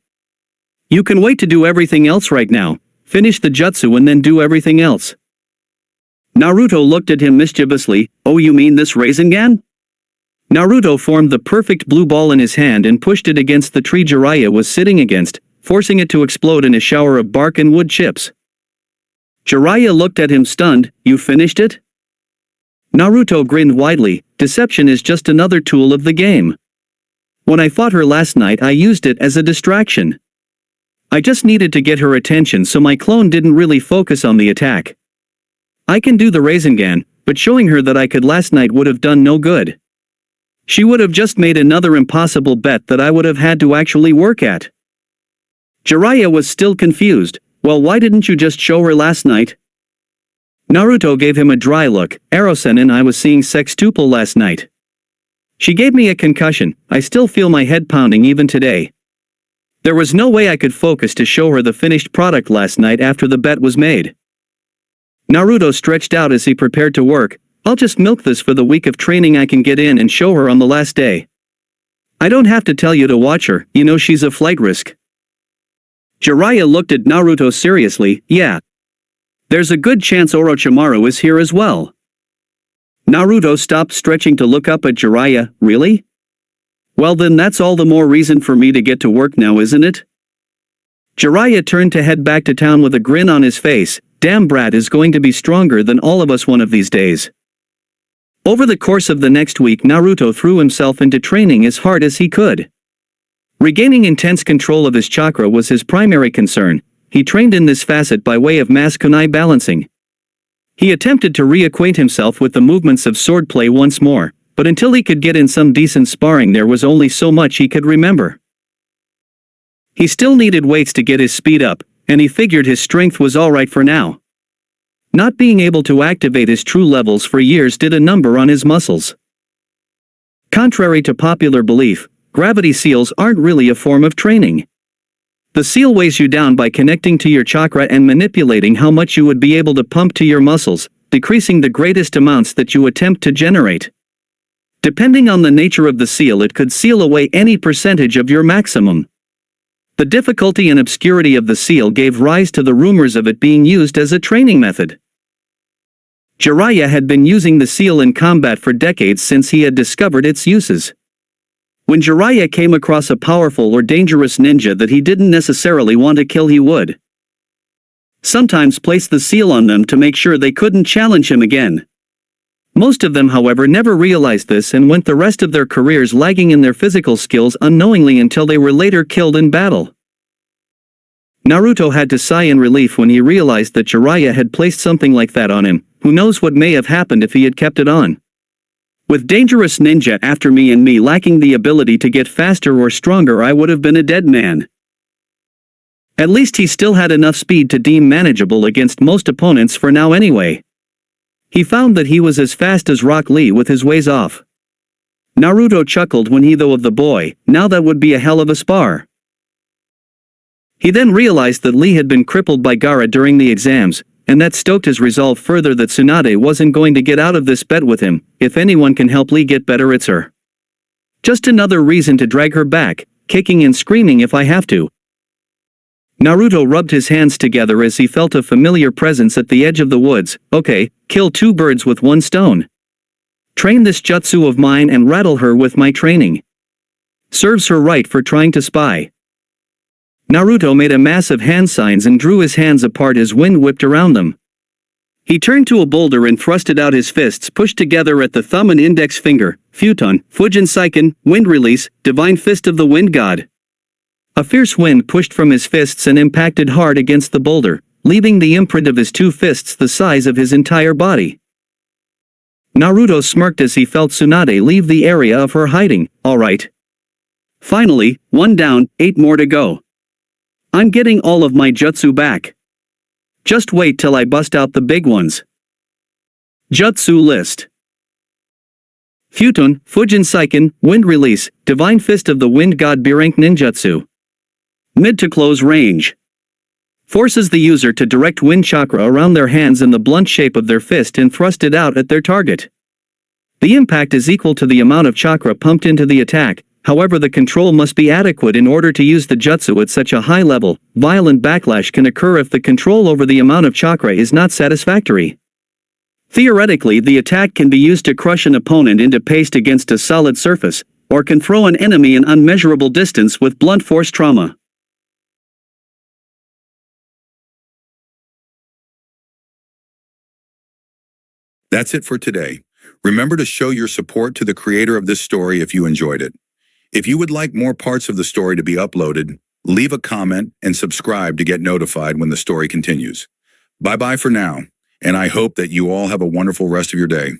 You can wait to do everything else right now. Finish the jutsu and then do everything else." Naruto looked at him mischievously. "Oh, you mean this Rasengan?" Naruto formed the perfect blue ball in his hand and pushed it against the tree Jiraiya was sitting against, forcing it to explode in a shower of bark and wood chips. Jiraiya looked at him stunned. "You finished it?" Naruto grinned widely. "Deception is just another tool of the game. When I fought her last night, I used it as a distraction. I just needed to get her attention so my clone didn't really focus on the attack. I can do the Rasengan, but showing her that I could last night would have done no good. She would have just made another impossible bet that I would have had to actually work at." Jiraiya was still confused. "Well, why didn't you just show her last night?" Naruto gave him a dry look. "Arosen and I was seeing sextuple last night. She gave me a concussion. I still feel my head pounding even today. There was no way I could focus to show her the finished product last night after the bet was made." Naruto stretched out as he prepared to work. "I'll just milk this for the week of training I can get in and show her on the last day. I don't have to tell you to watch her, you know she's a flight risk." Jiraiya looked at Naruto seriously. "Yeah. There's a good chance Orochimaru is here as well." Naruto stopped stretching to look up at Jiraiya. "Really? Well then that's all the more reason for me to get to work now, isn't it?" Jiraiya turned to head back to town with a grin on his face. "Damn, Brat is going to be stronger than all of us one of these days." Over the course of the next week, Naruto threw himself into training as hard as he could. Regaining intense control of his chakra was his primary concern. He trained in this facet by way of mass kunai balancing. He attempted to reacquaint himself with the movements of swordplay once more, but until he could get in some decent sparring there was only so much he could remember. He still needed weights to get his speed up, and he figured his strength was alright for now. Not being able to activate his true levels for years did a number on his muscles. Contrary to popular belief, gravity seals aren't really a form of training. The seal weighs you down by connecting to your chakra and manipulating how much you would be able to pump to your muscles, decreasing the greatest amounts that you attempt to generate. Depending on the nature of the seal, it could seal away any percentage of your maximum. The difficulty and obscurity of the seal gave rise to the rumors of it being used as a training method. Jiraiya had been using the seal in combat for decades since he had discovered its uses. When Jiraiya came across a powerful or dangerous ninja that he didn't necessarily want to kill, he would sometimes place the seal on them to make sure they couldn't challenge him again. Most of them, however, never realized this and went the rest of their careers lagging in their physical skills unknowingly until they were later killed in battle. Naruto had to sigh in relief when he realized that Jiraiya had placed something like that on him. Who knows what may have happened if he had kept it on. With dangerous ninja after me and me lacking the ability to get faster or stronger, I would have been a dead man. At least he still had enough speed to deem manageable against most opponents for now anyway. He found that he was as fast as Rock Lee with his ways off. Naruto chuckled when he thought of the boy. Now that would be a hell of a spar. He then realized that Lee had been crippled by Gaara during the exams, and that stoked his resolve further that Tsunade wasn't going to get out of this bet with him. If anyone can help Lee get better, it's her. Just another reason to drag her back, kicking and screaming if I have to. Naruto rubbed his hands together as he felt a familiar presence at the edge of the woods. Okay, kill two birds with one stone. Train this jutsu of mine and rattle her with my training. Serves her right for trying to spy. Naruto made a mass of hand signs and drew his hands apart as wind whipped around them. He turned to a boulder and thrusted out his fists pushed together at the thumb and index finger. Futon, Fujin Saiken, wind release, divine fist of the wind god. A fierce wind pushed from his fists and impacted hard against the boulder, leaving the imprint of his two fists the size of his entire body. Naruto smirked as he felt Tsunade leave the area of her hiding. Alright. Finally, one down, 8 more to go. I'm getting all of my jutsu back. Just wait till I bust out the big ones. Jutsu list. Futun, Fujin Seiken, Wind Release, Divine Fist of the Wind God Birank Ninjutsu. Mid to close range. Forces the user to direct wind chakra around their hands in the blunt shape of their fist and thrust it out at their target. The impact is equal to the amount of chakra pumped into the attack, however the control must be adequate in order to use the jutsu at such a high level. Violent backlash can occur if the control over the amount of chakra is not satisfactory. Theoretically, the attack can be used to crush an opponent into paste against a solid surface, or can throw an enemy an unmeasurable distance with blunt force trauma. That's it for today. Remember to show your support to the creator of this story if you enjoyed it. If you would like more parts of the story to be uploaded, leave a comment and subscribe to get notified when the story continues. Bye-bye for now, and I hope that you all have a wonderful rest of your day.